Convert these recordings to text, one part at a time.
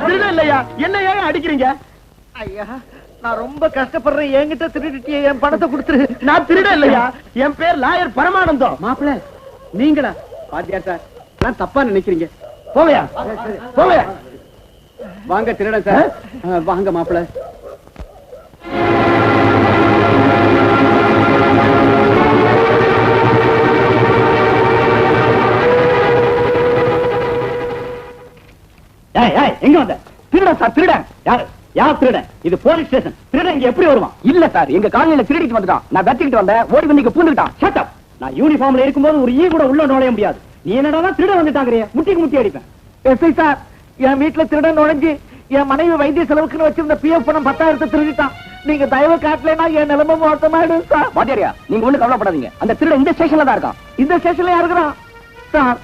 திருட இல்லையா? என்ன ஏன் அடிக்கிறீங்க? ஐயா, நான் ரொம்ப கஷ்டப்படுறேன், என்கிட்ட திருடிட்டியே, என் பணத்தை கொடுத்துரு. நான் திருட இல்லையா? என் பேர் லாயர் பரமானந்தம். மாப்பிள்ள நீங்களா? பாத்தியார் சார், நான் தப்பா நினைக்கிறீங்க. போவையா போவையா? வாங்க திருடன் சார், வாங்க மாப்பிள்ள. எங்க வந்த? திருடன் சார், திருடன். யார் திருடன்? இது போலீஸ் ஸ்டேஷன். திருடன் இங்க எப்படி வருவான்? இல்ல சார், எங்க காலனில திருடிட்டு வந்துட்டான். நான் வெட்டிக்கிட்டு வந்தேன், ஓடி வந்து இங்க பூந்துட்டான். Shut up. நான் யூனிஃபார்ம்ல இருக்கும்போது ஒரு ஈ கூட உள்ள நுழைய முடியாது. நீ என்னடா திருடன் வந்துட்டாங்கறியே? முட்டிக்கு முட்டி அடிப்பேன். எஸ்ஐ சார், என் வீட்டுல திருடன் நுழைஞ்சு என் மனைவி வைத்திய செலவுக்குன்னு வச்சிருந்த பிஎஃப் பணம் 10,000 திருடிட்டான். நீங்க தயவு காட்டலைன்னா என் நிலைமை மோசமாயிடும் சார். வாத்தியாரியா, நீங்க ஒண்ணு கவலைப்படாதீங்க. அந்த திருடன் இந்த ஸ்டேஷன்ல தான் இருக்கான். இந்த ஸ்டேஷன்ல இருக்கிறான் சார்.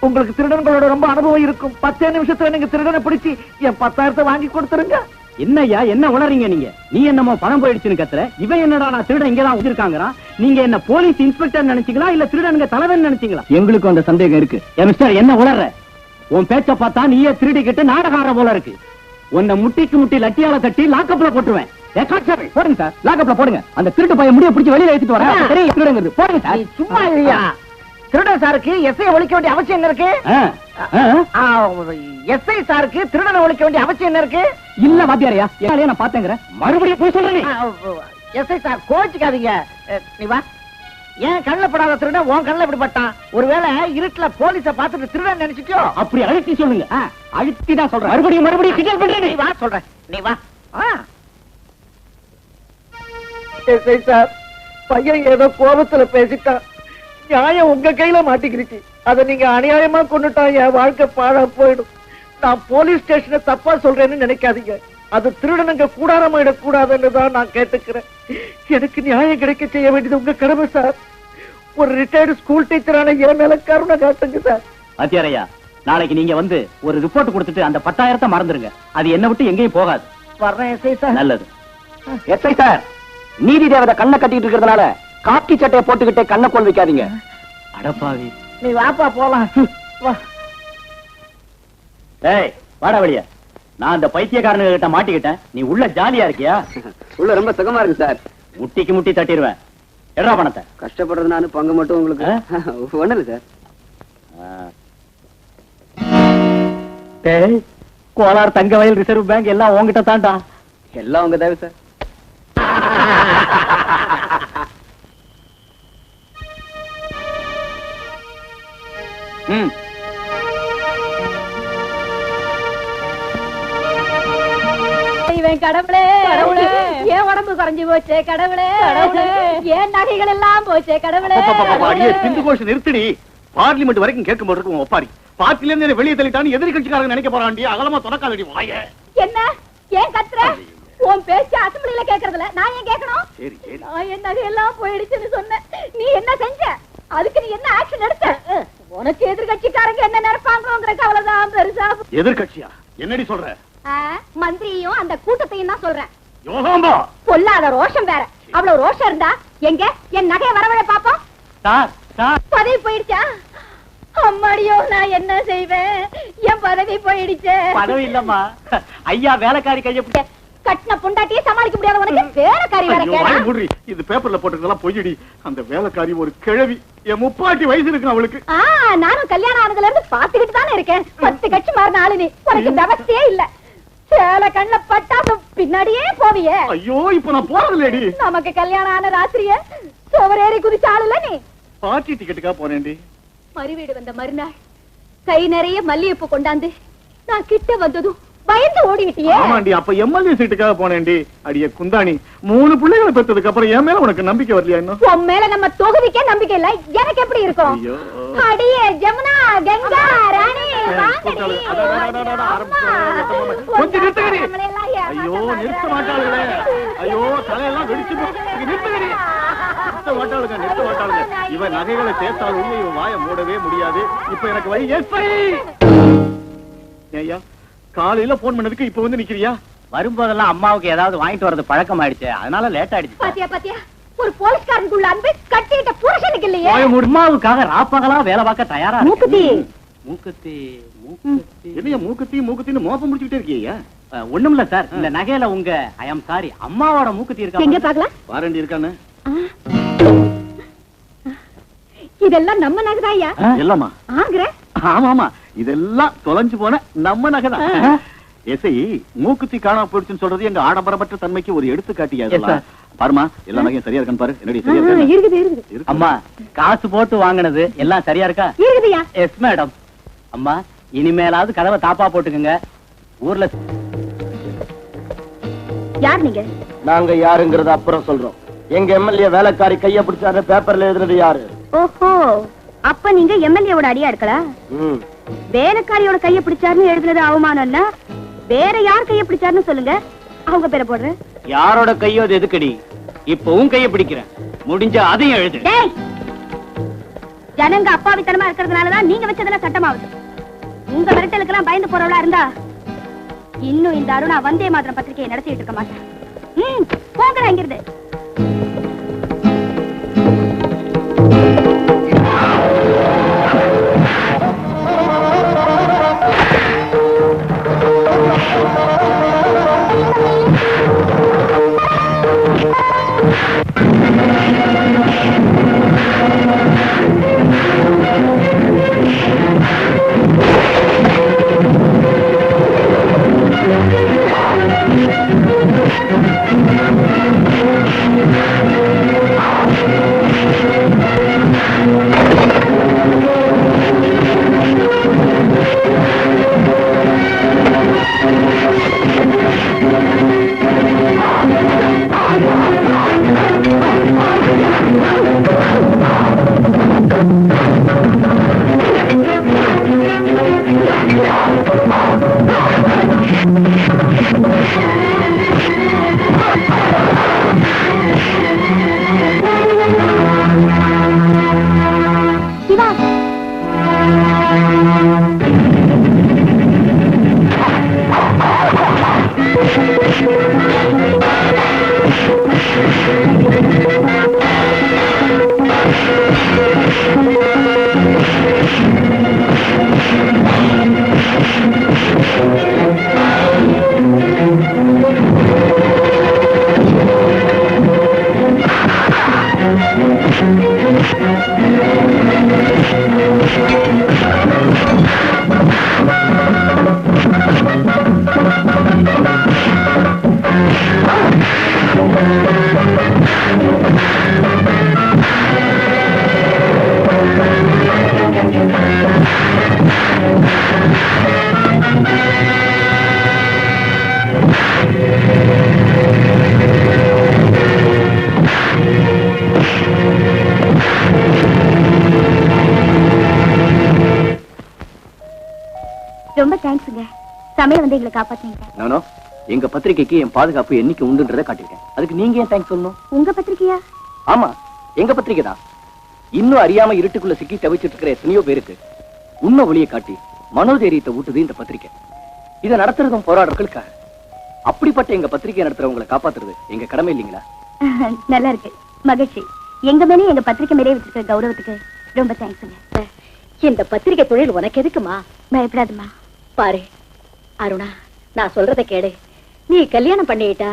உங்களுக்கு திருடன்களோட ரொம்ப அனுபவம் இருக்கும். 10 நிமிஷத்துல நீங்க திருடனை பிடிச்சி என் 10,000 வாங்கி கொடுத்துருங்க. என்னய்யா, என்ன உளறீங்க நீங்க? நீ என்னமோ பணம் போயிடுச்சுன்னு கத்துற. இவன் என்னடா நான் திருடன் இங்கதான் வச்சிருக்காங்கறான். நீங்க என்ன போலீஸ் இன்ஸ்பெக்டர் நினைச்சீங்களா இல்ல திருடனுங்க தலைவன் நினைச்சீங்களா? எங்களுக்கு அந்த சந்தேகம் இருக்கு. மிஸ்டர், என்ன உளற? உன் பேச்ச பார்த்தா நீயே திருடிக்கிட்டு நாடகார போல இருக்கு. உன்னை முட்டிக்கு முட்டி லட்டியால தட்டி லாக்கப்ல போட்டுருவேன். போடுங்க சார், லாக்கப்ல போடுங்க. அந்த திருட்டு பையன் முடிய பிடிச்சி வெளியில எடுத்துட்டு வரேன். தெரியும் திருடங்கிறது. போடுங்க சார். சும்மா இல்லையா? திருடன் சாருக்கு எஸ்ஐ ஒழிக்க வேண்டிய அவசியம் என்ன இருக்கு? எஸ்ஐ சாருக்கு திருடனை ஒழிக்க வேண்டிய அவசியம் என்ன இருக்கு? இல்ல வாத்தியாரியா, நான் பாத்தேங்கிறேன். மறுபடியும் போய் சொல்றேன். எஸ்ஐ சார் கோச்சிக்காதீங்க. நீ வா. ஏன் கண்ணில் படாத திருடன் உன் கண்ணில் எப்படி பட்டான்? ஒருவேளை இருட்டுல போலீஸ பார்த்துட்டு திருடன் நினைச்சிட்டியோ? அப்படி அழுத்தி சொல்லுங்க. அழுத்தி தான் சொல்றேன். மறுபடியும் கிண்டல் பண்றேன். நீ வா சொல்றேன். நீ வா. எஸ்ஐ சார், பையன் ஏதோ கோபத்துல பேசிட்டான். நியாயம் உங்க கையில மாட்டிக்கிருச்சு. அதை நீங்க அநியாயமா கொண்டுட்டா என் வாழ்க்கை பாழா போயிடும். நான் போலீஸ் ஸ்டேஷனை தப்பா சொல்றேன்னு நினைக்காதீங்க. அது திருடனுங்க கூடாரமாயிடக் கூடாதுன்னு தான் நான் கேட்டுக்கிறேன். எனக்கு நியாயம் கிடைக்க செய்ய வேண்டியது உங்க கடமை சார். ஒரு ரிட்டையர்டு ஸ்கூல் டீச்சரான என் மேல கருணை காட்டுங்க சார். வாத்தியாரையா, நாளைக்கு நீங்க வந்து ஒரு ரிப்போர்ட் கொடுத்துட்டு அந்த 10,000 மறந்துருங்க. அது என்ன விட்டு எங்கேயும் போகாது. வர்றேன் எஸ்ஐ சார். நல்லது. எஸ்ஐ சார், நீதி தேவதை கண்ணை கட்டிட்டு இருக்கிறதுனால காக்கி சட்டையை போட்டுக்கிட்டே கண்ணை கோல் வைக்காதீங்க. அடப்பாவி. நீ வாப்பா போலாம். வா. ஏய், வாடா வெளிய. நான் அந்த பைத்தியக்காரனுங்க கிட்ட மாட்டிக்கிட்டேன். நீ உள்ள ஜாலியா இருக்கியா? உள்ள ரொம்ப சுகமா இருக்கு சார். முட்டிக்கு முட்டி தட்டிடுவேன். எடா பணத்தை. கஷ்டப்படுறது நானு, பங்கு மட்டும் உங்களுக்கு. ஒண்ணு இல்ல சார். டேய், கோலார் தங்க வயல் ரிசர்வ் பேங்க் எல்லாம் உங்ககிட்ட தான்டா. எல்லாம் உங்க தேவை சார். கடவுளே, ஏன் உடம்பு குறைஞ்சு போச்சே கடவுளே, ஏன் நகைகள் எல்லாம் போச்சே கடவுளே. சிந்து கோஷ் நிறுத்தடி. பார்லிமெண்ட் வரைக்கும் கேட்க போட்டு ஒப்பாரி. பார்ட்டில இருந்து வெளியே தள்ளிட்டான்னு எதிரி கட்சிக்காரங்க நினைக்க போறாண்டி. அகலமா தொடக்காதடி வாய. என்ன ஏன் கத்துற? உன் பேச்சு அசம்பிளில கேக்குறதுல நான் ஏன் கேட்கணும்? நான் என் நகையெல்லாம் போயிடுச்சுன்னு சொன்னேன். நீ என்ன செஞ்ச? அதுக்கு நீ என்ன ஆக்ஷன் எடுத்த? உனக்கு எதிர்கட்சிக்காரங்க என்ன நினைப்பாங்கிற கவலைதான் பெருசா. எதிர்கட்சியா? என்னடி சொல்ற? மந்திரியும் அந்த கூட்டத்தையும் தான் சொல்றேன். யோகாம்பா, பொல்லாத ரோஷம் வேற. அவ்வளவு ரோஷம் இருந்தா எங்க என் நகையை வரவழ பாப்போம். சார் சார், பதவி போயிடுச்சா? அம்மாடியோ, நான் என்ன செய்வேன்? என் பதவி போயிடுச்சு. பதவி இல்லம்மா, ஐயா வேலைக்காரி கைய கட்டின பொண்டாட்டியே சமாளிக்க முடியாத உனக்கு வேலைக்காரி வேற கேடா? இது பேப்பர்ல போட்டுறதெல்லாம் பொய்யடி. அந்த வேலைக்காரி ஒரு கிழவி. என் 30 வயசு இருக்கு அவளுக்கு. நானும் கல்யாணம் ஆனதுல இருந்து பாத்துக்கிட்டு தானே இருக்கேன். 10 கட்சி மாறின ஆளு நீ. உனக்கு இந்த அவஸ்தையே இல்ல. சேல கண்ண பட்டா பின்னாடியே போவியே. ஐயோ, இப்ப நான் போறதில்லடி. நமக்கு கல்யாணம் ஆன ராத்திரிய சோவரேறி குதிச்சாளுல நீ. பார்ட்டி டிக்கெட்டுக்கா போறேன்டி. மறுவீடு வந்த மறுநாள் கை நிறைய மல்லிகைப்பூ கொண்டாந்து நான் கிட்ட வந்ததும் பயந்து ஓடிவிட்டியே. ஆமாண்டி, அப்ப எம்எல்ஏ சீட்டுக்காக போனேன்டி. அடியே குந்தாணி, 3 பிள்ளைகளை பெற்றதுக்கு அப்புறம் என் மேல உனக்கு நம்பிக்கை வரலையா? இன்னும் உன் மேல நம்ம தொகுதிக்கே நம்பிக்கை இல்ல. எனக்கு எப்படி இருக்கும்? அடியே ஜமுனா, கங்கா, ராணி, கொஞ்சம் நிறுத்துகிறீ. ஐயோ, நிறுத்த மாட்டாளுங்களே. ஐயோ, தலையெல்லாம் வெடிச்சு நிறுத்துகிறீ. நிறுத்த மாட்டாளுங்க. இவன் நகைகளை சேர்த்தாலும் இவன் வாய மூடவே முடியாது. இப்ப எனக்கு வழி. ஐயா, காலையில போன் பண்ணதுக்கு இப்ப வந்து நிக்கிறியா? வரும்போதெல்லாம் அம்மாவுக்கு ஏதாவது வாங்கிட்டு வரது பழக்கம் ஆயிடுச்சு. அதனால லேட் ஆயிடுச்சு. பாத்தியா ஒரு போலீஸ்காரனுக்குள்ள அன்பு கட்டிட்ட புருஷனுக்கு இல்லையே. அம்மாவுக்காக ராப்பகலா வேலை பார்க்க தயாரா. மூக்குத்தி, மூக்குத்தி மூக்குத்தி என்னையா மூக்குத்தின்னு மோப்பம் முடிச்சுக்கிட்டே இருக்கியா? ஒண்ணும் இல்ல சார், இந்த நகையில உங்க ஐ அம் சாரி அம்மாவோட மூக்குத்தி இருக்கா? எங்க பாக்கலாம்? வாரண்டி இருக்கானே? இதெல்லாம் நம்ம நகைதாயா? எல்லாமா? ஆங்கற? ஆமா ஆமா, இதெல்லாம் தொலைஞ்சு போன நம்ம நகைதான். எஸ்ஐ மூக்குத்தி காணாம போயிடுச்சுன்னு சொல்றது எங்க ஆடம்பரமற்ற தன்மைக்கு ஒரு எடுத்துக்காட்டியா இதெல்லாம்? பாருமா, எல்லா நகையும் சரியா இருக்கான்னு பாரு. என்னடி சரியா இருக்கா? இருக்குது. அம்மா, காசு போட்டு வாங்கினது எல்லாம் சரியா இருக்கா? இருக்குதுயா. Yes madam. அம்மா, இனிமேலாவது கதவை தாப்பா போட்டுக்குங்க. ஊர்ல யார் நீங்க? நாங்க யாருங்கறத அப்புறம் சொல்றோம். எங்க எம்எல்ஏ வேலைக்காரி கைய பிடிச்சாரு பேப்பர்ல எழுதுனது யாரு? ஓஹோ, அப்ப நீங்க எம்எல்ஏவோட அடியா இருக்கலாம். வேலைக்காரியோட கைய பிடிச்சாருன்னு எழுதுனது அவமானம் இல்ல, வேற யார் கைய பிடிச்சாருன்னு சொல்லுங்க, அவங்க பேரை போடுறேன். யாரோட கையோ அது எதுக்கடி? இப்ப உன் கைய பிடிக்கிறேன், முடிஞ்சா அதையும் எழுது. டேய், ஜனங்க அப்பாவித்தனமா இருக்கிறதுனாலதான் நீங்க வச்சதெல்லாம் சட்டமாவுது. உங்க மிரட்டலுக்கெல்லாம் பயந்து போறவளா இருந்தா இன்னும் இந்த அருணா வந்தே மாத்திரம் பத்திரிகையை நடத்திட்டு இருக்க மாட்டேன். போங்கடா இங்கிருந்து. ரொம்ப தேங்க்ஸ்ங்க, சமயம் வந்து எங்களை காப்பாத்தீங்க. நானோ எங்க பத்திரிகைக்கு என் பாதுகாப்பு என்னைக்கு உண்டுன்றதை காட்டிருக்கேன். அதுக்கு நீங்க ஏன் தேங்க்ஸ் சொல்லணும்? உங்க பத்திரிகையா? ஆமா, எங்க பத்திரிகை தான். இன்னும் அறியாம இருட்டுக்குள்ள சிக்கி தவிச்சிட்டு இருக்கிற எத்தனையோ பேருக்கு உண்மை ஒளியை காட்டி மனோதைரியத்தை ஊட்டுது இந்த பத்திரிகை. இதை நடத்துறதும் போராடுறதுக்காக. அப்படிப்பட்ட எங்க பத்திரிகை நடத்துறவங்களை காப்பாத்துறது எங்க கடமை இல்லைங்களா? நல்லா இருக்கு, மகிழ்ச்சி. எங்க மேலே எங்க பத்திரிகை மேலே வச்சிருக்கிற கௌரவத்துக்கு ரொம்ப தேங்க்ஸ்ங்க. இந்த பத்திரிகை தொழில் உனக்கு எதுக்குமா? பயப்படாதுமா. பாரு அருணா, நான் சொல்றதை கேடு. நீ கல்யாணம் பண்ணிட்டா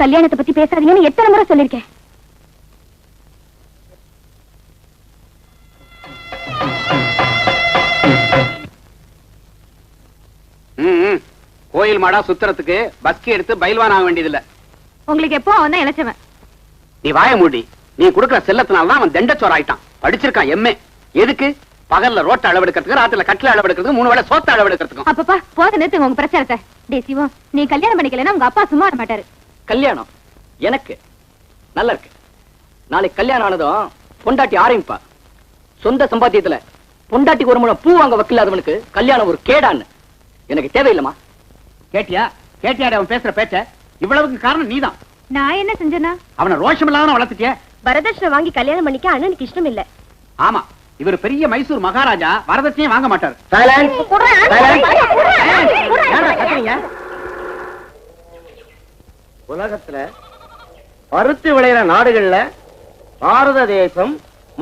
கல்யாணத்தை பத்தி பேசாதீங்கன்னு எத்தனை முறை சொல்லிருக்கேன். கோயில் மாடா சுத்துறதுக்கு பஸ்கி எடுத்து பயில்வான் ஆக வேண்டியதில்ல. உங்களுக்கு எப்போ அவன் தான் இளைச்சவன். நீ வாய மூடி. நீ குடுக்கிற செல்லத்தினால்தான் அவன் தண்டச்சோர் ஆயிட்டான். படிச்சிருக்கான் எம்ஏ. எதுக்கு? பகல்ல ரோட்டை அளவெடுக்கிறதுக்கு, ராத்திரில கட்டில அளவெடுக்கிறதுக்கு, 3 வேளை சோத்த அளவெடுக்கிறதுக்கும். அப்பப்பா போத நேத்து உங்க பிரச்சாரத்தை. டேய் சிவம், நீ கல்யாணம் பண்ணிக்கலன்னா உங்க அப்பா சும்மா வர மாட்டாரு. கல்யாணம் எனக்கு நல்லா இருக்கு. நாளைக்கு கல்யாணம் ஆனதும் பொண்டாட்டி ஆரம்பிப்பா. சொந்த சம்பாத்தியத்துல பொண்டாட்டிக்கு ஒரு முழம் பூ வாங்க வக்கில்லாதவனுக்கு கல்யாணம் ஒரு கேடான்னு எனக்கு தேவையில்லமா? கேட்டியா? கேட்டியாடி அவன் பேசுற பேச்ச? இவ்வளவுக்கு காரணம் நீதான். நான் என்ன செஞ்சேனா? அவனை ரோஷம் இல்லாம வளர்த்துட்டிய. வரதட்சணை வாங்கி கல்யாணம் பண்ணிக்க அண்ணனுக்கு இஷ்டம் இல்ல. ஆமா, இவர் பெரிய மைசூர் மகாராஜா, வரதட்சணையும் வாங்க மாட்டார். உலகத்துல பருத்தி விளையிற நாடுகள்ல பாரத தேசம்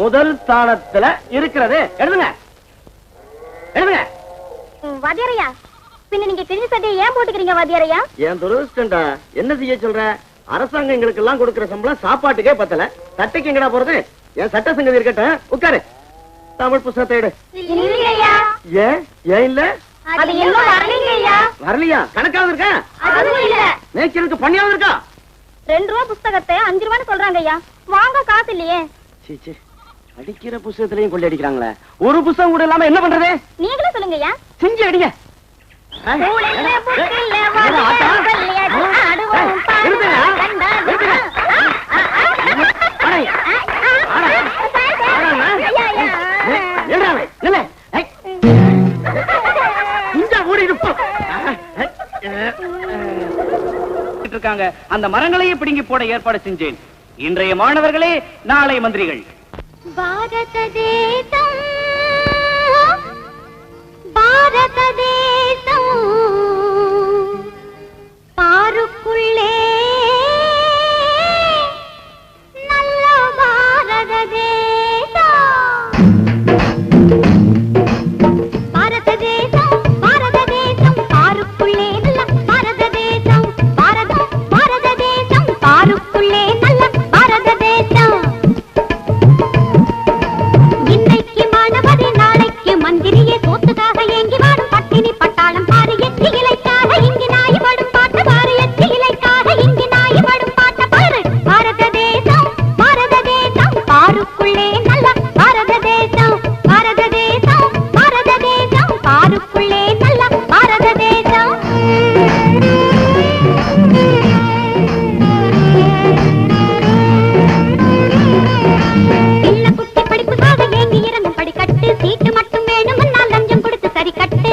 முதல் ஸ்தானத்துல இருக்கிறது. எழுதுங்க எழுதுங்க. வாத்தியாரையா, பின்ன நீங்க கிழிஞ்ச சட்டையை ஏன் போட்டுக்கிறீங்க வாத்தியாரையா? என் துரதிருஷ்டம்டா, என்ன செய்ய சொல்ற? அரசாங்கம் எங்களுக்கு எல்லாம் கொடுக்கிற சம்பளம் சாப்பாட்டுக்கே பத்தல, சட்டைக்கு எங்கடா போறது? என் சட்ட சங்கதி இருக்கட்டும், உட்காரு. தமிழ் புத்தகத்தை எடு. இல்லையா, ஏன் ஏன் இல்ல? அது இன்னும் வரலையா? வரலையா? கணக்காவது இருக்கா? அதுவும் இல்ல. நேச்சருக்கு பண்ணியாவது இருக்கா? 2 ரூபா புஸ்தகத்தை 5 ரூபான்னு சொல்றாங்க ஐயா. வாங்க காசு இல்லையே. சீ, அடிக்கிற புத்தகத்திலையும் கொள்ளை அடிக்கிறாங்களே. ஒரு புத்தகம் கூட இல்லாம என்ன பண்றது? நீங்களே சொல்லுங்க ஐயா. செஞ்சு அடிங்க. அந்த மரங்களையே பிடுங்கி போட ஏற்பாடு செஞ்சேன். இன்றைய மாணவர்களே நாளை மந்திரிகள். பாரத தேசம், பாரத தேசம், பாருக்குள்ளே நல்ல பாரத தேசம். பாரத தேசம், பாரத தேசம், பாருக்குள்ளே நல்ல பாரத தேசம். பாரதம், பாரத தேசம், பாருக்குள்ளே நல்ல பாரத தேசம். இன்னைக்கு மாணவரே, நாளைக்கு மந்திரியே, சோத்துக்காக ஏங்கி வாடும் பட்டினி பட்டாளம் பாரு. எச்சி இலைக்காக இங்கு நாய் படும் பாட்டு பாரு. எச்சி இலைக்காக இங்கு நாய் படும் பாட்டு பாரு. பாரத தேசம், பாரத தேசம், பாருக்குள்ளே நல்ல பாரத தேசம். பாரத தேசம், பாரத தேசம், பாருக்குள்ளே நல்ல பாரத தேசம். பிள்ளை குட்டி படிப்புக்காக ஏங்கி இறங்கும் படிக்கட்டு. சீட்டு மட்டும் வேணும்னா லஞ்சம் கொடுத்து சரி கட்டு.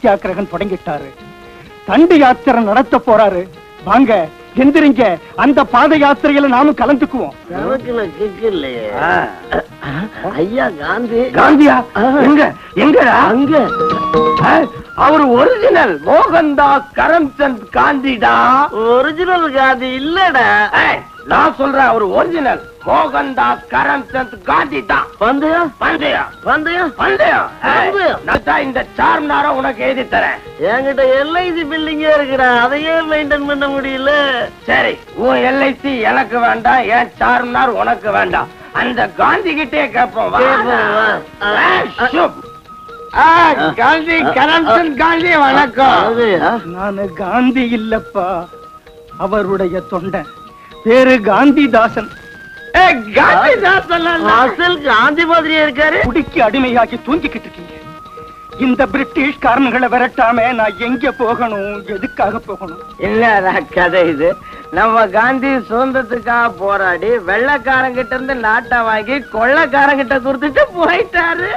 சத்தியாகிரகம் தொடங்கிட்டாரு. தண்டி யாத்திரை நடத்த போறாரு. வாங்க எந்திரிங்க, அந்த பாத யாத்திரையில நாமும் கலந்துக்குவோம். ஐயா காந்தி. காந்தியா? எங்க எங்கடா? அங்க அவர் ஒரிஜினல் மோகன்தாஸ் கரம்சந்த் காந்திடா. ஒரிஜினல் காந்தி இல்லடா. நான் சொல்றேன், அவர் ஒரிஜினல் மோகன்தாஸ் கரம்சந்த் காந்தி தான். பந்தயம் பந்தயம் பந்தயம் பந்தயம் பந்தயம். நான் தான் இந்த சார்மினார உனக்கு எழுதி தரேன். என்கிட்ட எல்ஐசி பில்டிங்கே இருக்குடா, அதையே மெயின்டைன் பண்ண முடியல. சரி, உன் எல்ஐசி எனக்கு வேண்டாம், என் சார்மினார் உனக்கு வேண்டாம். அந்த காந்தி கிட்டே கேட்போம். காந்தி கரம்சந்த் காந்தி வணக்கம். நானு காந்தி இல்லப்பா, அவருடைய தொண்டன். பேரு காந்திதாசன். அசல் காந்தி மாதிரியே இருக்காரு. குடிக்கு அடிமையாகி தூங்கிக்கிட்டு இருக்கீங்க. இந்த பிரிட்டிஷ் காரன்களை விரட்டாம நான் எங்க போகணும், எதுக்காக போகணும்? என்னடா கதை இது? நம்ம காந்தி சுதந்திரத்துக்காக போராடி வெள்ளக்காரங்கிட்ட இருந்து நாட்டை வாங்கி கொள்ளக்காரங்கிட்ட கொடுத்துட்டு போயிட்டாரு.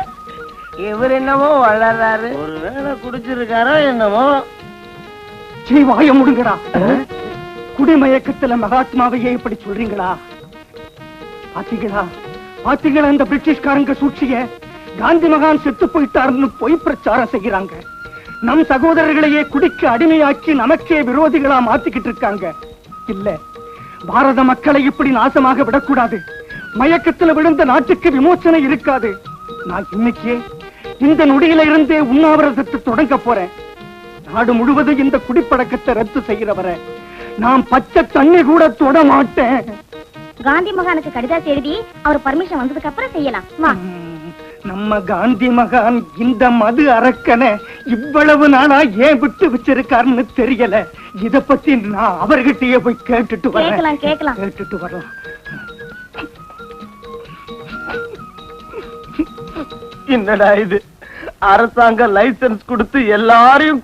இவர் என்னமோ வளர்றாரு. ஒருவேளை குடிச்சிருக்காரோ என்னமோ. வாய முடுங்கடா. குடிமயக்கத்துல மகாத்மாவையே இப்படி சொல்றீங்களா? பாத்தீங்களா இந்த பிரிட்டிஷ்காரங்க சூழ்ச்சிய? காந்தி மகான் செத்து போயிட்டாருன்னு பொய் பிரச்சாரம் செய்யறாங்க. நம் சகோதரர்களையே குடிக்கு அடிமையாக்கி நமக்கே விரோதிகளா மாத்திக்கிட்டு இருக்காங்க. இல்ல, பாரத மக்களை இப்படி நாசமாக விடக்கூடாது. மயக்கத்துல விழுந்த நாட்டுக்கு விமோசனை இருக்காது. நான் இன்னைக்கே இந்த நொடியில இருந்தே உண்ணாவிரதத்தை தொடங்க போறேன். நாடு முழுவதும் இந்த குடிப்பழக்கத்தை ரத்து செய்யறவரை நான் பச்சை தண்ணி கூட தொட மாட்டேன். காந்தி மகானுக்கு கடிதம் எழுதி அவர் பர்மிஷன் வந்ததுக்கு அப்புறம் செய்யலாம். நம்ம காந்தி மகான் இந்த மது அரக்கனை இவ்வளவு நாளா ஏன் விட்டு வச்சிருக்காருன்னு தெரியல. இத பத்தி நான் அவர்கிட்டயே போய் கேட்டுட்டு வரேன். கேட்டுட்டு வரலாம். என்னடா இது? அரசாங்க லைசன்ஸ் கொடுத்து எல்லாரையும்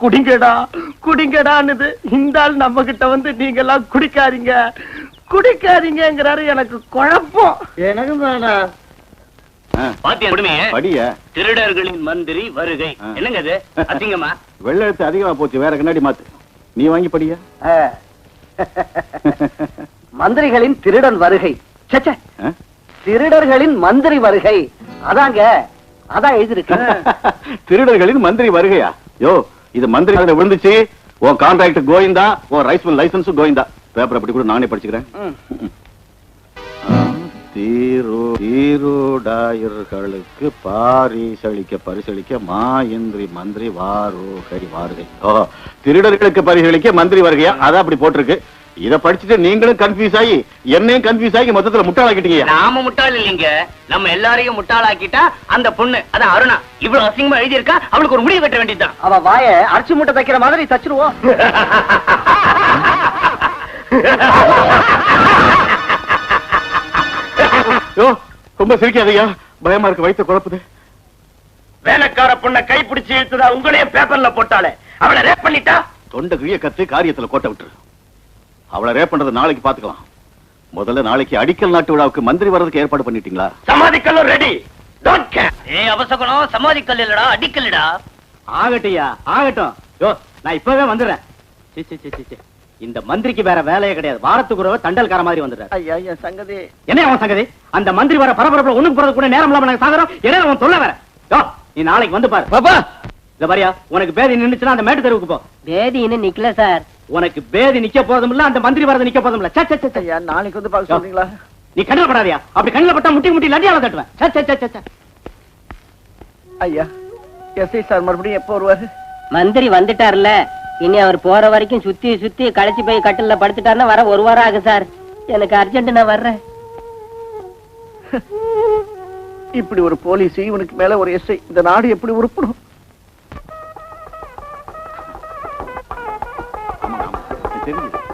குடிங்கடான்னுது. இந்த ஆள் நம்ம கிட்ட வந்து நீங்க எல்லாம் குடிக்காதீங்கிறாரு. எனக்கு குழப்பம். எனக்கு தானா திருடர்களின் மந்திரி வருகை. என்னங்க இது அசிங்கமா? வெள்ள எழுத்து அதிகமா போச்சு, வேற கண்ணாடி மாத்து. நீ வாங்கி படியா. மந்திரிகளின் திருடன் வருகை. திருடர்களின் மந்திரி வருகை. அதாங்க, அதான் எழுதிருக்கு. திருடர்களின் மந்திரி வருகையா? யோ, இது மந்திரி விழுந்துச்சு. உன் கான்ட்ராக்ட் கோவிந்தா, உன் rice mill licence Govinda. Paper அப்படி கூட நானே படிச்சுக்கிறேன். தீரோடாயர்களுக்கு பரிசளிக்க மாயந்திரி மந்திரி வாருகை. திருடர்களுக்கு பரிசளிக்க மந்திரி வருகையா? அதான் அப்படி போட்டிருக்கு. இத படிச்சுட்டு நீங்களும் கன்ஃபியூஸ் ஆகி என்னையும் கன்ஃபியூஸ் ஆகி மொத்தத்துல முட்டாளாக்கிட்டீங்க. நாம முட்டாள் இல்லைங்க, நம்ம எல்லாரையும் முட்டாளாக்கிட்டா அந்த பொண்ணு அதான் அருணா இவ்வளவு அசிங்கமா எழுதி இருக்கா. அவளுக்கு ஒரு முடிவு கட்ட வேண்டியதுதான். அவ வாய அரிசி மூட்டை தைக்கிற மாதிரி தச்சிருவோம். ரொம்ப சிரிக்காதையா, பயமா இருக்கு, வயிற்று குழப்புது. வேலைக்கார பொண்ணை கைப்பிடிச்சு இழுத்துதா உங்களையும் பேப்பர்ல போட்டாலே அவளை ரேப் பண்ணிட்டா? தொண்டை கிழிய கத்து காரியத்துல கோட்டை விட்டுரு. அவளை ரேப் பண்றது நாளைக்கு பாத்துக்கலாம். முதல்ல நாளைக்கு அடிக்கல் நாட்டு விழாவுக்கு மந்திரி வர்றதுக்கு ஏற்பாடு பண்ணிட்டீங்களா? சமாதிக்கல்லும் ரெடி. Don't care. அவசகுணம் சமாதிக்கல் இல்லடா, அடிக்கல்டா. ஆகட்டியா, ஆகட்டும். யோ, நான் இப்பவே வந்துடுறேன். இந்த மந்திரிக்கு வேற வேலையே கிடையாது. வாரத்துக்கு ஒரு தண்டல்கார மாதிரி வந்துடுறாரு. ஐயா சங்கதி என்ன அவன் சங்கதி? அந்த மந்திரி வர பரபரப்புல ஒண்ணுக்கு போறது கூட நேரம் இல்லாம நாங்க சாகுறோம். என்ன அவன் சொல்ல வேற? யோ, நீ நாளைக்கு வந்து பாரு. பாப்பா, இந்த பாரியா, உனக்கு பேதி நின்னுச்சுன்னா அந்த மேட்டு தெருவுக்கு போ. பேதி இன்னும் நிக்கல சார். உனக்கு பேதி நிக்க போறதும் இல்ல, அந்த மந்திரி வரது நிக்க போறதும் இல்ல. ஐயா, நாளைக்கு வந்து பார்க்க சொல்றீங்களா? நீ கண்ணில் படாதியா? அப்படி கண்ணில் பட்டா முட்டி லட்டியால தட்டுவேன். ஐயா, எஸ்ஐ சார் மறுபடியும் எப்போ வருவாரு? மந்திரி வந்துட்டார்ல, இனி அவர் போற வரைக்கும் சுத்தி களைச்சு போய் கட்டில படுத்துட்டாருன்னா வர ஒரு வாரம் ஆகும் சார். எனக்கு அர்ஜென்ட், நான் வர்றேன். இப்படி ஒரு போலீஸ், இவனுக்கு மேல ஒரு எஸ்ஐ, இந்த நாடு எப்படி உருப்படும்?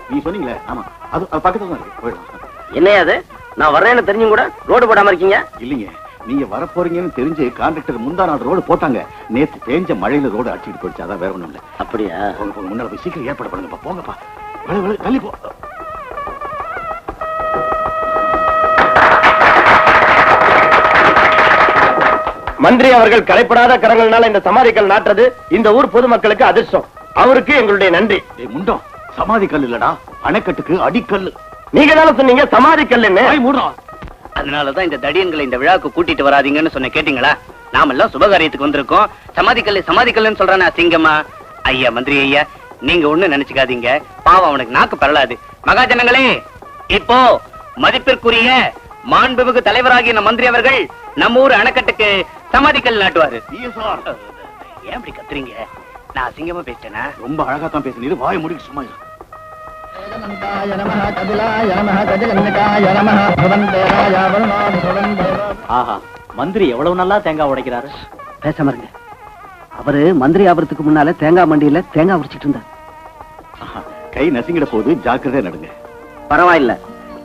நீ சொன்னீங்களே, ஆமா, அது பக்கத்துல தான் இருக்கு. போயிடலாம். என்னையாது நான் வர்றேன்னு தெரிஞ்சும் கூட ரோடு போடாம இருக்கீங்க? இல்லீங்க, நீங்க வரப்போறீங்கன்னு தெரிஞ்சு கான்ட்ராக்டர் முந்தா நாள் ரோடு போட்டாங்க. நேத்து பேஞ்ச மழையில ரோடு அடிச்சுட்டு போயிடுச்சு. அதான் வேற ஒண்ணும் இல்ல. அப்படியா? முன்னால போய் சீக்கிரம் ஏற்பாடு பண்ணுங்கப்பா. போங்கப்பா, தள்ளி போ. மந்திரி அவர்கள் கரைப்படாத கரங்கள்னால இந்த சமாதிகள் நாட்டுறது இந்த ஊர் பொதுமக்களுக்கு அதிர்ஷ்டம். அவருக்கு எங்களுடைய நன்றி. முண்டம், சமாதி கல் இல்லடா, அணைக்கட்டுக்கு அடிக்கல். நீங்க தானே சொன்னீங்க சமாதி கல்லுன்னு. அதனாலதான் இந்த தடியன்களை இந்த விழாவுக்கு கூட்டிட்டு வராதீங்கன்னு சொன்ன கேட்டீங்களா? நாமெல்லாம் சுபகாரியத்துக்கு வந்திருக்கோம். சமாதிக்கல்லுன்னு சொல்றானே அசிங்கமா? ஐயா மந்திரி ஐயா, நீங்க ஒண்ணு நினைச்சுக்காதீங்க. பாவம், அவனுக்கு நாக்கு பரலாது. மகாஜனங்களே, இப்போ மதிப்பிற்குரிய மாண்புமிகு தலைவராகிய மந்திரி அவர்கள் நம்ம ஊர் அணைக்கட்டுக்கு சமாதிக்கல் நாட்டுவாரு. ஏன் அப்படி கத்துறீங்க? நான் அசிங்கமா பேசிட்டேனா? ரொம்ப அழகா தான் பேசுனீரு, வாயை மூடிட்டு சும்மா இரு. ஆஹா, மந்திரி எவ்வளவு நல்லா தேங்காய் உடைக்கிறாரு. பேசாம இருங்க. அவரு மந்திரி ஆபரத்துக்கு முன்னால தேங்காய் மண்டியில தேங்காய் உடைச்சிட்டு இருந்தார். கை நசுங்கிட போது ஜாக்கிரதை நடுங்க. பரவாயில்ல,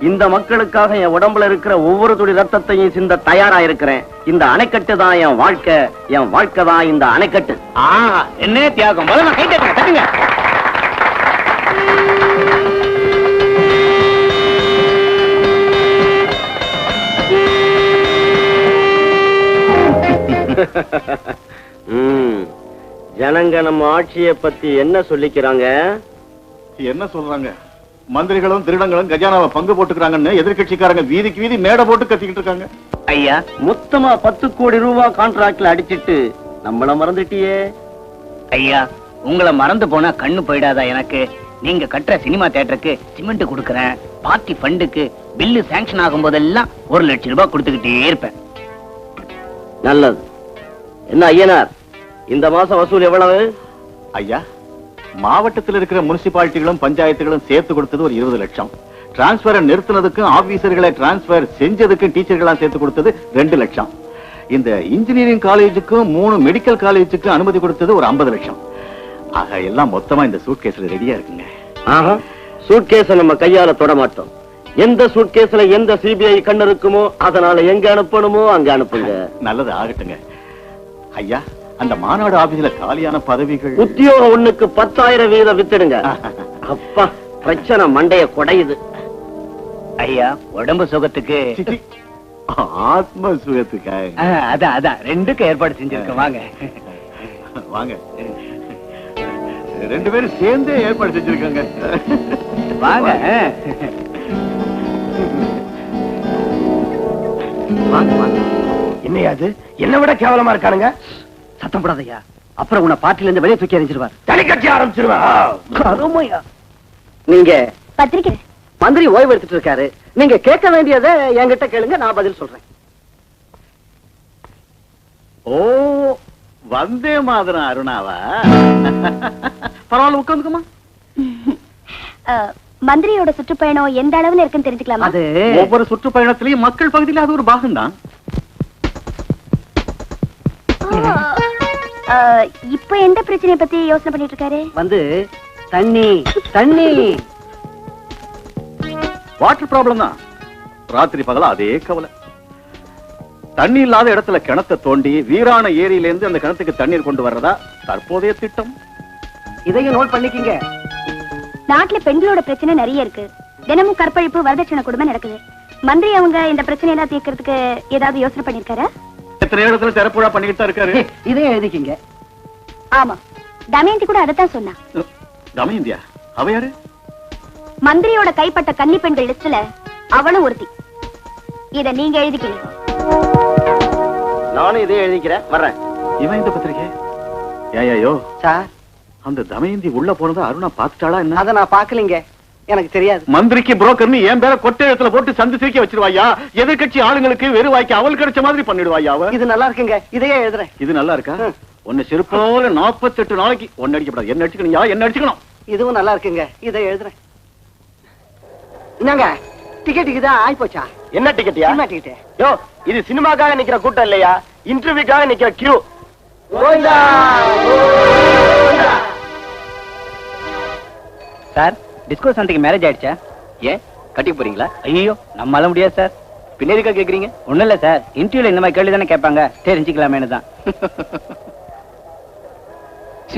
இந்த மக்களுக்காக என் உடம்புல இருக்கிற ஒவ்வொரு துளி ரத்தத்தையும் சிந்த தயாரா இருக்கிறேன். இந்த அணைக்கட்டு தான் என் வாழ்க்கை தான் இந்த அணைக்கட்டு. என்ன தியாகம்! முதல்ல கை தட்டுங்க. ஜனங்க நம்ம ஆட்சியை பத்தி என்ன சொல்லிக்கிறாங்க? என்ன சொல்றாங்க? மந்திரிகளும் திருடங்களும் கஜானாவை பங்கு போட்டுக்கிறாங்கன்னு எதிர்கட்சிக்காரங்க வீதிக்கு வீதி மேடை போட்டு கத்திக்கிட்டு இருக்காங்க. ஐயா, மொத்தமா 10 கோடி ரூபாய் கான்ட்ராக்ட்ல அடிச்சிட்டு நம்மள மறந்துட்டியே. ஐயா, உங்களை மறந்து போனா கண்ணு போயிடாதா எனக்கு? நீங்க கட்டுற சினிமா தியேட்டருக்கு சிமெண்ட் கொடுக்கறேன். பார்ட்டி ஃபண்டுக்கு பில்லு சாங்ஷன் ஆகும் போதெல்லாம் 1 லட்சம் ரூபாய் கொடுத்துக்கிட்டே இருப்பேன். நல்லது. என்ன ஐயனார், இந்த மாசம் வசூல் எவ்வளவு? ஐயா, மாவட்டத்தில் இருக்கிற முனிசிபாலிட்டிகளும் பஞ்சாயத்துகளும் சேர்த்து கொடுத்தது ஒரு 20 லட்சம். டிரான்ஸ்பரை நிறுத்தினதுக்கும் ஆபீசர்களை டிரான்ஸ்பர் செஞ்சதுக்கும் டீச்சர்களா சேர்த்து கொடுத்தது 2 லட்சம். இந்த இன்ஜினியரிங் காலேஜுக்கும் 3 மெடிக்கல் காலேஜுக்கும் அனுமதி கொடுத்தது ஒரு 50 லட்சம். ஆக எல்லாம் மொத்தமா இந்த சூட்கேஸ்ல ரெடியா இருக்குங்க. சூட்கேஸ நம்ம கையால தொட மாட்டோம். எந்த சூட்கேஸ்ல எந்த சிபிஐ கண்ணு இருக்குமோ அதனால எங்க அனுப்பணுமோ அங்க அனுப்புங்க. நல்லது ஆகட்டுங்க. ஐயா, அந்த மாநாடு ஆபீஸ்ல காலியான பதவிகள் உத்தியோகம் 1க்கு 10,000 வீதம் வித்துடுங்க. அப்பா, பிரச்சனை மண்டைய குடையுது. ஐயா, உடம்பு சுகத்துக்கு ஆத்ம சுகத்துக்காக அதான் 2க்கும் ஏற்பாடு செஞ்சிருக்கேன். வாங்க வாங்க, 2 பேரும் சேர்ந்தே ஏற்பாடு செஞ்சிருக்காங்க. வாங்க வாங்க வாங்க. என்னையாது? என்ன விட கேவலமா இருக்கானுங்க. சத்தம் போடாதயா, அப்புறம் உன்னை பார்ட்டில இருந்து வெளியே தூக்கி எறிஞ்சிருவார். தனி கட்சி ஆரம்பிச்சிருவேன். நீங்க பத்திரிக்கை மந்திரி ஓய்வு எடுத்துட்டு இருக்காரு. நீங்க கேட்க வேண்டியதை என்கிட்ட கேளுங்க, நான் பதில் சொல்றேன். ஓ, வந்தே மாதிரம் அருணாவா? பரவாயில்ல, உட்காந்துக்குமா. மந்திரியோட சுற்றுப்பயணம் எந்த அளவுல இருக்குன்னு தெரிஞ்சுக்கலாமா? அது ஒவ்வொரு சுற்றுப்பயணத்திலையும் மக்கள் பகுதியில அது ஒரு பாகம் தான். இப்ப எந்த பிரச்சனையை பத்தி யோசனை பண்ணிட்டு இருக்காரு? வந்து தண்ணி வாட்டர் ப்ராப்ளம் தான். ராத்திரி பகல அதே கவலை. தண்ணி இல்லாத இடத்துல கிணத்தை தோண்டி வீரான ஏரியில இருந்து அந்த கிணத்துக்கு தண்ணீர் கொண்டு வர்றதா தற்போதைய திட்டம். இதையும் நோட் பண்ணிக்கிங்க. நாட்டுல பெண்களோட பிரச்சனை நிறைய இருக்கு. தினமும் கற்பழிப்பு, வரதட்சணை கொடுமை நடக்குது. மந்திரி அவங்க இந்த பிரச்சனை எல்லாம் தீர்க்கறதுக்கு ஏதாவது யோசனை பண்ணிருக்காரா? எத்தனை இடத்துல திறப்புழா பண்ணிக்கிட்டு தான் இருக்காரு. இதையும் எழுதிக்கிங்க. ஆமா, தமயந்தி கூட அதத்தான் சொன்னா. தமயந்தியா? அவ யாரு? மந்திரியோட கைப்பட்ட கன்னி பெண்கள் லிஸ்ட்ல அவளும் ஒருத்தி. இத நீங்க எழுதிக்கீங்க. நானும் இதே எழுதிக்கிறேன், வர்றேன். இவன் இந்த பத்திரிக்கை ஏயோ சார், அந்த தமயந்தி உள்ள போனதை அருணா பாத்துட்டாளா என்ன? அத நான் பாக்கலீங்க, எனக்கு தெரியாது. மந்திரிக்கு புரோக்கர்னு என் பேர கொட்டை இடத்துல போட்டு சந்து சிரிக்க வச்சிருவாயா? எதிர்கட்சி ஆளுங்களுக்கு வெறுவாய்க்கு அவள் கிடைச்ச மாதிரி பண்ணிடுவாயா? இது நல்லா இருக்குங்க, இதையே எழுதுறேன். இது நல்லா இருக்கா? ஒன்னு செருப்போல 48 நாளைக்கு ஒன்னு அடிக்கப்படாது. என்ன அடிச்சுக்கணும், என்ன அடிச்சுக்கணும். இதுவும் நல்லா இருக்குங்க, இதை எழுதுறேன். என்னங்க டிக்கெட்டுக்கு தான் ஆயி போச்சா? என்ன டிக்கெட்டியா? Cinema ticket. யோ, இது சினிமாக்காக நிக்கிற கூட்டம் இல்லையா, இன்டர்வியூக்காக நிக்கிற கியூ. சார், டிஸ்கோ சாந்திக்கு மேரேஜ் ஆயிடுச்சா? ஏன் கட்டி போறீங்களா? ஐயோ, நம்மளால முடியாது சார். பின்னாடிக்கா கேக்குறீங்க? ஒண்ணும் இல்ல சார், இன்டர்வியூல இந்த மாதிரி கேள்வி தானே கேட்பாங்க, தெரிஞ்சுக்கலாமேனு தான்.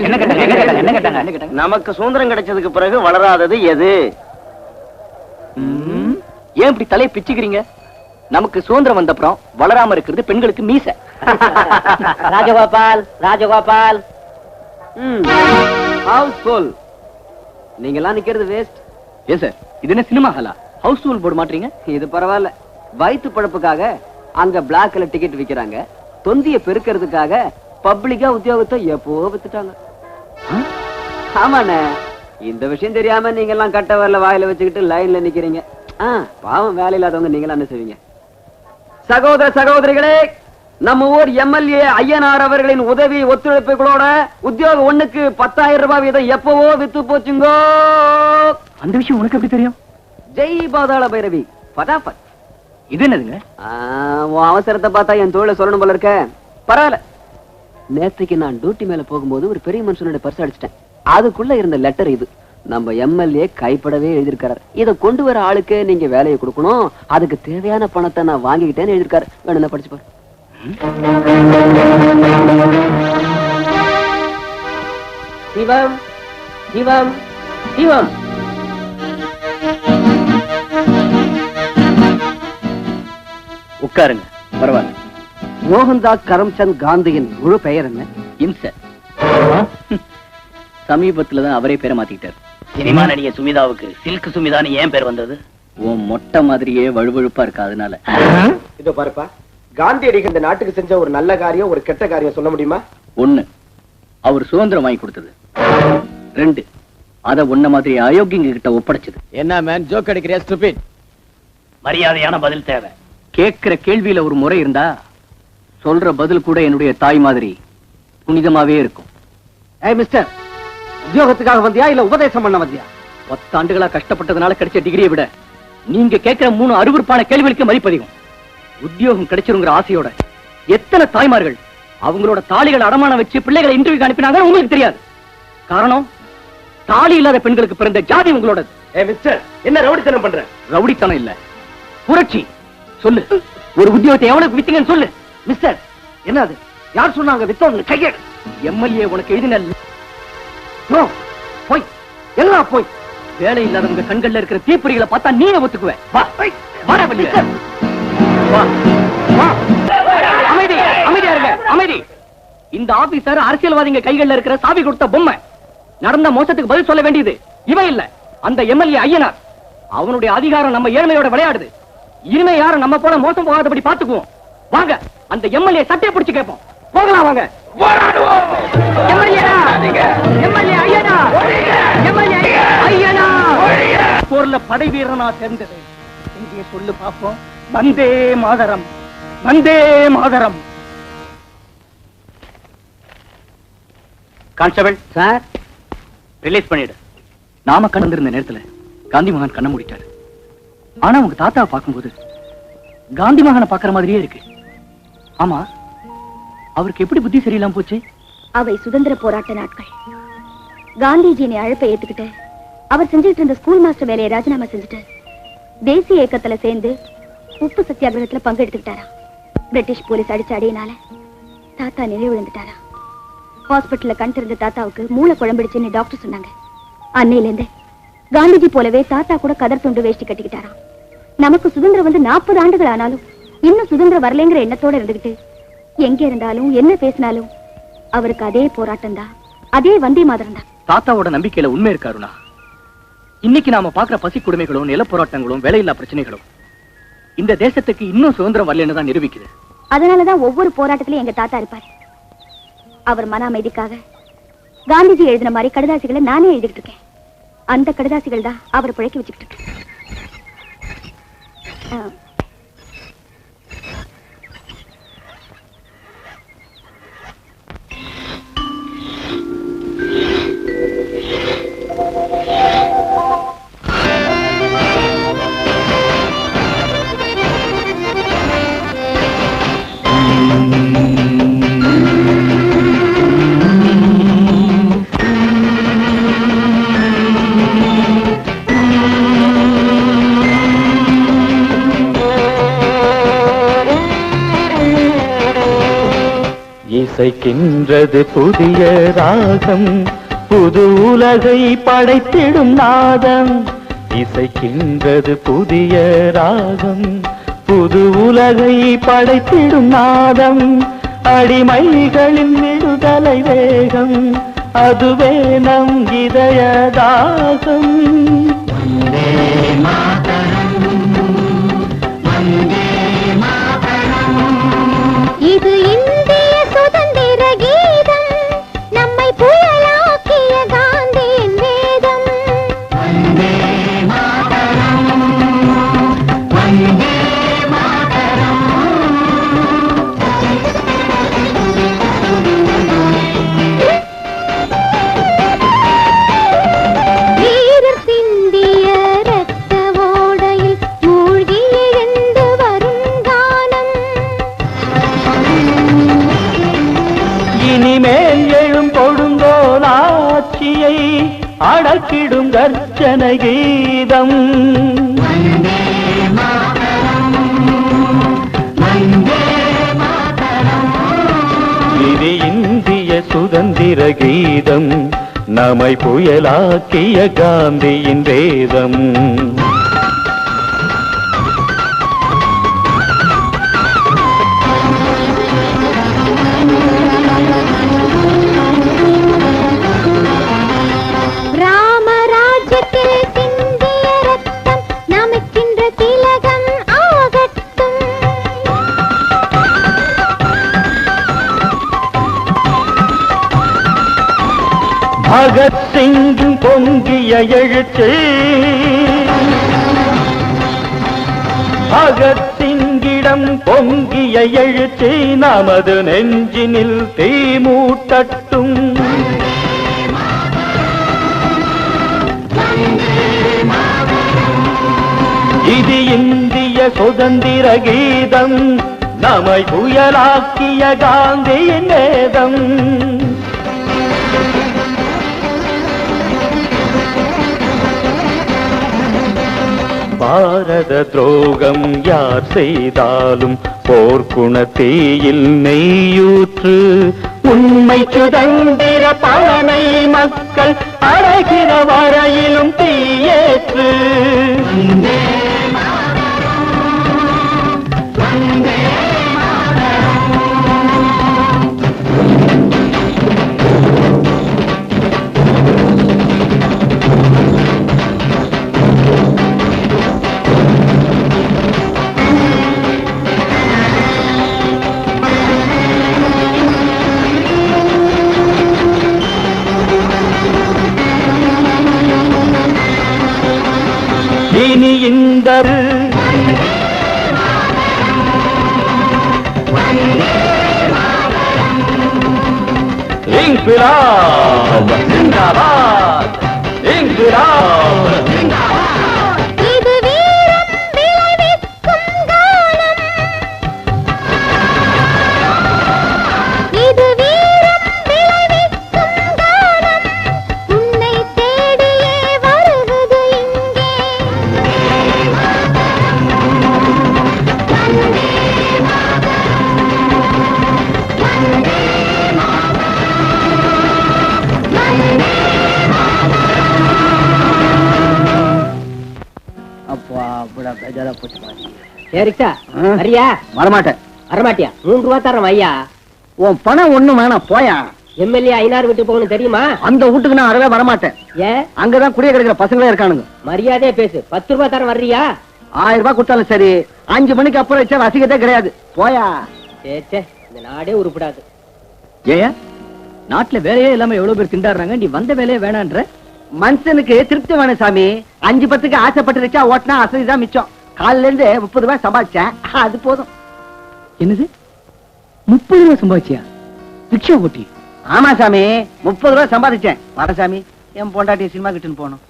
என்ன கேட்டாங்க? நமக்கு சுதந்திரம் கிடைச்சதுக்கு பிறகு வளராதது எது? ஏன் இப்படி தலையை பிச்சுக்கிறீங்க? நமக்கு சுதந்திரம் வந்தப்புறம் வளராம இருக்கிறது பெண்களுக்கு மீசை. ராஜகோபால் ராஜகோபால் ஹவுஸ்ஃபுல். நீங்க எல்லாம் நிக்கிறது வேஸ்ட். ஏன் சார், இது என்ன சினிமா ஹாலா? ஹவுஸ்ஃபுல் போர்டு மாட்டீங்க? இது பரவாயில்ல. வயிற்று பழப்புக்காக அங்க பிளாக்ல டிக்கெட் விக்கிறாங்க. தொந்திய பெருக்கிறதுக்காக பப்ளிக்கா உத்தியோகத்தை எப்போ வித்துட்டாங்க. ஆமாண்ணே, இந்த விஷயம் தெரியாம நீங்க எல்லாம் கட்ட வரல வாயில வச்சுக்கிட்டு லைன்ல நிக்கிறீங்க. பாவம் வேலை இல்லாதவங்க நீங்க என்ன செய்வீங்க? சகோதர சகோதரிகளே, நம்ம ஊர் எம்எல்ஏ ஐயனார் அவர்களின் உதவி ஒத்துழைப்புகளோட உத்தியோகம் 1க்கு 10,000 ரூபாய் வீதம் எப்பவோ வித்து போச்சுங்கோ. அந்த விஷயம் உனக்கு எப்படி தெரியும்? ஜெய் பாதாள பைரவி பதாபத். இது என்னதுங்க? அவசரத்தை பார்த்தா என் தொழிலை சொல்லணும் போல இருக்க. பரவாயில்ல. நேத்துக்கு நான் டியூட்டி மேல போகும்போது ஒரு பெரிய மனுஷனோட பர்ஸ் அடிச்சிட்டேன். அதுக்குள்ள இருந்த லெட்டர் இது. நம்ம எம்எல்ஏ கைப்படவே எழுதியிருக்காரு. இதை கொண்டு வர ஆளுக்கு நீங்க வேலையை கொடுக்கணும், அதுக்கு தேவையான பணத்தை நான் வாங்கிக்கிட்டேன்னு எழுதியிருக்காரு. வேணும் படிச்சு பாரு. சிவம் சிவம் சிவம். உட்காருங்க. பரவாயில்ல. மோகன்தாஸ் கரம்சந்த் காந்தியின் முழு பெயர் என்ன? இம்ச. சமீபத்துலதான் அவரே பேரை மாத்திக்கிட்டார். சினிமா நடிகை சுமிதாவுக்கு சில்க் சுமிதான்னு ஏன் பேர் வந்தது? உன் மொட்டை மாதிரியே வழுவழுப்பா இருக்கா, அதனால. இதோ பாருப்பா, காந்தியடிகள் இந்த நாட்டுக்கு செஞ்ச ஒரு நல்ல காரியம் ஒரு கெட்ட காரியம் சொல்ல முடியுமா? 1, அவர் சுதந்திரம் வாங்கி கொடுத்தது. 2, அத உன்ன மாதிரி அயோக்கியங்க கிட்ட ஒப்படைச்சது. என்ன மேன் ஜோக் அடிக்கிறியா ஸ்டூபிட்? மரியாதையான பதில் தேவை. கேட்கிற கேள்வியில ஒரு முறை இருந்தா சொல்ற பதில் கூட என்னுடைய தாய் மாதிரி புனிதமாவே இருக்கும். ஏய் மிஸ்டர், உத்தியோகத்துக்காக வந்தியா இல்ல உபதேசம் பண்ண வந்தியா? 10 ஆண்டுகளா கஷ்டப்பட்டதுனால கிடைச்ச டிகிரியை விட நீங்க கேட்கிற 3 அருவருப்பான கேள்விகளுக்கு மதிப்பதிகம். உத்தியோகம் கிடைச்சிருங்கிற ஆசையோட எத்தனை தாய்மார்கள் அவங்களோட தாலிகளை அடமானம் வச்சு பிள்ளைகளை இன்டர்வியூக்கு அனுப்பினாங்க உங்களுக்கு தெரியாது. காரணம், தாலி இல்லாத பெண்களுக்கு பிறந்த ஜாதி உங்களோட. ஏய் மிஸ்டர், என்ன ரவுடித்தனம் பண்ற? ரவுடித்தனம் இல்ல, புரட்சி. சொல்லு, ஒரு உத்தியோகத்தை எவ்வளவு வித்தீங்கன்னு சொல்லு. மிஸ்டர், என்னது? யார் சொன்னாங்க வித்தோன்னு? கையெடு. எம்எல்ஏ உனக்கு எழுதின போய் எல்லாம் போய். வேலை இல்லாதவங்க கண்கள்ல இருக்கிற தீப்பொறிகளை பார்த்தா நீங்க ஒத்துக்குவேன். வா, வாடா வெளிய. வா, வா. அமைதி, அமைதியா இருங்க, அமைதி. இந்த ஆபீசர் அரசியல்வாதிங்க கைகள்ல இருக்கிற சாவி கொடுத்த பொம்மை. நடந்த மோசத்துக்கு பதில் சொல்ல வேண்டியது இவன் இல்ல, அந்த எம்எல்ஏ ஐயனார். அவனுடைய அதிகாரம் நம்ம ஏழ்மையோட விளையாடுது. இனிமே யாரும் நம்ம போல மோசம் போகாதபடி பாத்துக்குவோம். வாங்க, அந்த எம்எல்ஏ சட்டையை பிடிச்சு கேட்போம். போகலாம் வாங்க. போர்ல படை வீரனா சேர்ந்தது இங்கே சொல்லு பாப்போம். Vande Mataram, Vande Mataram. Constable sir, release பண்ணிடு. நாம கண்டிருந்த நேரத்துல காந்தி மகான் கண்ண மூடிட்டாரு. ஆனா உங்க தாத்தாவை பார்க்கும்போது காந்தி மகானை பாக்குற மாதிரியே இருக்கு. ஆமா, அவருக்கு எப்படி புத்தி சரியில்லாம போச்சு? அவை சுதந்திர போராட்ட நாட்கள். காந்திஜியின் அழைப்பை ஏத்துக்கிட்டு அவர் செஞ்சுட்டு இருந்த ஸ்கூல் மாஸ்டர் வேலையை ராஜினாமா செஞ்சுட்டு தேசிய இயக்கத்துல சேர்ந்து உப்பு சத்தியாகிரகத்துல பங்கெடுத்துக்கிட்டாரா. பிரிட்டிஷ் போலீஸ் அடிச்ச அடியினால தாத்தா நிலை விழுந்துட்டாரா. ஹாஸ்பிட்டல்ல கண் திறந்த தாத்தாவுக்கு மூளை குழம்பிடுச்சுன்னு டாக்டர் சொன்னாங்க. அன்னையில இருந்து காந்திஜி போலவே தாத்தா கூட கதர் துண்டு வேஷ்டி கட்டிக்கிட்டாராம். நமக்கு சுதந்திரம் வந்து 40 ஆண்டுகள் ஆனாலும் இன்னும் சுதந்திரம் வரலைங்கிற எண்ணத்தோட இருந்துகிட்டு எங்க இருந்தாலும் என்ன பேசினாலும் அவருக்கு அதே போராட்டம் தான், அதே வந்தே மாதரம் தான். தாத்தாவோட நம்பிக்கையில உண்மை இருக்காருனா, இன்னைக்கு நாம பாக்குற பசி கொடுமைகளும் நில போராட்டங்களும் வேலையில்லா பிரச்சனைகளும் இந்த தேசத்துக்கு இன்னும் சுதந்திரம் வரலன்னு தான் நிரூபிக்குது. அதனாலதான் ஒவ்வொரு போராட்டத்திலயும் எங்க தாத்தா இருப்பாரு. அவர் மன அமைதிக்காக காந்திஜி எழுதின மாதிரி கடிதாசிகளை நானே எழுதிட்டு இருக்கேன். அந்த கடிதாசிகள் தான் அவர் பிழைக்க வச்சுக்கிட்டு இருக்கேன். இசைக்கின்றது புதிய ராகம், புது உலகை படைத்திடும் நாதம். இசைக்கின்றது புதிய ராகம், புது உலகை படைத்திடும் நாதம். அடிமைகளின் விடுதலை வேகம் அதுவே நம் இதய தாகம். இது இந்திய சுதந்திர கீதம், நம்மை புயலாக்கிய காந்தியின் வேதம். வீரர் சிந்திய இரத்த ஓடையில் மூழ்கி எழுந்து வரும் கானம். இனிமேல் எழும் கொடுங்கோலாட்சியை அடக்கிடும் கர்ச்சனை கீதம். இது இந்திய சுதந்திர கீதம், நம்மை புயலாக்கிய காந்தியின் வேதம். ராமராஜ்யத்தில் சிந்திய ரத்தம் நமக்கின்ற திலகம் ஆகட்டும். பகத்சிங்கின் பொங்கிய எழுச்சி, பகத்சிங்கிடம் பொங்கிய எழுச்சி நமது நெஞ்சினில் தீமூட்டட்டும். இது இந்திய சுதந்திர கீதம், நம்மை புயலாக்கிய காந்தியின் வேதம். பாரத துரோகம் யார் செய்தாலும் போர்க்குணத்தீயில் நெய்யூற்று. உண்மை சுதந்திர பலனை மக்கள் அடைகிற வரையிலும் தீயேற்று. இனி இந்த இன்கிலாப் ஜிந்தாபாத், இன்கிலாப் ஜிந்தாபாத். இது வீரம் விளைவிக்கும் காலம், இது வீரம் விளைவிக்கும் காலம். உன்னை தேடியே வருவது இங்கே. அப்பா அப்படா பேஜாரா போச்சு பாரு. சரிக்கா வரியா? வரமாட்டேன். வரமாட்டியா? 3 ரூபா தரேன் ஐயா. உன் பணம் ஒண்ணும் வேணாம், போயா. எம்எல்ஏ ஐநாறு விட்டு போகணும் தெரியுமா? அந்த வீட்டுக்கு நான் அறவே வரமாட்டேன். ஏன்? அங்கதான் குடிய கிடைக்கிற பசங்களே இருக்கானுங்க. மரியாதையா பேசு. 10 ரூபா தரேன் வர்றியா? 1000 ரூபாய் கொடுத்தாலும் சரி, 5 மணிக்கு அப்புறம் வச்சா ரசிகத்தே கிடையாது, போயா. சே இந்த நாடே உருப்படாது. ஏயா நாட்டுல வேலையே இல்லாம எவ்வளவு பேர் திண்டாடுறாங்க, நீ வந்த வேலையே வேணான்ற. மனுஷனுக்கு திருப்தி வேணும் சாமி. 5-10க்கு ஆசைப்பட்டு வச்சா ஓட்டினா அசதிதான் மிச்சம். காலையில இருந்து 30 ரூபாய் சம்பாதிச்சேன், அது போதும். என்னது 30 ரூபாய் சம்பாதிச்சியா? ரிக்ஷா ஓட்டி? ஆமா சாமி, 30 ரூபாய் சம்பாதிச்சேன். வர சாமி, என் பொண்டாட்டி சினிமா கிட்டுன்னு போனோம்.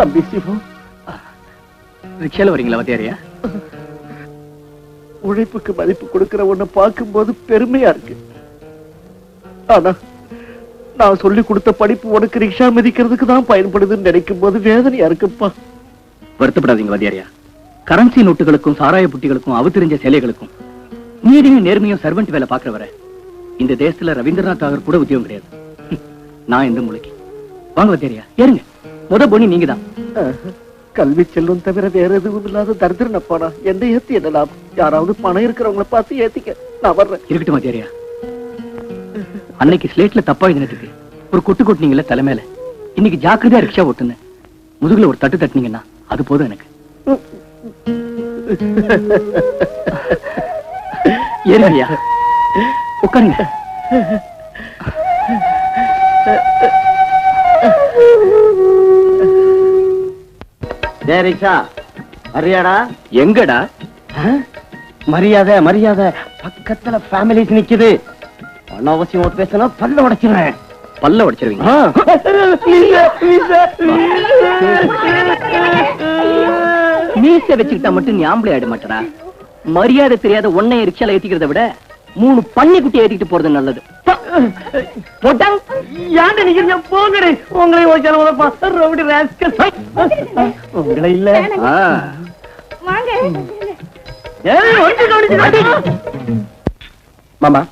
தம்பி சிவம், ரிக்ஷால வரீங்களா வாத்தியாரியா? உழைப்புக்கு மதிப்பு கொடுக்கிற ஒண்ணு பார்க்கும்போது பெருமையா இருக்கு. ஆனா நான் சொல்லி கொடுத்த படிப்பு உனக்கு ரிக்ஷா மிதிக்கிறதுக்கு தான் பயன்படுதுன்னு நினைக்கும் போது வேதனையா இருக்குப்பா. வருத்தப்படாதீங்க வாத்தியாரியா, கரன்சி நோட்டுகளுக்கும் சாராய புட்டிகளுக்கும் அவதரிஞ்ச சேலைகளுக்கும் நீதியும் நேர்மையும் சர்வெண்ட் வேலை பாக்குறவரை இந்த தேசத்துல ரவீந்திரநாத் தாகூர் கூட உத்தியோகம் கிடையாது. நான் எந்த மூளைக்கு வாங்க வத்தியாரியா ஏறுங்க. முத போனி நீங்க தான். கல்வி செல்வம் தவிர வேற எதுவும் இல்லாத தரித்திரனப்பாடா. என்ன ஏத்தி என்ன லாபம்? யாராவது பணம் இருக்கிறவங்கள பார்த்து ஏத்திக்க. நான் வர்றேன். இருக்கட்டும் வத்தியாரியா. அன்னைக்கு ஸ்லேட்ல தப்பா எழுதினதுக்கு ஒரு கொட்டு கொட்டினீங்கல்ல தலைமையில. இன்னைக்கு ஜாக்கிரதையா ரிக்ஷா ஓட்டுன்னு முதுகுல ஒரு தட்டு தட்டினீங்கன்னா அது போதும் எனக்கு. ஏறுங்கய்யா, உட்காருங்க. ரிக்ஷா வரியாடா? எங்கடா? மரியாதை மரியாதை, பக்கத்துல ஃபேமிலிஸ் நிக்குது. அனாவசியம் பேசினா பல்ல உடைச்சிருவேன். பல்ல உடைச்சிருவீங்க? மீச வச்சுக்கிட்டா மட்டும் நீ ஆம்பளை ஆயிட மாட்டடா. மரியாதை தெரியாத ஒன்னைய ரிக்ஷால ஏத்திக்கிறத விட 3 பன்னி குட்டி ஏத்திக்கிட்டு போறது நல்லது. ஏன்டா நிக்கிறீங்க? போங்கடே. உங்களை ரவுடி ராஸ்கல். உங்களை இல்ல. மாமா,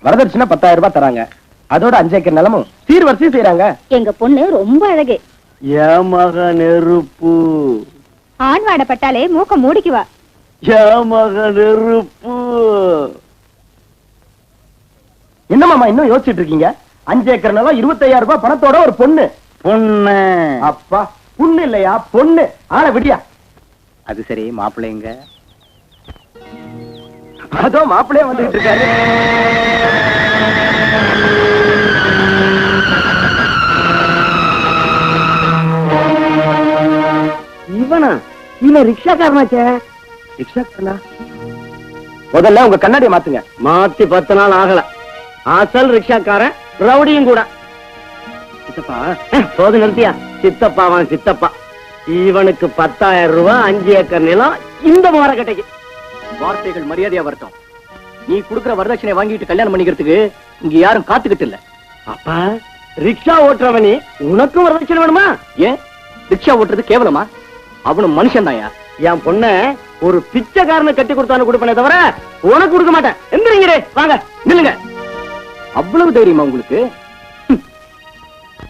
வரதட்சணை 10,000 ரூபாய் தராங்க. அதோட 5 ஏக்கர் நிலமும் சீர்வரிசை செய்யறாங்க. எங்க பொண்ணு ரொம்ப அழகு. ஏமக நெருப்பு. ஆண் வாடப்பட்டாலே மூக்க மூடிக்குவா. ஏமக நெருப்பு. என்ன மாமா இன்னும் யோசிச்சுட்டு இருக்கீங்க? 5 ஏக்கர் நிலம், 25,000 ரூபாய் பணத்தோட ஒரு பொண்ணு. பொண்ணு? அப்பா, பொண்ணு இல்லையா, பொண்ணு. ஆள விடியா. அது சரி, மாப்பிள்ளைங்க? அதோ மாப்பிள்ளையே வந்துட்டு இருக்காரு. இவனா? இவன் ரிக்ஷாக்காரனாச்சே. ரிக்ஷாக்காரனா? முதல்ல உங்க கண்ணாடியை மாத்துங்க. மாத்தி 10 நாள் ஆகல. அசல் ரிக்ஷாக்காரன், ரவுடியும் கூட. சித்தப்பா போது நிறுத்தியா? சித்தப்பாவான் சித்தப்பா. இவனுக்கு 10,000 ரூபாய், 5 ஏக்கர் நிலம், இந்த மரக்கட்டைக்கு. வார்த்தைகள் மரியாதையா வரட்டும். நீ குடுக்கிற வரதட்சணை வாங்கிட்டு கல்யாணம் பண்ணிக்கிறதுக்கு இங்க யாரும் காத்துக்கிட்டு இல்ல. அப்பா, ரிக்ஷா ஓட்டுறவனி உனக்கும் வரதட்சணை வேணுமா? ஏன் ரிக்ஷா ஓட்டுறது கேவலமா? அவனும் மனுஷன் தாயா. என் பொண்ண ஒரு பிச்சைக்காரனை கட்டி கொடுத்தானு கொடுப்பனே தவிர உனக்கு கொடுக்க மாட்டேன். எந்திரிங்களே, வாங்க நில்லுங்க. அவ்வளவு தைரியமா உங்களுக்கு?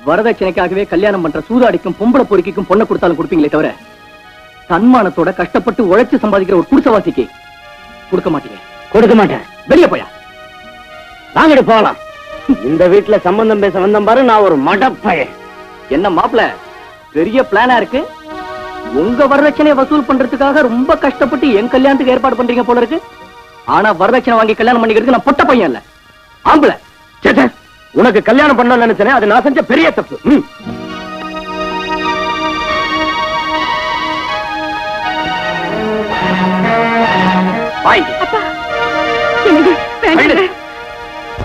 வரதட்சணைக்காகவே கல்யாணம் பண்ற சூதாடிக்கும் பொம்பளை பொறுக்கிக்கும் பொண்ணை கொடுத்தாலும் கொடுப்பீங்களே தவிர தன்மானத்தோட கஷ்டப்பட்டு உழைச்சு சம்பாதிக்கிற ஒரு குடிசவாசிக்கு கொடுக்க மாட்டீங்க. கொடுக்க மாட்டேன். வெளியே போயா. வாங்கடி போகலாம். இந்த வீட்டுல சம்பந்தம் பேச வந்தம் பாரு, நான் ஒரு மடப்பைய. என்ன மாப்பிள, பெரிய பிளானா இருக்கு. உங்க வரதட்சணையை வசூல் பண்றதுக்காக ரொம்ப கஷ்டப்பட்டு என் கல்யாணத்துக்கு ஏற்பாடு பண்றீங்க போல இருக்கு. ஆனா வரதட்சணை வாங்கி கல்யாணம் பண்ணிக்கிறதுக்கு நான் பொட்ட பையன் இல்ல, ஆம்பளை. சேச்சே, உனக்கு கல்யாணம் பண்ண நினைச்சேன், அது நான் செஞ்ச பெரிய தப்பு.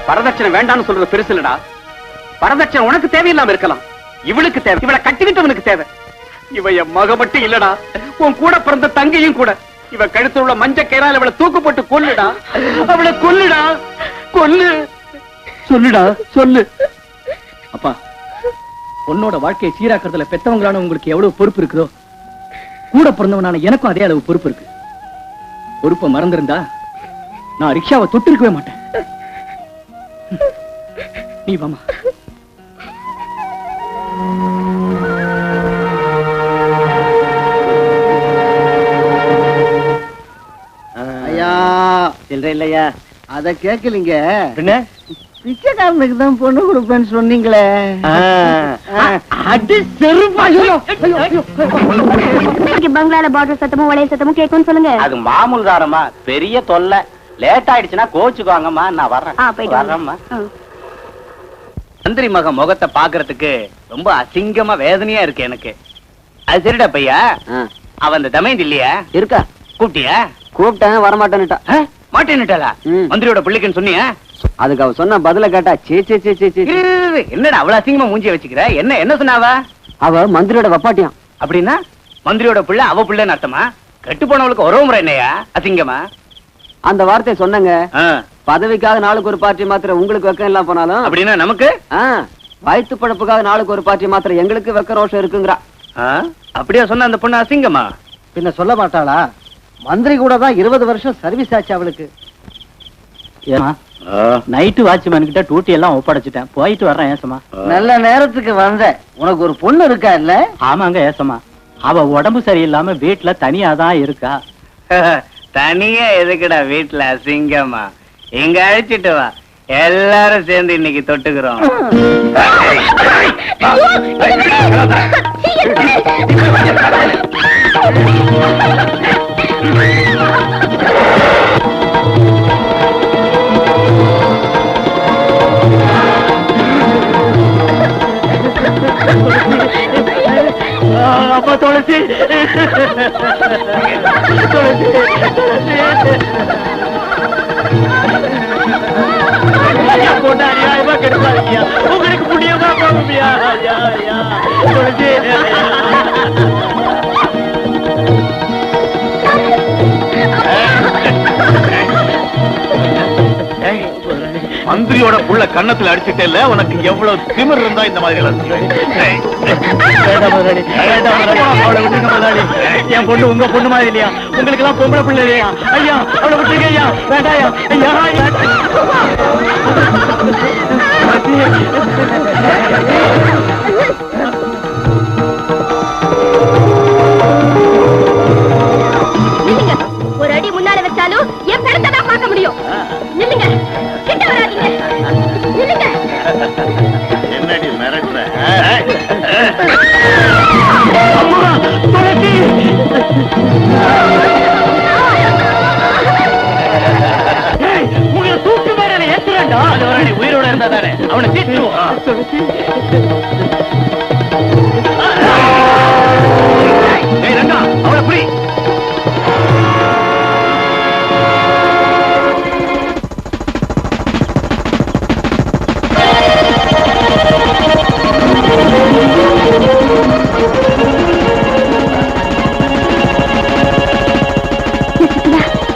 வரதட்சணை வேண்டாம்னு சொல்றது பெருசு இல்லடா. வரதட்சணை உனக்கு தேவையில்லாம இருக்கலாம், இவளுக்கு தேவை. இவளை கட்டிக்கிட்டவனுக்கு தேவை. இவ என் மக மட்டும் இல்லடா, உன் கூட பிறந்த தங்கையும் கூட. இவ கழுத்துல உள்ள மஞ்ச கயிறால இவளை தூக்கு போட்டு கொல்லுடா. அவளை கொல்லுடா, கொல்லு. சொல்லுடா, சொல்லு. அப்பா, பொண்ணோட வாழ்க்கையை சீராக்கிறதுல பெத்தவங்களான உங்களுக்கு எவ்வளவு பொறுப்பு இருக்குதோ, கூட பிறந்தவனான எனக்கும் அதே அளவு பொறுப்பு இருக்கு. பொறுப்பை மறந்திருந்தா நான் ரிக்ஷாவை தொட்டு இருக்கவே மாட்டேன். நீ வாமா. ஐயா, சில்லறை இல்லையா? அத கேக்கலீங்க. என்ன? பிச்சைக்காரனுக்கு தான் பொண்ணு கொடுப்பேன்னு சொன்னீங்களே. அடி செருப்பாயோ. பங்களால பாட்டில் சத்தமும் வளையல் சத்தமும் கேட்கும் சொல்லுங்க. அது மாமூல்தாரமா, பெரிய தொல்லை. லேட் ஆயிடுச்சுன்னா கோச்சுக்குவாங்கம்மா. நான் வர்றேன். வர்றேம்மா. மந்திரி மக முகத்தை பாக்குறதுக்கு ரொம்ப அசிங்கமா வேதனையா இருக்கு எனக்கு. அது சரிடா பையா, அவன் அந்த தமயந்தி இல்லையா? இருக்கா? கூப்பிட்டியா? கூப்பிட்டேன், வரமாட்டேன்னுட்டா. மாட்டேன்னுட்டாளா? மந்திரியோட பிள்ளைக்குன்னு சொன்னியா? அதுக்கு அவ சொன்ன பதில கேட்டா சே சே சே சே சே. என்னடா அவ்வளவு அசிங்கமா மூஞ்சிய வச்சுக்கிற? என்ன என்ன சொன்னாவ? அவ மந்திரியோட வப்பாட்டியாம். அப்படின்னா மந்திரியோட பிள்ளை அவ பிள்ளைன்னு அர்த்தமா? கெட்டு போனவளுக்கு உறவு முறை என்னையா அசிங்கமா? அந்த வார்த்தையை சொன்னங்க. பதவிக்காக நாளுக்கு ஒரு பார்ட்டி மாத்திர உங்களுக்கு வெக்கம் இல்லாம போனாலும், அப்படின்னா நமக்கு வயிற்று பழப்புக்காக நாளுக்கு ஒரு பார்ட்டி மாத்திர எங்களுக்கு வெக்க ரோஷம் இருக்குங்கிறா. அப்படியா சொன்ன அந்த பொண்ணு அசிங்கமா? பின்ன சொல்ல மாட்டாளா? மந்திரி கூட தான் 20 வருஷம் சர்வீஸ் ஆச்சு அவளுக்கு. ஏமா நைட்டு வாட்ச்மேன் கிட்ட டூட்டி எல்லாம் ஒப்படைச்சிட்டேன், போயிட்டு வர்றேன் ஏசமா. நல்ல நேரத்துக்கு வந்த. உனக்கு ஒரு பொண்ணு இருக்கா இல்ல? ஆமாங்க ஏசமா, அவ உடம்பு சரியில்லாம வீட்டுல தனியா தான் இருக்கா. தனியா எதுக்குடா வீட்டுல அசிங்கமா? இங்க அழைச்சிட்டு வா, எல்லாரும் சேர்ந்து இன்னைக்கு தொட்டுக்கிறோம். அப்பா துளசி, துளசி, பொண்ணு அநியாயமா கெடுப்பாருக்கியா, உங்களுக்கு புண்ணியமா போகுமியா? துளசி, மந்திரியோட புள்ள கன்னத்துல அடிச்சுட்டே இல்ல, உனக்கு எவ்வளவு திமிர் இருந்தா இந்த மாதிரி அவளை விட்டுருங்க முதலாளி. என் பொண்ணு உங்க பொண்ணு மாதிரி இல்லையா? உங்களுக்கு எல்லாம் பொம்பளை பிள்ளை இல்லையா? ஐயா அவளை விட்டுருங்க ஐயா, வேண்டாயா ஐயா. ஒரு அடி முன்னால வச்சாலும் என் பெருத்தை தான் பார்க்க முடியும். நில்லுங்க, கிட்ட வராதீங்க, நில்லுங்க. என்னடி மிரட்டுற? உங்களை தூக்கு மேல ஏத்துறா, உயிரோட இருந்தா தானே அவனை தீட்டுவோம். அவளை புரி.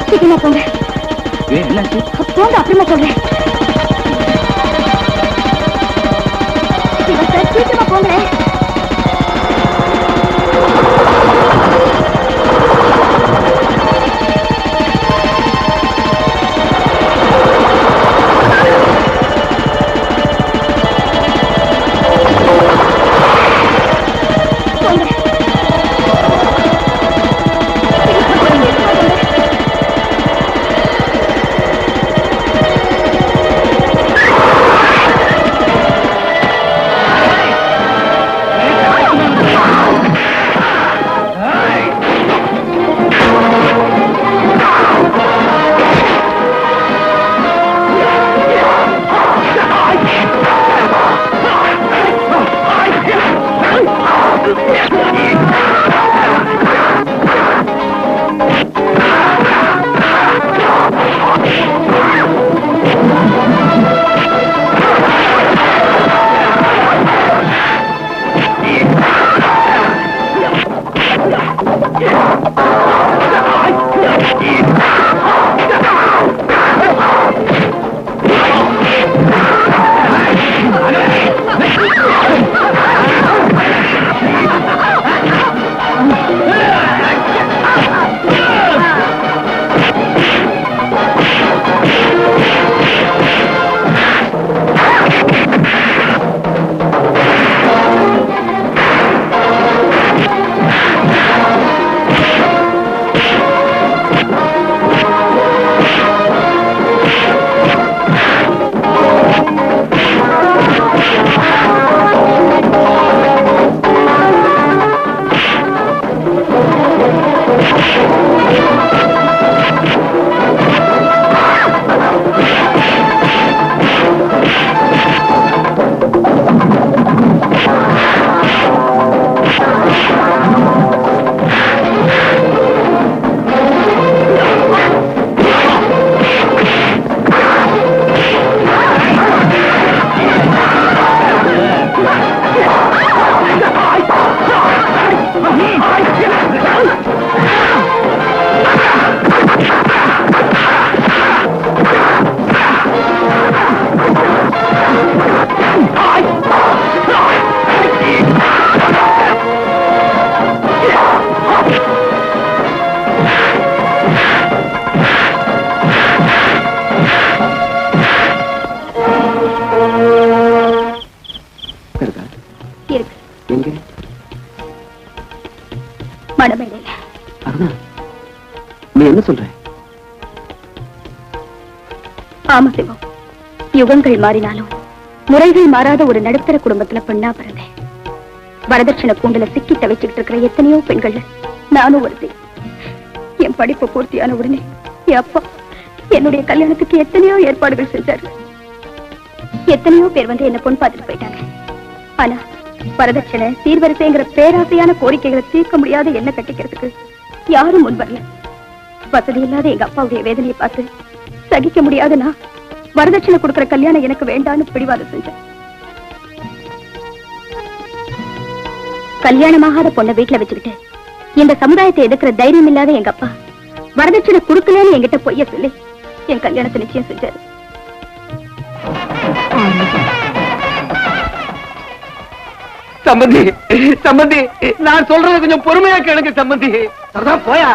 சீக்கிரமா போங்க. போங்க, அப்புறமா சொல்றேன். சீக்கிரமா போங்களேன். I மனமேடையில. நீ என்ன சொல்ற? ஆமா சிவம், யுகங்கள் மாறினாலும் முறைகள் மாறாத ஒரு நடுத்தர குடும்பத்துல பெண்ணா பிறந்தேன். வரதட்சணை கூண்டுல சிக்கி தவிச்சுட்டு இருக்கிற எத்தனையோ பெண்கள் நானும் ஒருத்தி. என் படிப்பு பூர்த்தியான உடனே என் அப்பா என்னுடைய கல்யாணத்துக்கு எத்தனையோ ஏற்பாடுகள் செஞ்சாரு. எத்தனையோ பேர் வந்து என்ன பொண்ணு பார்த்துட்டு போயிட்டாங்க. ஆனா வரதட்சணை சீர்வரிசைங்கிற பேராசையான கோரிக்கைகளை தீர்க்க முடியாத என்ன கட்டிக்கிறதுக்கு யாரும் முன் வரல. வசதி இல்லாத எங்க அப்பாவுடைய வேதனையை பார்த்து சகிக்க முடியாதுன்னா வரதட்சணை கொடுக்கிற கல்யாணம் எனக்கு வேண்டான்னு பிடிவாதம் செஞ்சேன். கல்யாணமாகாத பொண்ணை வீட்டுல வச்சுக்கிட்டு இந்த சமுதாயத்தை எதிர்க்கிற தைரியம் இல்லாத எங்க அப்பா வரதட்சணை கொடுக்கலன்னு என்கிட்ட பொய்ய சொல்லி என் கல்யாணத்தை நிச்சயம் செஞ்சாரு. சம்பந்தி சம்பந்தி, நான் சொல்றது கொஞ்சம் பொறுமையா கேளுங்க சம்பந்தி. சரிதான், போயா.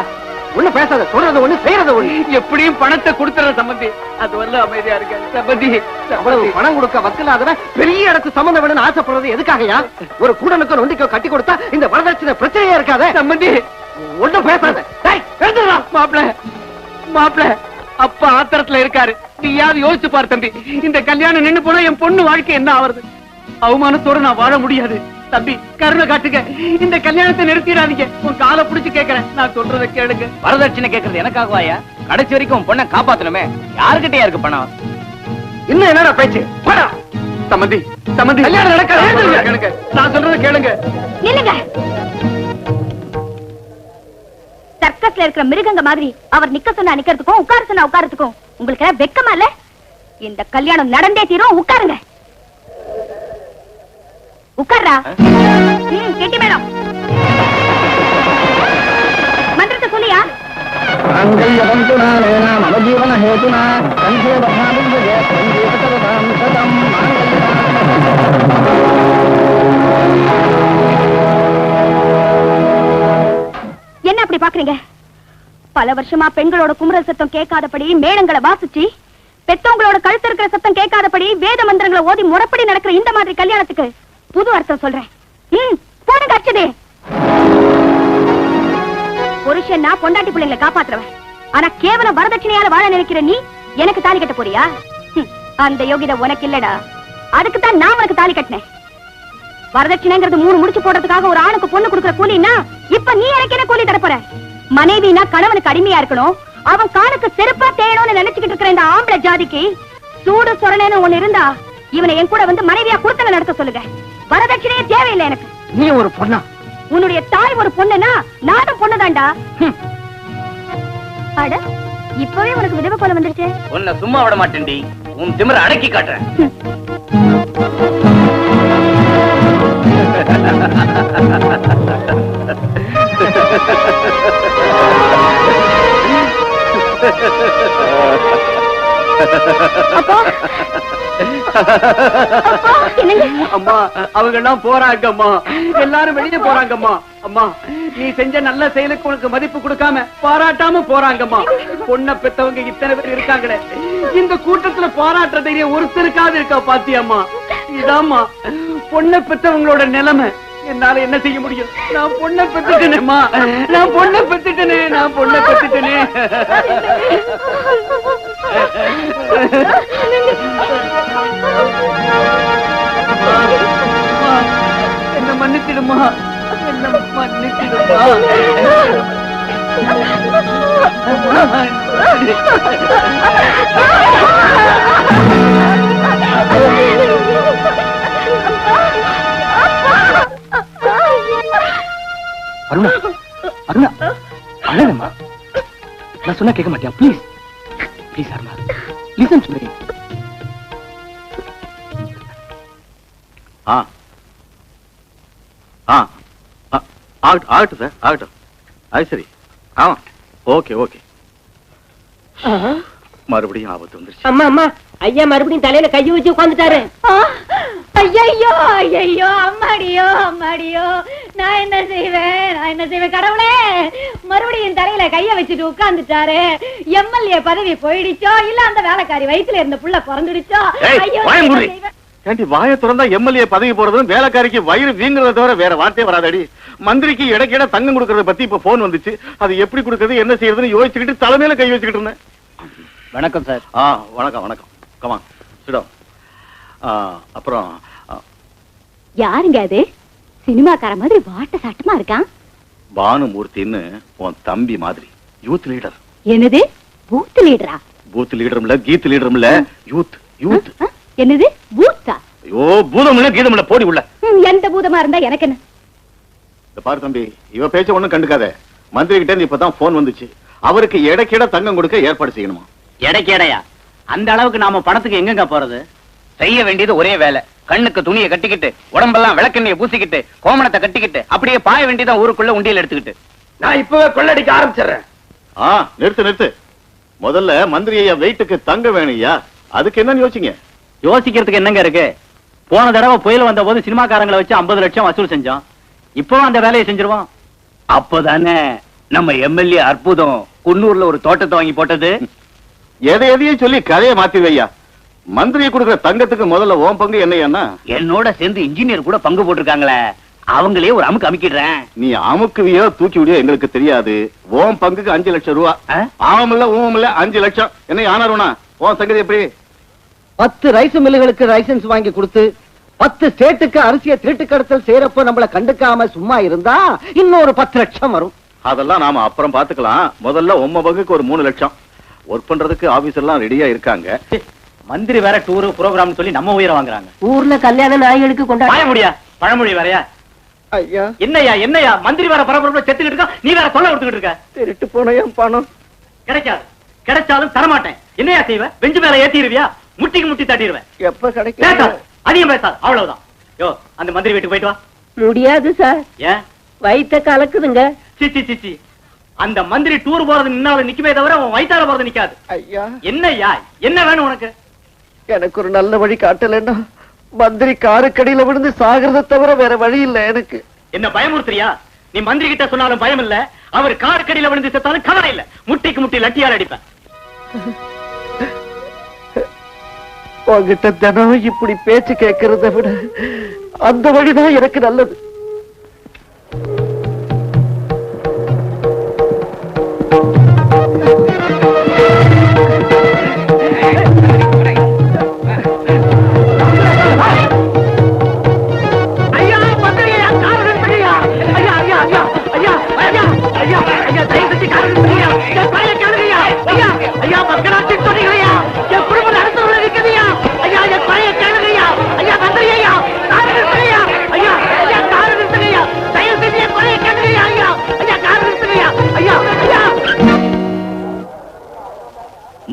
ஒண்ணு பேசாத, சொல்றது ஒண்ணு, செய்யறது ஒண்ணு. எப்படியும் பணத்தை கொடுத்துற சம்பந்தி. அது வரல, அமைதியா இருக்க சம்பந்தி. அவ்வளவு பணம் கொடுக்க வக்கில்லாதவன் பெரிய இடத்து சம்பந்தம் வேணும்னு ஆசைப்படுறது எதுக்காகயா? ஒரு கூடனுக்கோ நொண்டிக்கோ கட்டி கொடுத்தா இந்த வரதட்சணை பிரச்சனையே இருக்காத. சம்பந்தி ஒண்ணும் பேசாத. மாப்பிள மாப்பிள, அப்பா ஆத்திரத்துல இருக்காரு. நீ யாவது யோசிச்சு பாரு தம்பி. இந்த கல்யாணம் நின்னு போனா என் பொண்ணு வாழ்க்கை என்ன ஆவறது? அவமானத்தோட நான் வாழ முடியாது. தம்பி கருணை காட்டுங்க, இந்த கல்யாணத்தை நிறுத்திடாதீங்க. உன் காலை புடிச்சு கேக்குறேன், நான் சொல்றதை கேளுங்க. வரதட்சணை கேட்கறது எனக்காகவாயா? கடைசி வரைக்கும் பொண்ணை காப்பாத்தணுமே. யாருக்கிட்டயா இருக்கு பணம்? இன்னும் என்னடா பேச்சு? போடா. சம்பந்தி சம்பந்தி, கல்யாணம் நடக்காது. கேளுங்க, நான் சொல்றதை கேளுங்க. நில்லுங்க. சர்க்கஸ்ல இருக்கிற மிருகங்க மாதிரி அவர் நிக்க சொன்னா நிக்கிறதுக்கும் உட்கார சொன்னா உட்காரத்துக்கும் உங்களுக்கு எல்லாம் வெக்கமா இல்ல? இந்த கல்யாணம் நடந்தே தீரும். உட்காருங்க. உட்கார்றா. கெட்டி மேடம், மந்திரத்தை சொல்லியா? என்ன அப்படி பாக்குறீங்க? பல வருஷமா பெண்களோட குமுறல் சத்தம் கேட்காதபடி மேளங்களை வாசிச்சு, பெத்தவங்களோட கழுத்து இருக்கிற சத்தம் கேட்காதபடி வேத மந்திரங்களை ஓதி முறைப்படி நடக்கிற இந்த மாதிரி கல்யாணத்துக்கு புது அர்த்தம் சொல்றேன். போடுங்க அச்சதே. புருஷன் நான் பொண்டாட்டி பிள்ளைங்களை காப்பாத்துறவன். ஆனா கேவலம் வரதட்சணையால வாழ நினைக்கிற நீ எனக்கு தாலி கட்ட போறியா? அந்த யோகிதை உனக்கு இல்லடா. அதுக்குத்தான் நான் உனக்கு தாலி கட்டினேன். வரதட்சணைங்கிறது 3 முடிச்சு போடுறதுக்காக ஒரு ஆணுக்கு பொண்ணு கொடுக்கிற கூலின்னா இப்ப நீ எனக்கு என்ன கூலி தரப்போற? மனைவினா கணவனுக்கு அடிமையா இருக்கணும், அவன் காலுக்கு செருப்பா தேயணும்னு நினைச்சுக்கிட்டு இருக்கிற இந்த ஆம்பளை ஜாதிக்கு சூடு சொரணேன்னு ஒண்ணு இருந்தா இவனை என் கூட வந்து மனைவியா குடுத்தன நடத்த சொல்லுங்க. வரதட்சணையே தேவையில்லை எனக்கு. நீ ஒரு பொண்ணா? உன்னுடைய தாய் ஒரு பொண்ணுனா நானும் பொண்ணுதான்டா. அட, இப்பவே உனக்கு விதவை போல வந்துருச்சு. உன்னை சும்மா விட மாட்டேன்டி. உன் திமிர அடக்கி காட்டுறேன். அம்மா அவங்க எல்லாம் போறாங்கம்மா, எல்லாரும் வெளியே போறாங்கம்மா. அம்மா நீ செஞ்ச நல்ல செயலுக்கு உனக்கு மதிப்பு கொடுக்காம பாராட்டாம போறாங்கம்மா. பொண்ணை பெத்தவங்க இத்தனை பேர் இருக்காங்களே, இந்த கூட்டத்துல பாராட்டுற தைரியம் ஒருத்தருக்காவது இருக்கா பாத்தியம்மா? இதாம்மா பொண்ணை பெத்தவங்களோட நிலைமை. என்னால என்ன செய்ய முடியும்? நான் பொண்ணை பெத்துட்டேனேம்மா, நான் பொண்ணை பெத்துட்டேனே, நான் பொண்ணை பெத்துட்டேனே. என்ன மன்னிச்சிடுமா, என்ன மன்னிச்சிடுமா. அருணா, அருணா, அழகம்மா. நான் சொன்னா கேட்க மாட்டியா? Please please Aruna, listen to me. ஆகட்டும் சார், ஆகட்டும். அது சரி. ஆமா, ஓகே ஓகே. மறுபடியும் ஆபத்து வந்துருச்சு. அம்மா அம்மா, ஐயா மறுபடியும் தலையில கையை வச்சு உட்காந்துட்டாரு. ஐயோ ஐயோ, அம்மாடியோ அம்மாடியோ, நான் என்ன செய்வேன் கடவுளே. மறுபடியும் தலையில கைய வச்சுட்டு உட்கார்ந்துட்டாரு. எம்எல்ஏ பதவி போயிடுச்சோ இல்ல அந்த வேலைக்காரி வயித்துல இருந்த புள்ள பிறந்துடுச்சோ? ஐயோ ஏண்டி வாயை திறந்தா எம்எல்ஏ பதவி போறதும் வேலைக்காரிக்கு வயிறு வீங்குறத தவிர வேற வார்த்தையே வராதடி. மந்திரிக்கு இடைக்கிட தங்கம் கொடுக்கறத பத்தி இப்ப போன் வந்துச்சு. அது எப்படி கொடுக்கறது என்ன செய்யறதுன்னு யோசிச்சுக்கிட்டு தலைமையில கை வச்சுக்கிட்டு இருந்தேன். வணக்கம் சார். வணக்கம் வணக்கம். கமா சிடம். அப்புறம் யாருங்க அது? சினிமாக்கார மாதிரி வாட்ட சாட்டமா இருக்கான். பானுமூர்த்தின்னு உன் தம்பி மாதிரி யூத் லீடர். என்னது பூத் லீடரா? பூத் லீடரும் இல்ல கீத் லீடரும் இல்ல யூத் யூத். என்னது பூத்தா? ஐயோ பூதம் இல்ல கீதம் இல்ல போடி உள்ள. எந்த பூதமா இருந்தா எனக்கு என்ன? பாரு தம்பி, இவ பேச்ச ஒண்ணும் கண்டுக்காத. மந்திரி கிட்ட இருந்து இப்பதான் போன் வந்துச்சு. அவருக்கு இடைக்கிட தங்கம் கொடுக்க ஏற்பாடு செய்யணுமா? எடைக்கேடையா? அந்த அளவுக்கு நாம பணத்துக்கு எங்கங்க போறது? செய்ய வேண்டியது ஒரே வேலை. கண்ணுக்கு துணியை கட்டிக்கிட்டு உடம்பெல்லாம் விளக்கெண்ணையை பூசிக்கிட்டு கோமணத்தை கட்டிக்கிட்டு அப்படியே பாய வேண்டியதான் ஊருக்குள்ள உண்டியல் எடுத்துக்கிட்டு. நான் இப்பவே கொள்ளடிக்க ஆரம்பிச்சிடுறேன். நிறுத்து நிறுத்து. முதல்ல மந்திரி ஐயா வெயிட்டுக்கு தங்க வேணும்யா. அதுக்கு என்ன யோசிங்க? யோசிக்கிறதுக்கு என்னங்க இருக்கு? போன தடவை புயல் வந்த போது சினிமாக்காரங்களை வச்சு 50 லட்சம் வசூல் செஞ்சோம். இப்போ அந்த வேலையை செஞ்சிருவோம். அப்பதானே நம்ம எம்எல்ஏ அற்புதம் குன்னூர்ல ஒரு தோட்டத்தை வாங்கி போட்டது. எதையும் சொல்லி கதையை மாத்தி வையா. மந்திரியை கொடுக்கிற தங்கத்துக்கு முதல்ல ஓம் பங்கு என்னையா? என்னோட சேர்ந்து இன்ஜினியர் கூட பங்கு போட்டிருக்காங்களே, அவங்களே ஒரு அமுக்கு அமுக்கிடுறேன். நீ அமுக்குவியோ தூக்கி விடியோ எங்களுக்கு தெரியாது. ஓம் பங்குக்கு 5 லட்சம் ரூபா. ஆவம் இல்ல ஊவம் இல்ல 5 லட்சம். என்ன ஆனாருனா ஓம் சங்கதி எப்படி? 10 ரைஸ் மில்லுகளுக்கு லைசன்ஸ் வாங்கி கொடுத்து 10 ஸ்டேட்டுக்கு அரிசியை திருட்டு கடத்தல் செய்யறப்ப நம்மள கண்டுக்காம சும்மா இருந்தா இன்னொரு 10 லட்சம் வரும். அதெல்லாம் நாம அப்புறம் பாத்துக்கலாம். முதல்ல உம்ம பங்குக்கு ஒரு 3 லட்சம். ஒர்க் பண்றதுக்கு ஆபீஸ் எல்லாம் ரெடியா இருக்காங்க. மந்திரி வேற டூர் ப்ரோகிராம் சொல்லி நம்ம உயிரை வாங்குறாங்க. ஊர்ல கல்யாண நாய்களுக்கு கொண்டாட வாய முடியா? பழமொழி வேறையா? ஐயா என்னையா என்னையா மந்திரி வேற பரபரப்புல செத்துக்கிட்டு இருக்கா, நீ வேற தொல்லை கொடுத்துக்கிட்டு இருக்க. திருட்டு போன என் பணம் கிடைக்காது. கிடைச்சாலும் தரமாட்டேன். என்னையா செய்வ? பெஞ்சு மேல ஏத்திடுவியா? முட்டிக்கு முட்டி தட்டிடுவேன். எப்ப கிடைக்கும்? அதிகம் பேசாது. அவ்வளவுதான். யோ அந்த மந்திரி வீட்டுக்கு போயிட்டு வா. முடியாது சார். ஏன்? வயித்த கலக்குதுங்க. சிச்சி சிச்சி. அந்த மந்திரி டூர் போறது நின்னாலும் நிக்குமே தவிர அவன் வயித்தால போறது நிக்காது. ஐயா என்னய்யா என்ன வேணும் உனக்கு? எனக்கு ஒரு நல்ல வழி காட்டலன்னா மந்திரி காருக்கடியில விழுந்து சாகிறத தவிர வேற வழி இல்ல எனக்கு. என்ன பயமுறுத்துறியா? நீ மந்திரி கிட்ட சொன்னாலும் பயம் இல்ல, அவர் காருக்கடியில விழுந்து செத்தாலும் கவலை இல்ல. முட்டிக்கு முட்டி லட்டியால் அடிப்பேன். உங்ககிட்ட தினம் இப்படி பேச்சு கேட்கறத விட அந்த வழிதான் எனக்கு நல்லது.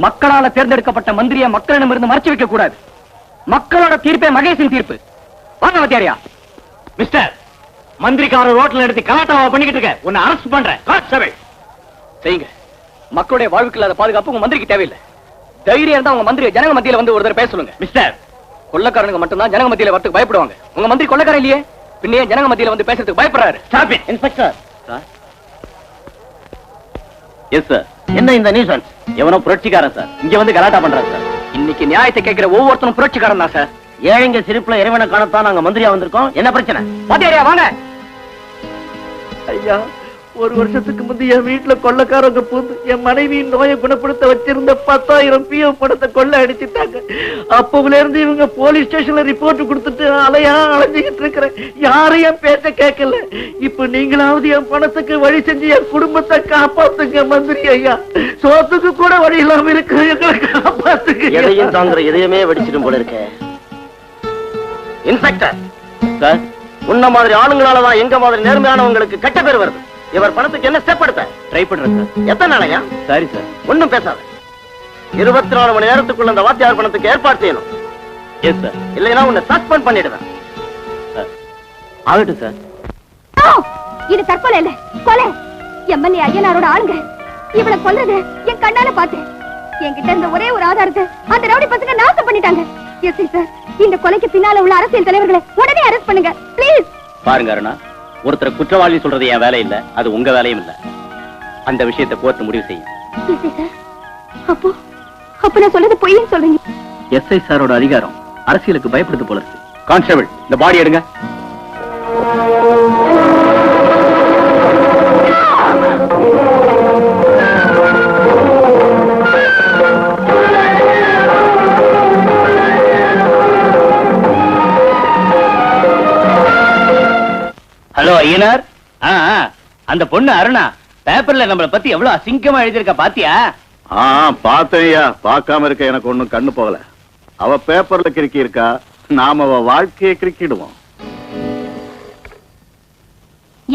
மக்களால தேர்ந்தெடுக்கப்பட்ட மந்திரியை மக்களிடமிருந்து மறைச்சு வைக்க கூடாது. மக்களோட தீர்ப்பே மகேஷின் தீர்ப்பு. வாங்க வத்தியாரியா. மிஸ்டர், மந்திரிக்காரர் ரோட்ல எடுத்து கலாட்டாவா பண்ணிக்கிட்டு இருக்க. உன்னை அரெஸ்ட் பண்றேன். செய்யுங்க. மக்களுடைய வாழ்வுக்கு இல்லாத பாதுகாப்பு உங்க மந்திரிக்கு தேவையில்லை. தைரியம் இருந்தா உங்க மந்திரி ஜனங்க மத்தியில வந்து ஒரு தடவை பேச சொல்லுங்க. மிஸ்டர், கொள்ளக்காரனுக்கு மட்டும்தான் ஜனங்க மத்தியில வரதுக்கு பயப்படுவாங்க. உங்க மந்திரி கொள்ளக்காரன் இல்லையே, பின்னே ஜனங்க மத்தியில வந்து பேசுறதுக்கு பயப்படுறாரு. Stop it. Inspector. Yes sir. என்ன இந்த நியூசன்ஸ்? எவனோ புரட்சிக்காரன் சார் இங்க வந்து கலாட்டா பண்றான் சார். இன்னைக்கு நியாயத்தை கேட்கிற ஒவ்வொருத்தரும் புரட்சிக்காரன் தான் சார். ஏழைங்க சிரிப்புல இறைவனை காணத்தான் நாங்க மந்திரியா வந்திருக்கோம். என்ன பிரச்சனை? பாத்தியாரியா வாங்க. ஐயா, ஒரு வருஷத்துக்கு முந்தைய என் வீட்டுல கொள்ளக்காரங்க பூந்து என் மனைவியின் நோயை குணப்படுத்த வச்சிருந்த 10,000 பிஎஃப் பணத்தை கொள்ள அடிச்சுட்டாங்க. அப்பவுல இருந்து இவங்க போலீஸ் ஸ்டேஷன்ல ரிப்போர்ட் கொடுத்துட்டு அலைஞ்சுக்கிட்டு இருக்கிறேன். யாரையும் பேச்ச கேட்கல. இப்ப நீங்களாவது என் பணத்துக்கு வழி செஞ்சு என் குடும்பத்தை காப்பாத்துங்க மந்திரி ஐயா. சோத்துக்கு கூட வழி இல்லாம இருக்கு. எங்களை காப்பாத்துங்க. எதையும் தாங்குற இதயமே வெடிச்சிடும் போல இருக்க. இன்ஸ்பெக்டர் சார், உன்ன மாதிரி ஆளுங்களாலதான் எங்க மாதிரி நேர்மையானவங்களுக்கு கெட்ட பேர் வருது. இவர் பணத்துக்கு என்ன ஸ்டெப் எடுத்த? ட்ரை பண்றேன் சார். எத்தனை நாளையா? சரி சார். ஒண்ணும் பேசாத. 24 மணி நேரத்துக்குள்ள அந்த வாத்தியார் பணத்துக்கு ஏற்பாடு செய்யணும். Yes sir. இல்லைன்னா உன்னை சஸ்பெண்ட் பண்ணிடுவேன். ஆகட்டும் சார். இது தற்கொலை இல்ல, கொலை. எம்எல்ஏ ஐயனாரோட ஆளுங்க இவளை கொல்றது என் கண்ணால பார்த்தேன். என்கிட்ட இருந்த ஒரே ஒரு ஆதாரத்தை அந்த ரவுடி பசங்க நாசம் பண்ணிட்டாங்க. எஸ் சார், இந்த கொலைக்கு பின்னால உள்ள அரசியல் தலைவர்களை உடனே அரெஸ்ட் பண்ணுங்க ப்ளீஸ். பாருங்க அருணா, ஒருத்தரை குற்றவாளி சொல்றது என் வேலை இல்ல, அது உங்க வேலையும் இல்ல. அந்த விஷயத்தை கோர்ட் முடிவு செய்யும். அப்போ நான் சொல்றது பொய்ன்னு சொல்றீங்க? எஸ்ஐ சாரோட அதிகாரம் அரசியலுக்கு பயப்படுது போல இருக்கு. கான்ஸ்டபிள், இந்த பாடி எடுங்க. ஹலோ ஐயனார், அந்த பொண்ணு அருணா பேப்பர்ல நம்மளை பத்தி எவ்வளவு அசிங்கமா எழுதிருக்க பாத்தியா? பார்த்தேயா, பார்க்காம இருக்க எனக்கு ஒண்ணும் கண்ணு போகல. அவ பேப்பர்ல கிறுக்கி இருக்கா, நாம அவ வாழ்க்கையை கிறுக்கிடுவோம்.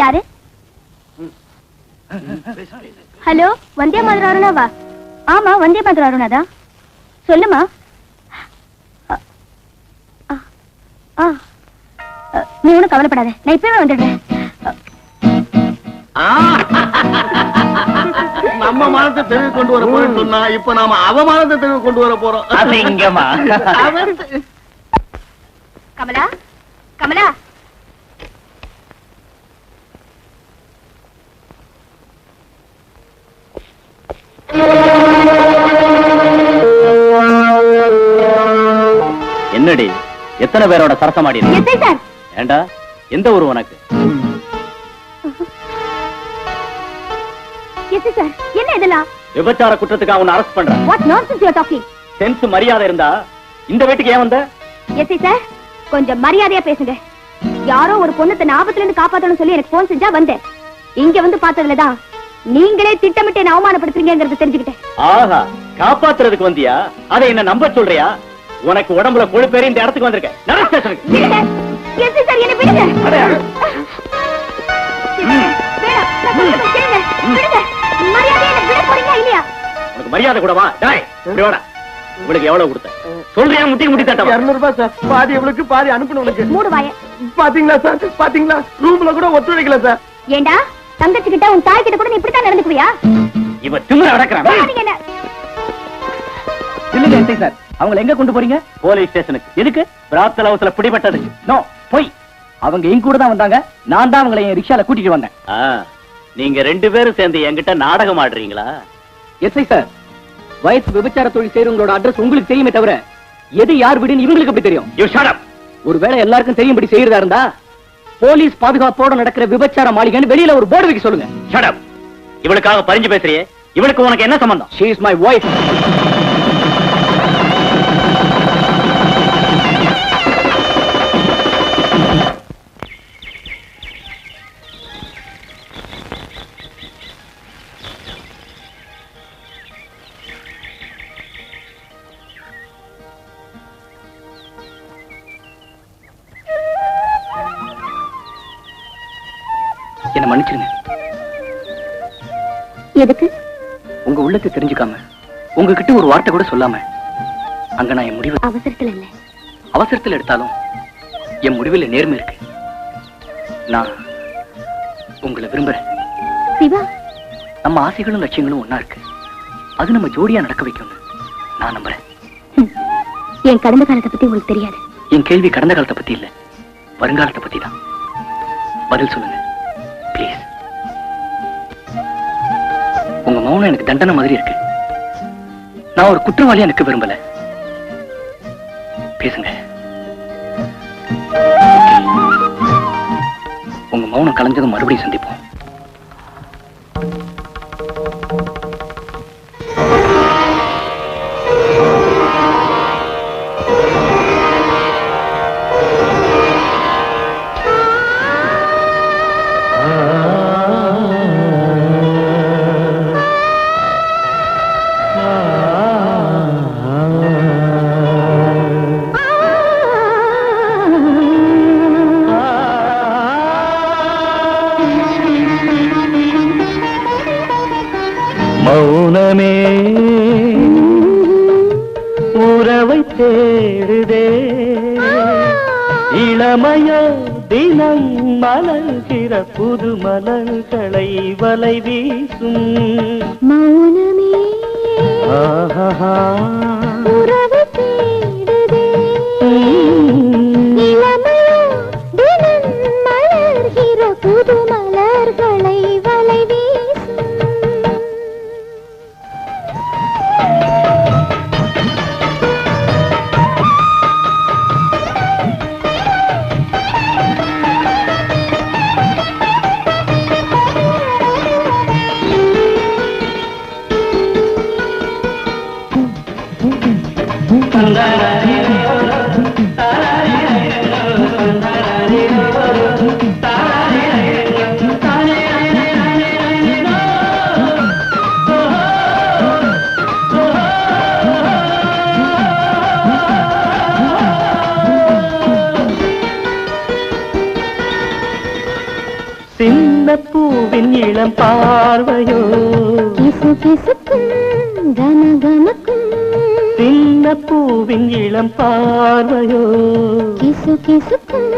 யாரு? ஹலோ, வந்தே மாதிரி அருணாவா? ஆமா, வந்தே மாதிரி அருணாதான். சொல்லுமா. நீ ஒன்னும் கவலைப்படாத, நான் இப்பவே வந்துடுறேன். நம்ம மானத்தை தெருவு கொண்டு வர போறோம்னு சொன்னா, இப்ப நாம அவமானத்தை தெருவு கொண்டு வர போறோம். அசிங்கமா. கமலா, கமலா, என்னடி எத்தனை பேரோட சரசமாடி? SI sir. ஏண்டா, எந்த ஊரு உனக்கு? எஸ்ஐ சார், என்ன இதெல்லாம்? விபச்சார குற்றத்துக்கு உன்னை அரெஸ்ட் பண்றேன். What nonsense you are talking? Sense மரியாதை இருந்தா இந்த வீட்டுக்கு ஏன் வந்த? எஸ்ஐ சார், கொஞ்சம் மரியாதையா பேசுங்க. யாரோ ஒரு பொண்ணு தன் ஆபத்துல இருந்து காப்பாத்தணும்னு சொல்லி எனக்கு போன் செஞ்சா வந்தேன். இங்க வந்து பார்த்ததுலதான் நீங்களே திட்டமிட்டு என்ன அவமானப்படுத்துறீங்கிறது தெரிஞ்சுக்கிட்டேன். ஆஹா, காப்பாத்துறதுக்கு வந்தியா? அதை என்ன நம்ப சொல்றியா? உனக்கு உடம்புல கொழுப்பேறி இந்த இடத்துக்கு வந்திருக்க. நட ஸ்டேஷனுக்கு. எஸ்ஐ சார், என்ன விடுங்க. வேணாம், நான் சொல்றதை கேளுங்க. விடுங்க. மரியாதையா என்ன விட போறீங்களா இல்லையா? உனக்கு மரியாதை கூடவா? டேய், இப்படி வாடா. உங்களுக்கு எவ்வளவு கொடுத்த? சொல்றியா? முட்டி தட்டவா? 200 ரூபாய் சார். பாதி எவ்வளவுக்கு பாதி அனுப்பணும். மூடு வாய. பாத்தீங்களா சார், பாத்தீங்களா? ரூம்ல கூட ஒத்துழைக்கல சார். ஏண்டா, தங்கச்சி கிட்ட உன் தாய் கிட்ட கூட நீ இப்படித்தான் நடந்துக்குவியா? இவ திமிர அடக்குறான். நீங்க என்ன? இல்லங்க எஸ்ஐ சார், அவங்களை எங்க கொண்டு போறீங்க? போலீஸ் ஸ்டேஷனுக்கு. எதுக்கு? பிராத்தல் ஹவுஸ்ல பிடிபட்டது. நோ, போய். அவங்க எங்க கூட தான் வந்தாங்க. நான் தான் அவங்களை என் ரிக்ஷால கூட்டிட்டு வந்தேன். நீங்க 2 பேரும் சேர்ந்து என்கிட்ட நாடகம் ஆடுறீங்களா? எஸ்ஐ சார், வயசு விபச்சார தொழில் செய்றவங்களோட அட்ரஸ் உங்களுக்கு தெரியுமே தவிர எது யார் வீடுன்னு இவங்களுக்கு எப்படி தெரியும்? You shut up. ஒருவேளை எல்லாருக்கும் தெரியும்படி செய்யறதா இருந்தா போலீஸ் பாதுகாப்போட நடக்கிற விபச்சார மாளிகைன்னு வெளியில ஒரு போர்டு வைக்க சொல்லுங்க. Shut up. இவளுக்காக பறிஞ்சு பேசுறியே, இவளுக்கு உனக்கு என்ன சம்பந்தம்? She is my wife. என்ன மன்னிச்சிருங்க. எதுக்கு? உங்க உள்ளத்தை தெரிஞ்சுக்காம, உங்ககிட்ட ஒரு வார்த்தை கூட சொல்லாம அங்க நான் என் முடிவு அவசரத்துல இல்ல. அவசரத்தில் எடுத்தாலும் என் முடிவில் நேர்மை இருக்கு. நான் உங்களை விரும்புறேன். சிவா, நம்ம ஆசைகளும் லட்சியங்களும் ஒன்னா இருக்கு. அது நம்ம ஜோடியா நடக்க வைக்கும்னு நான் நம்புறேன். என் கடந்த காலத்தை பத்தி உங்களுக்கு தெரியாது. என் கேள்வி கடந்த காலத்தை பத்தி இல்ல, வருங்காலத்தை பத்தி தான். பதில் சொல்லுங்க ப்ளீஸ். உங்க மௌனம் எனக்கு தண்டனை மாதிரி இருக்கு. நான் ஒரு குற்றவாளியா நிற்க விரும்பல. பேசுங்க. உங்க மௌனம் கலைஞ்சதும் மறுபடியும் சந்திப்போம். மௌனமே உறவை தேடுதே, இளமையோ தினம் மலர்கிற புது மலர்களை வலை வீசும். மௌனமே ஆஹா உறவை தேடுதே, இளமையோ தினம் மலர்கிற புது மலர்களை வலை வீசும். சின்ன பூவின் இளம் பார்வையோ கிசு கிசுக்கும் கனகமக்கும் சின்ன பூவின் இளம் பார்வையோ கிசு கிசுக்கும்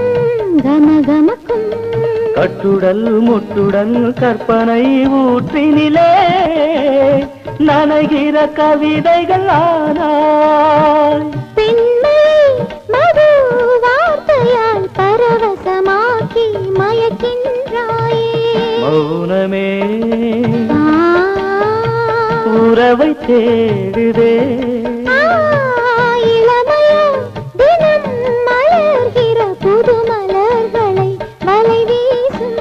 கனகமக்கும் கட்டுடல் முட்டுடல் கற்பனை ஊற்றினிலே நனைகிற கவிதைகள் ஆனால் பெண்மை மது வார்த்தையால் பரவசமாக்கி மயக்கின்றாயே மௌனமே உறவை தேடுதே இளமையோ தினம் மலர்கிற புது மலர்களை வலை வீசும்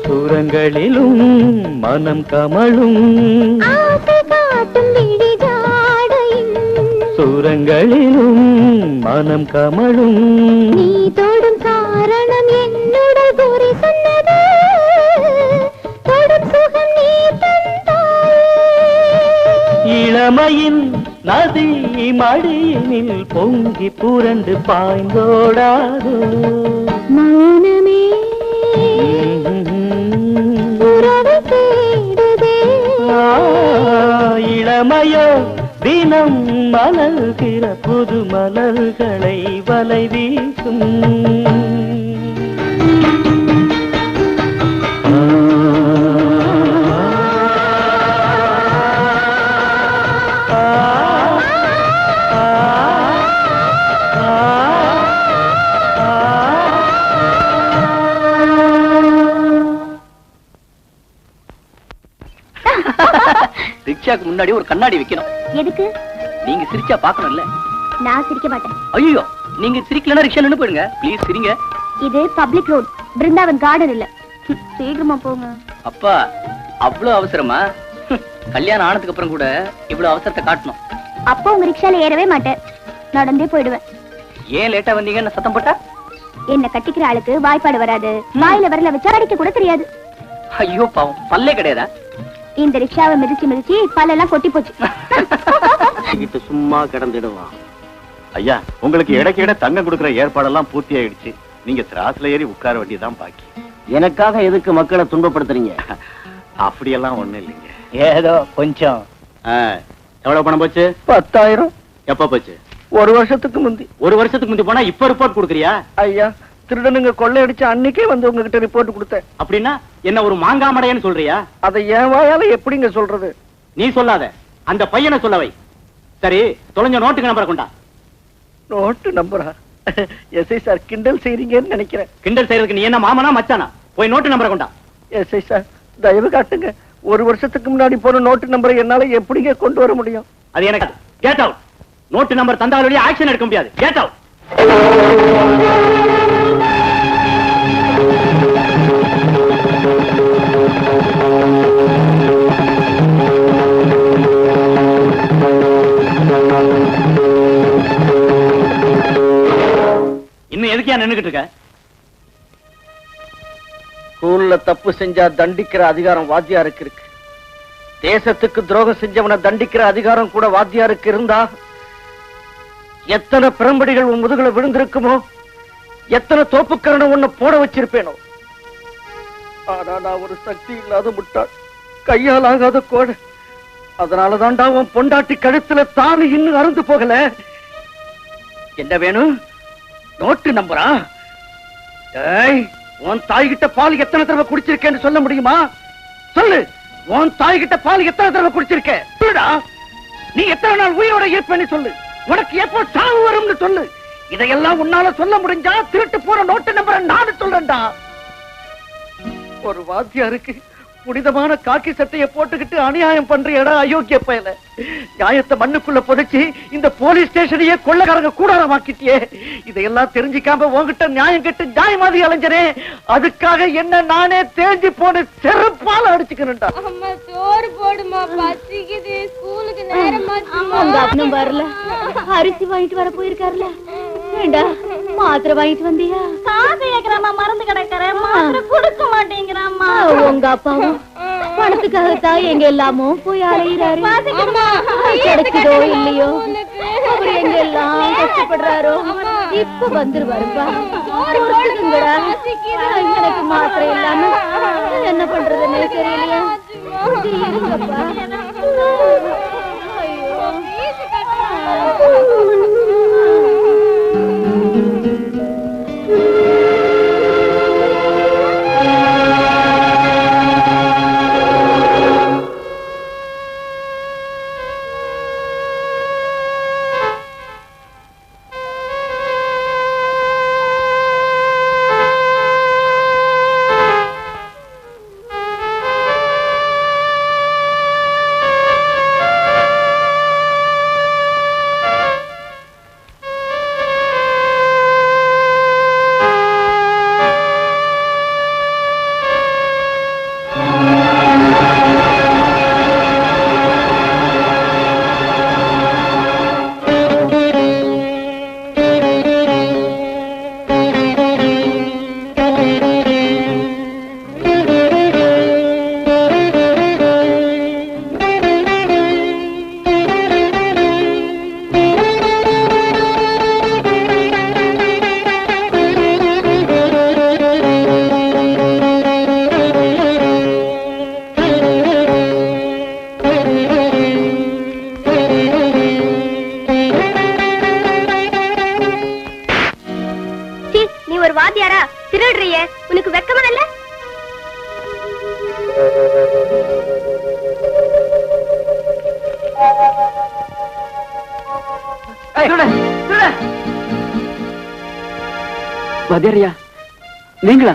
சுரங்களிலும் மனம் கமழும் சுரங்களிலும் மனம் கமழும் நீ தோடும் காரணம் என்னுடல் கூறி சொன்னது தோடும் சுகம் நீ தந்தாய் இளமையின் நதி மடியினில் பொங்கி புரண்டு பாய்ந்தோடாதோ மௌனமே உறவை தேடுதே இளமையோ தினம் மலர்கிற புது மலர்களை வலை வீசும் ரிக்ஷாக்கு முன்னாடி ஒரு கண்ணாடி வைக்கணும். எதுக்கு? நீங்க சிரிச்சா பாக்கணும்ல. நான் சிரிக்க மாட்டேன். ஐயோ, நீங்க சிரிக்கலனா ரிக்ஷா நின்னு போயிடுங்க. ப்ளீஸ் சிரிங்க. இது பப்ளிக் ரோட், பிருந்தாவன் கார்டன் இல்ல. சீக்கிரமா போங்க. அப்பா, அவ்வளவு அவசரமா? கல்யாணம் ஆனதுக்கு அப்புறம் கூட இவ்வளவு அவசரத்தை காட்டணும். அப்போ உங்க ரிக்ஷால ஏறவே மாட்டேன், நடந்தே போயிடுவேன். ஏன் லேட்டா வந்தீங்கன்னு சத்தம் போட்டா? என்ன கட்டிக்கிற ஆளுக்கு வாய்ப்பாடு வராது, வாயில வரல வச்சா அடிக்க கூட தெரியாது. ஐயோ பாவம், பல்லே கிடையாதா? இந்த ரிக்ஷாவை மிதிச்சு மிதிச்சு பல்லெல்லாம் கொட்டி போச்சு. சும்மா கிடந்துடுவான். ஐயா, உங்களுக்கு இடைக்கு இட தங்கம் கொடுக்கிற ஏற்பாடெல்லாம் பூர்த்தி ஆயிடுச்சு. நீங்க திராஸ்ல ஏறி உட்கார வேண்டியதான் பாக்கி. எனக்காக எதுக்கு மக்களை துன்பப்படுத்துறீங்க? அப்படியெல்லாம் ஒண்ணு இல்லைங்க. ஏதோ கொஞ்சம். எவ்வளவு பணம் போச்சு? 10,000. எப்ப போச்சு? ஒரு வருஷத்துக்கு முந்தி. ஒரு வருஷத்துக்கு முந்தி போனா இப்ப ரிப்போர்ட் கொடுக்குறியா? ஐயா, திருடனுங்க கொள்ளையடிச்சு அன்னைக்கே வந்து உங்ககிட்ட ரிப்போர்ட் கொடுத்தேன். அப்படின்னா என்ன ஒரு மாங்காமடையன்னு சொல்றியா? அதை என் வாயால எப்படிங்க சொல்றது? நீ சொல்லாத, அந்த பையனை சொல்லவை. சரி, தொலைஞ்ச நோட்டுக்கு நம்பரை கொண்டா. நோட்டு நம்பரா? எஸ்ஐ சார் கிண்டல் செய்றீங்கன்னு நினைக்கிறேன். கிண்டல் செய்யறதுக்கு நீ என்ன மாமனா மச்சானா? போய் நோட்டு நம்பரை கொண்டா. எஸ்ஐ சார், தயவு காட்டுங்க. ஒரு வருஷத்துக்கு முன்னாடி போன நோட்டு நம்பரை என்னால எப்படிங்க கொண்டு வர முடியும்? அது எனக்கு கேட் அவுட். நோட்டு நம்பர் தந்தாலும் ஆக்ஷன் எடுக்க முடியாது. Get out. இன்னும் எதுக்கியா நின்னுகிட்டு இருக்க? ஸ்கூல்ல தப்பு செஞ்சா தண்டிக்கிற அதிகாரம் வாத்தியாருக்கு இருக்கு. தேசத்துக்கு துரோகம் செஞ்சவனை தண்டிக்கிற அதிகாரம் கூட வாத்தியாருக்கு இருந்தா எத்தனை பிரம்படிகள் உன் முதுகுல விழுந்திருக்குமோ, எத்தனை தோப்புக்கரணை உன்னை போட வச்சிருப்பேனோ. ஆனா நான் ஒரு சக்தி இல்லாத முட்டாள், கையால் ஆகாத கோடை. அதனாலதான்டா உன் பொண்டாட்டி கழுத்துல தாலி இன்னும் அறுந்து போகல. என்ன வேணும்? நோட்டு நம்பரா? ஏய், உன் தாய்கிட்ட பால் எத்தனை தடவை குடிச்சிருக்கேன்னு சொல்ல முடியுமா? சொல்லு, உன் தாய்கிட்ட பால் எத்தனை தடவை குடிச்சிருக்க? சொல்லுடா. நீ எத்தனை நாள் உயிரோட இருப்பேன்னு சொல்லு. உனக்கு எப்போ சாவு வரும்னு சொல்லு. இதையெல்லாம் உன்னால சொல்ல முடிஞ்சா திருட்டு போற நோட்டு நம்பரை நானு சொல்றேன்டா. ஒரு வாத்தியாருக்கு புனிதமான காக்கி சட்டையை போட்டுக்கிட்டு அநியாயம் பண்றியடா அயோக்கிய பயல. நியாயத்தை மண்ணுக்குள்ள புதைச்சி இந்த போலீஸ் ஸ்டேஷனையே கொள்ளக்காரங்க கூடாரமாக்கிட்டியே. இதையெல்லாம் தெரிஞ்சுக்காம உன்கிட்ட நியாயம் கெட்டு நியாயமாதி அலைஞ்சனே. அதுக்காக என்ன நானே தேஞ்சி போன செருப்பால அடிச்சுக்கணும்டா. அம்மா சோறு போடுமா, பசிக்குது, ஸ்கூலுக்கு நேரமா வரல. அரிசி வாங்கிட்டு வர போயிருக்காருல. ஏண்டா மாத்திரை வாங்கிட்டு வந்தியா? காசு கேக்குறாமா, மறந்து கிடக்குறேன், மாத்திரை கொடுக்க மாட்டேங்கிறாமா. உங்க அப்பாவும் பணத்துக்காகத்தான் எங்க எல்லாமோ போய் அலையிறாரு. கிடைக்குதோ இல்லையோ அவர் எங்க எல்லாம் கஷ்டப்படுறாரோ. இப்ப வந்துருவாருப்பா. எனக்கு மாத்திரை இல்லாம என்ன பண்றதுன்னு தெரியலையா? இருங்கப்பா. வாத்தியாரியா நீங்களா?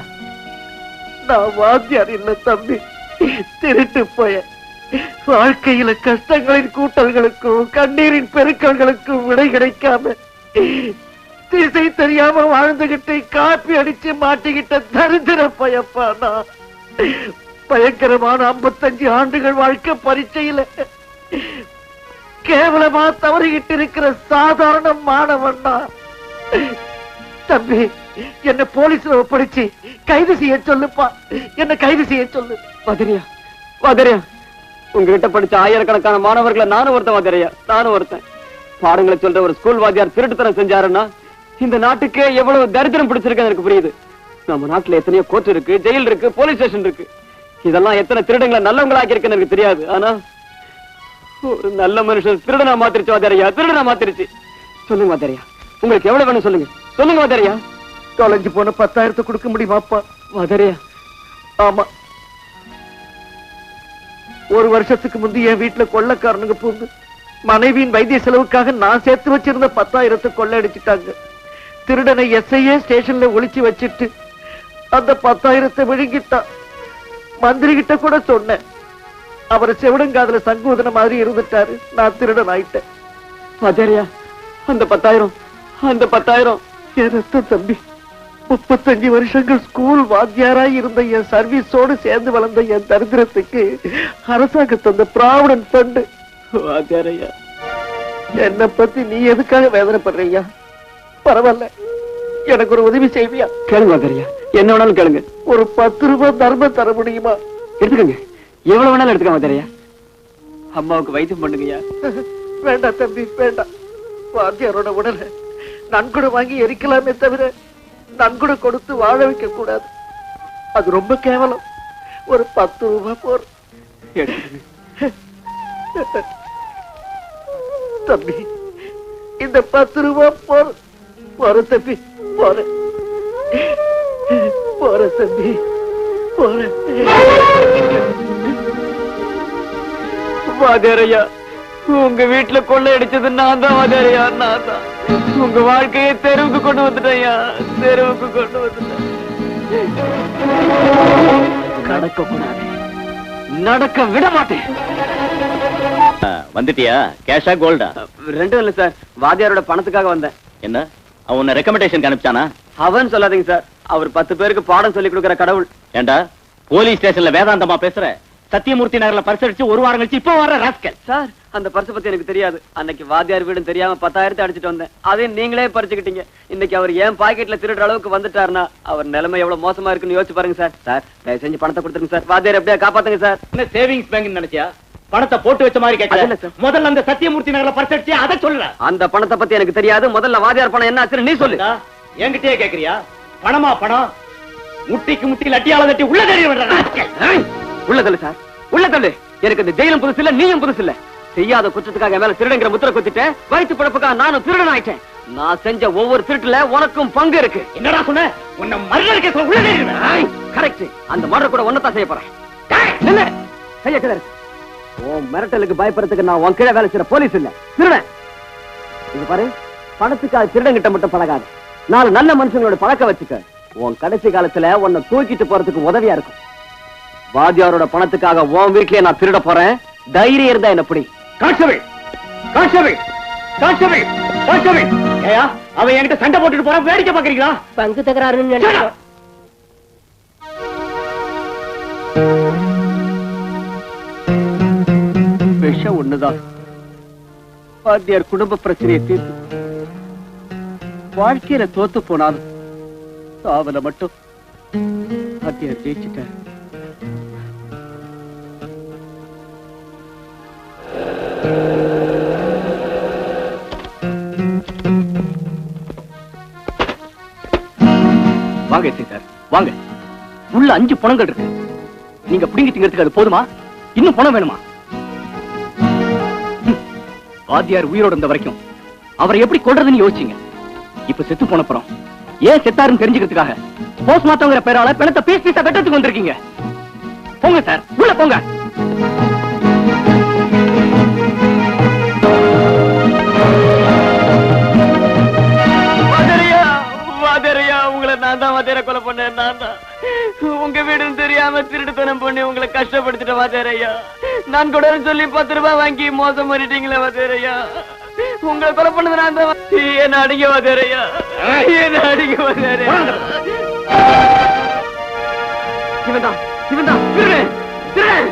நான் வாத்தியார் இல்ல தம்பி, திருட்டு போய. வாழ்க்கையில கஷ்டங்களின் கூட்டல்களுக்கும் கண்ணீரின் பெருக்கல்களுக்கும் விடை கிடைக்காம திசை தெரியாம வாழ்ந்துகிட்டு காப்பி அடிச்சு மாட்டிக்கிட்ட தரித்திர பயப்பா நான். பயங்கரமான 55 ஆண்டுகள் வாழ்க்கை பரீட்சையில கேவலமா தவறிக்கிட்டு இருக்கிற சாதாரண மாணவன் தான். தம்பி, என்ன போலீஸ்ல ஒப்படைச்சு கைது செய்ய சொல்லுப்பா, என்ன கைது செய்ய சொல்லு. வாத்தியாரியா வாத்தியாரியா, உங்ககிட்ட படிச்ச ஆயிரக்கணக்கான மாணவர்களை நானும் ஒருத்தன் வாத்தியாரியா, நானும் ஒருத்தன். பாடங்களை சொல்ற ஒரு ஸ்கூல் வாத்தியார் திருட்டுத்தனம் செஞ்சாருன்னா இந்த நாட்டுக்கே எவ்வளவு தரித்திரம் பிடிச்சிருக்கு எனக்கு புரியுது. நம்ம நாட்டுல எத்தனையோ கோர்ட் இருக்கு, ஜெயில் இருக்கு, போலீஸ் ஸ்டேஷன் இருக்கு. இதெல்லாம் எத்தனை திருடங்களை நல்லவங்களா ஆக்கியிருக்குன்னு எனக்கு தெரியாது. ஆனா ஒரு நல்ல மனுஷன் திருடனா மாத்திருச்சு வாத்தியாரியா, திருடனா மாத்திருச்சு. சொல்லுங்க வாத்தியாரியா, உங்களுக்கு எவ்வளவு வேணும் சொல்லுங்க, சொல்லுங்க வாத்தியாரியா. தொலைஞ்சு போன 10,000 கொடுக்க முடியுமாப்பா? வாத்தியாரியா, ஆமா. ஒரு வருஷத்துக்கு முந்தி என் வீட்டுல கொள்ளக்காரனுங்க பூந்து மனைவியின் வைத்திய செலவுக்காக நான் சேர்த்து வச்சிருந்த 10,000 கொள்ளடிச்சிட்டாங்க. திருடனை எஸ்ஐயே ஸ்டேஷன்ல ஒளிச்சு வச்சிட்டு அந்த 10,000 விழுங்கிட்டான். மந்திரி கிட்ட கூட சொன்னேன். அவர் செவிடங்காதுல சங்கூதன மாதிரி இருந்துட்டாரு. நான் திருடன் ஆயிட்டேன். வாத்தியாரியா, அந்த 10,000 என் ரத்தம் தம்பி. 35 வருஷங்கள் ஸ்கூல் வாத்தியாராய் இருந்த என் சர்வீஸோடு சேர்ந்து வளர்ந்த என் தரித்திரத்துக்கு அரசாங்கம் தந்த ப்ராவிடன்ட் ஃபண்ட். வாத்தியாரியா, என்னை பத்தி நீ எதுக்காக வேதனைப்படுறியா? பரவாயில்ல, எனக்கு ஒரு உதவி செய்வியா? கேளுங்க வாத்தியாரியா, என்ன வேணாலும் கேளுங்க. ஒரு 10 ரூபாய் தர்மம் தர முடியுமா? எடுத்துக்கங்க, எவ்வளவு வேணாலும் எடுத்துக்கங்க வாத்தியாரியா. அம்மாவுக்கு வைத்தியம் பண்ணுங்கய்யா. வேண்டாம் தம்பி, வேண்டாம். வாத்தியாரோட உடலை நன்கொடை வாங்கி எரிக்கலாமே தவிர நன்கொடை கொடுத்து வாழ வைக்க கூடாது. அது ரொம்ப கேவலம். ஒரு 10 ரூபாய் போர். தம்பி, இந்த 10 ரூபாய் போர். போற தம்பி, போற போற தம்பி, போற. வாத்தியாரியா, உங்க வீட்டுல கொள்ளை அடிச்சது நான் தான் வாத்தியாரியா, நான் தான். உங்க வாழ்க்கையை தெருவுக்கு கொண்டு வந்துட்டேன், தெருவுக்கு கொண்டு வந்துட்டேன். நடக்க கூடாது, நடக்க விட மாட்டேன். வந்துட்டியா? கேஷா கோல்டா? ரெண்டும் இல்ல சார், வாத்தியாரோட பணத்துக்காக வந்தேன். என்ன அவன் உன்னை ரெக்கமெண்டேஷன் அனுப்பிச்சானா? அவன் சொல்லாதீங்க சார், அவர் 10 பேருக்கு பாடம் சொல்லி கொடுக்கிற கடவுள். ஏண்டா போலீஸ் ஸ்டேஷன்ல வேதாந்தமா பேசுற? சத்தியமூர்த்தி நகர்ல பரிசடிச்சு ஒரு வாரம் கழிச்சு இப்ப வர ராஸ்கல். சார், அந்த பரிசு பத்தி எனக்கு தெரியாது. அன்னைக்கு வாத்தியார் வீடும் தெரியாம 10,000 அடிச்சிட்டு வந்தேன். அதையும் நீங்களே பறிச்சுக்கிட்டீங்க. இன்னைக்கு அவர் ஏன் பாக்கெட்ல திருடுற அளவுக்கு வந்துட்டாருன்னா அவர் நிலைமை எவ்வளவு மோசமா இருக்குன்னு யோசிச்சு பாருங்க சார். சார், தயவு செஞ்சு பணத்தை கொடுத்துருங்க சார். வாத்தியார் எப்படியா காப்பாத்துங்க சார். என்ன சேவிங்ஸ் பேங்க் நினைச்சியா? பணத்தை போட்டு வச்ச மாதிரி கேட்கல. முதல்ல அந்த சத்தியமூர்த்தி நகர்ல பரிசடிச்சு அதை சொல்ற. அந்த பணத்தை பத்தி எனக்கு தெரியாது. முதல்ல வாத்தியார் பணம் என்ன ஆச்சுன்னு நீ சொல்லு. என்கிட்டயே கேக்குறியா? பணமா பணம்? முட்டிக்கு முட்டி லட்டியால தட்டி உள்ள தெரிய உள்ள தள்ளு சார், உள்ள தள்ளு. எனக்கு இந்த ஜெயிலும் புதுசு இல்ல, நீயும் புதுசு இல்ல. செய்யாத குற்றத்துக்காக மேல திருடங்கிற முத்திர குத்திட்டேன். வயிற்று பிழப்புக்காக நானும் திருடன் ஆயிட்டேன். நான் செஞ்ச ஒவ்வொரு திருட்டுல உனக்கும் பங்கு இருக்கு. என்னடா சொன்ன? உன்னை மர்டர் உள்ள கரெக்ட். அந்த மர்டர் கூட ஒன்னதான் செய்ய போறேன். என்ன செய்ய கிடையாது. உன் மிரட்டலுக்கு பயப்படுறதுக்கு நான் உன் கீழே வேலை செய்யற போலீஸ் இல்ல, திருடன். இது பாரு, பணத்துக்காக திருடங்கிட்ட மட்டும் பழகாது. 4 நல்ல மனுஷங்களோட பழக்க வச்சுக்க. உன் கடைசி காலத்துல உன்னை தூக்கிட்டு போறதுக்கு உதவியா இருக்கும். வாத்தியாரோட பணத்துக்காக உன் வீட்லயே நான் திருட போறேன். தைரியம் இருந்தா என்ன பிடி. Constable, constable, constable, constable. ஏயா அவன் என்கிட்ட சண்டை போட்டுட்டு போறான், வேடிக்கை பாக்குறீங்களா? பங்கு தகராறுன்னு நினைக்கிறேன். விஷம் ஒண்ணுதான் வாத்தியார் குடும்ப பிரச்சனையை தீர்த்து வாழ்க்கையில தோத்து போனாலும் சாவல மட்டும் வாத்தியார் ஜெயிச்சுட்டார். வாங்க சார், வாங்க. உள்ள 5 பணங்கள் இருக்கு. நீங்க பிடிங்கி திங்கிறதுக்கு அது போதுமா? இன்னும் பணம் வேணுமா? வாத்தியார் உயிரோடு இருந்த வரைக்கும் அவரை எப்படி கொல்றதுன்னு யோசிச்சீங்க. இப்ப செத்து போன அப்புறம் ஏன் செத்தாருன்னு தெரிஞ்சுக்கிறதுக்காக போஸ்ட்மார்ட்டம்ங்கிற பேரால பணத்தை பீஸ் பீஸா வெட்டத்துக்கு வந்திருக்கீங்க. போங்க சார், உள்ள போங்க. உங்களை நான் தான் வாத்தியார கொலை பண்ணேன். நான் தான் உங்க வீடுன்னு தெரியாம திருட்டுத்தனம் பண்ணி உங்களை கஷ்டப்படுத்திட்ட வாத்தியாரையா. நான் கூட சொல்லி 10 ரூபாய் வாங்கி மோசம் பண்ணிட்டீங்களே வாத்தியாரையா. உங்களை கொலை பண்ணது நான் தான். என்ன அடிங்க வாத்தியாரையா, என்ன அடிங்க வாத்தியாரையா. இவன்தான், இவன்தான் திருடன், திருடன்.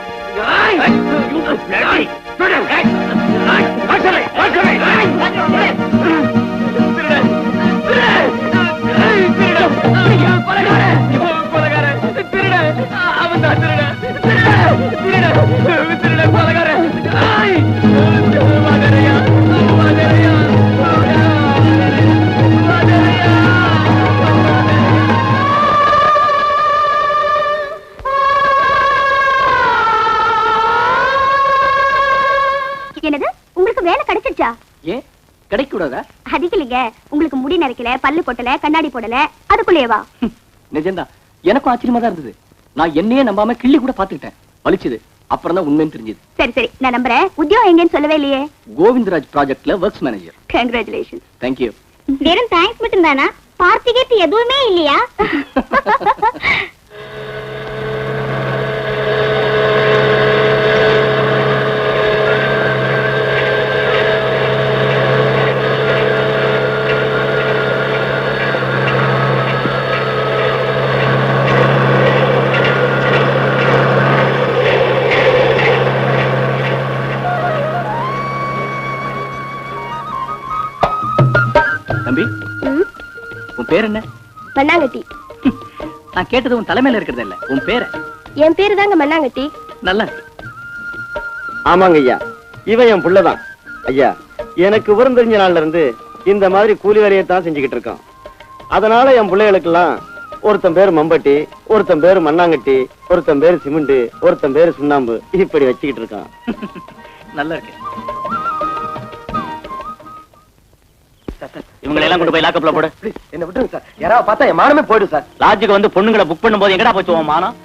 என்னது, உங்களுக்கு வேலை கிடைச்சிருச்சா? ஏன் கிடைக்க கூடாதா? அதுக்கு இல்லைங்க, உங்களுக்கு முடி நரைக்கல, பல்லு போட்டல, கண்ணாடி போடல, அதுக்குள்ளேவா? நிஜம்தான். எனக்கும் ஆச்சரியமா தான் இருந்தது. நான் என்னையே நம்பாம கிள்ளி கூட பாத்துக்கிட்டேன். வலிச்சது. அப்புறம் தான் உண்மைன்னு தெரிஞ்சது. சரி சரி, நான் நம்புறேன். உத்தியோகம் எங்கன்னு சொல்லவே இல்லையே. கோவிந்தராஜ் ப்ராஜெக்ட்ல ஒர்க்ஸ் மேனேஜர். கங்க்ராச்சுலேஷன். தேங்க்யூ. வெறும் தேங்க்ஸ் மட்டும் தானா? பார்ட்டிகேட் எதுவுமே இல்லையா? தம்பி, உன் பேர் என்ன? மண்ணாங்கட்டி. நான் கேட்டது உன் தலைமையில இருக்கிறது இல்ல, உன் பேரு. என் பேரு தாங்க மண்ணாங்கட்டி. நல்லா. ஆமாங்க ஐயா, இவன் என் புள்ளதான். ஐயா, எனக்கு விவரம் தெரிஞ்ச நாள்ல இருந்து இந்த மாதிரி கூலி வேலையை தான் செஞ்சுக்கிட்டு இருக்கான். அதனால என் பிள்ளைகளுக்கெல்லாம் ஒருத்தன் பேரு மம்பட்டி, ஒருத்தன் பேரு மண்ணாங்கட்டி, ஒருத்தன் பேரு சிமெண்ட், ஒருத்தன் பேரு சுண்ணாம்பு, இப்படி வச்சுக்கிட்டு இருக்கான். நல்லா இருக்கு. இவங்களை எல்லாம் கொண்டு போய் லாக்கப்ல போடு. என்ன விட்டுருங்க சார், யாராவது பார்த்தா என் மானமே போயிடும் சார். லாட்ஜுக்கு வந்து பொண்ணுங்களை புக் பண்ணும்போது எங்கடா போச்சு உன் மானம்?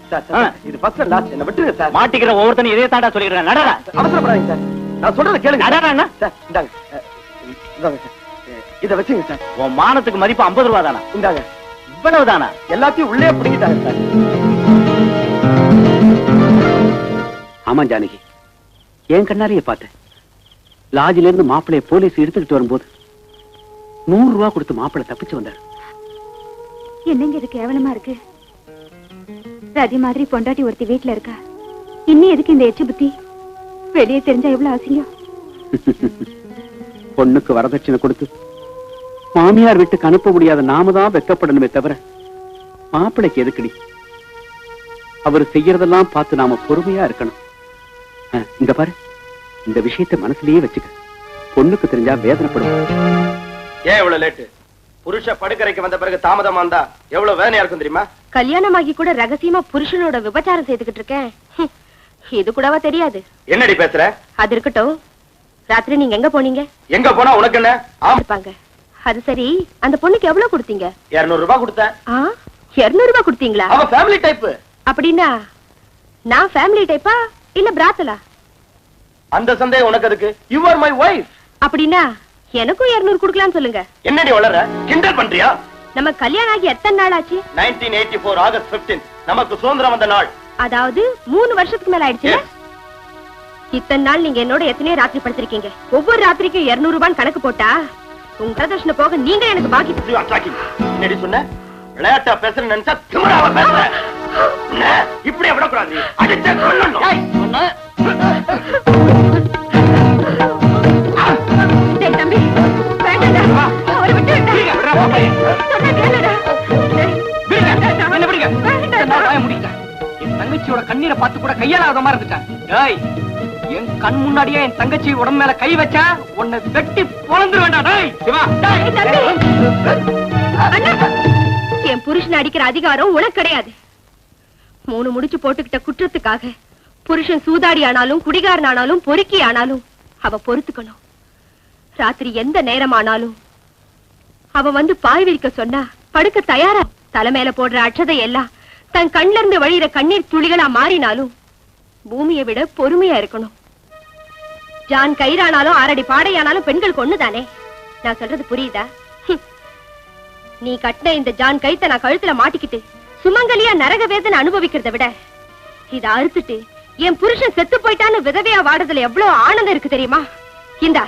இது ஃபர்ஸ்ட் லாஸ்ட். என்ன விட்டுருங்க சார். மாட்டிக்கிற ஒவ்வொருத்தனும் இதே தாண்டா சொல்லிக்கிறேன். நடடா. அவசரப்படாதீங்க சார், நான் சொல்றத கேளுங்க. நடடா என்ன சார், இந்தாங்க. இந்தாங்க சார், இத வச்சுங்க சார். உன் மானத்துக்கு மதிப்பு 50 ரூபா தானா? இந்தாங்க. இவ்வளவு தானா? எல்லாத்தையும் உள்ளே பிடிக்கிட்டாங்க சார். ஆமா ஜானகி, என் கண்ணாலேயே பார்த்தேன். லாட்ஜில இருந்து மாப்பிளைய போலீஸ் எடுத்துக்கிட்டு வரும்போது 100 ரூபாய் கொடுத்து மாப்பிள்ளை தப்பிச்சு வந்தார். என்னங்க இது கேவலமா இருக்கு? ரதி மாதிரி பொண்டாட்டி ஒருத்தி வீட்டுல இருக்கா, இன்னும் எதுக்கு இந்த எச்சு புத்தி? வெளியே தெரிஞ்சா எவ்வளவு அசிங்கம். பொண்ணுக்கு வரதட்சணை கொடுத்து மாமியார் வீட்டுக்கு அனுப்ப முடியாத நாம தான் வெக்கப்படணுமே தவிர மாப்பிளைக்கு எதுக்குடி? அவர் செய்யறதெல்லாம் பார்த்து நாம பொறுமையா இருக்கணும். இங்க பாரு, இந்த விஷயத்தை மனசுலயே வச்சுக்க. பொண்ணுக்கு தெரிஞ்சா வேதனைப்படும். ஏன் இவ்வளவு லேட்டு? புருஷ படுக்கறைக்கு வந்த பிறகு தாமதமா இருந்தா எவ்வளவு வேதனையா இருக்கும் தெரியுமா? கல்யாணமாகி கூட ரகசியமா புருஷனோட விபச்சாரம் செய்துகிட்டு இருக்கேன். இது கூடவா தெரியாது? என்னடி பேசுற? அது இருக்கட்டும், ராத்திரி நீங்க எங்க போனீங்க? எங்க போனா உனக்கு என்ன? இருப்பாங்க. அது சரி, அந்த பொண்ணுக்கு எவ்வளவு கொடுத்தீங்க? 200 ரூபாய் கொடுத்தேன். 200 ரூபாய் கொடுத்தீங்களா? அவ ஃபேமிலி டைப். அப்படின்னா நான் ஃபேமிலி டைப்பா இல்ல பிராத்தலா? அந்த சந்தேகம் உனக்கு அதுக்கு? You are my wife. அப்படின்னா எனக்கும் 200 கொடுக்கலாம்னு சொல்லுங்க. என்னடி வளர? கிண்டல் பண்றியா? நம்ம கல்யாணம் ஆகி எத்தனை நாள் ஆச்சு? 1984 ஆகஸ்ட் 15 நமக்கு சுதந்திரம் வந்த நாள். அதாவது 3 வருஷத்துக்கு மேல ஆயிடுச்சு. இத்தனை நாள் நீங்க என்னோட எத்தனையோ ராத்திரி படுத்திருக்கீங்க. ஒவ்வொரு ராத்திரிக்கும் 200 ரூபாய் கணக்கு போட்டா உங்க வரதட்சணை போக நீங்க எனக்கு பாக்கி. என்னடி சொன்ன? விளையாட்டா பேசுறேன்னு நினைச்சா திமிராவ பேசுற. இப்படியே விடக்கூடாது. அடிச்சே கொல்லணும். தம்பி வேண்டாம்டா, அவரை விட்டு என் தங்கச்சியோட கண்ணீரை பார்த்து கூட கையாளாத மாதிரி இருந்துட்டான். என் கண் முன்னாடியே என் தங்கச்சி உடம்பு மேல கை வச்சா உன்னை வெட்டி பொழந்துரு வேண்டாம். என் புருஷன் அடிக்கிற அதிகாரம் உனக்கு கிடையாது. 3 முடிச்சு போட்டுக்கிட்ட குற்றத்துக்காக புருஷன் சூதாடி ஆனாலும் குடிகாரன் ஆனாலும் பொறுக்கி ஆனாலும் அவ பொறுத்துக்கணும். ராத்திரி எந்த நேரம் ஆனாலும் அவ வந்து பாய் விரிக்க சொன்னா படுக்க தயாரா. தலைமையில போடுற அட்சதை எல்லாம் தன் கண்ல இருந்து வழியிற கண்ணீர் துளிகளா மாறினாலும் பூமியை விட பொறுமையா இருக்கணும். ஜான் கயிறானாலும் 6 அடி பாடையானாலும் பெண்களுக்கு ஒண்ணுதானே. நான் சொல்றது புரியுதா? நீ கட்டின இந்த ஜான் கைத்த நான் கழுத்துல மாட்டிக்கிட்டு சுமங்கலியா நரக வேதனை அனுபவிக்கிறத விட இத அறுத்துட்டு என் புருஷன் செத்து போயிட்டான்னு விதவையா வாடுறதுல எவ்வளவு ஆனந்தம் இருக்கு தெரியுமா? இந்தா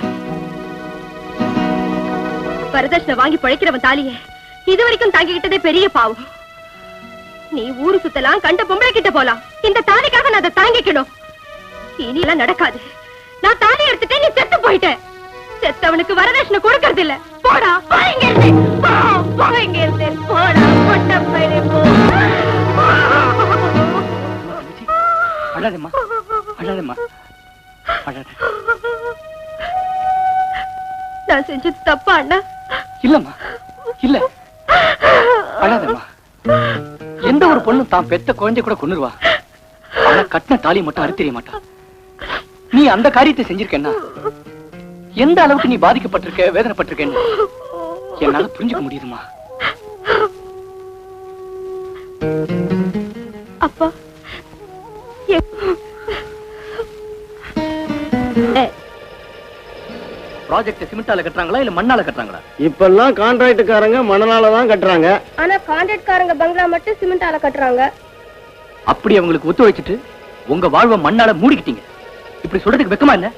வரதட்சணை வாங்கி பழைக்கிறவன் தாலிய இதுவரைக்கும் தாங்கிக்கிட்டதே பெரிய பாவம். நீ ஊரு சுத்தலாம், கண்ட பொம்பளை கிட்ட போலாம், இந்த தாலிக்காக நான் அதை தாங்கிக்கணும். இனி எல்லாம் நடக்காது. நான் தாலி எடுத்துட்டேன், நீ செத்து போயிட்ட. செத்தவனுக்கு வரதட்சணை கொடுக்கறது இல்ல. போடா, போங்க இருந்து போடா, பொட்ட பையனே போ. அழாதம்மா, அழாதம்மா, அழாத. நான் செஞ்சது தப்பா அண்ணா? இல்லம்மா, இல்ல, அழாதம்மா. எந்த ஒரு பொண்ணு தான் பெத்த குழந்தை கூட கொன்னுருவா. ஆனா கட்டின தாலி மட்டும் அறுத்தெறிய மாட்டா. நீ அந்த காரியத்தை செஞ்சிருக்கேன்னா எந்த அளவுக்கு நீ பாதிக்கப்பட்டிருக்க, வேதனைப்பட்டிருக்கேன்னு என்னால புரிஞ்சுக்க முடியுதுமா. அப்பா ப்ராஜெக்ட் சிமெண்டால கட்டுறாங்களா இல்ல மண்ணால கட்டுறாங்களா? இப்பெல்லாம் கான்ட்ராக்டுக்காரங்க மணலால தான் கட்டுறாங்க. ஆனா கான்ட்ராக்ட்காரங்க பங்களா மட்டும் சிமெண்டால கட்டுறாங்க. அப்படி அவங்களுக்கு ஒத்து வச்சுட்டு உங்க வாழ்வை மண்ணால மூடிக்கிட்டீங்க. இப்படி சொல்றதுக்கு வெக்கமா இல்ல?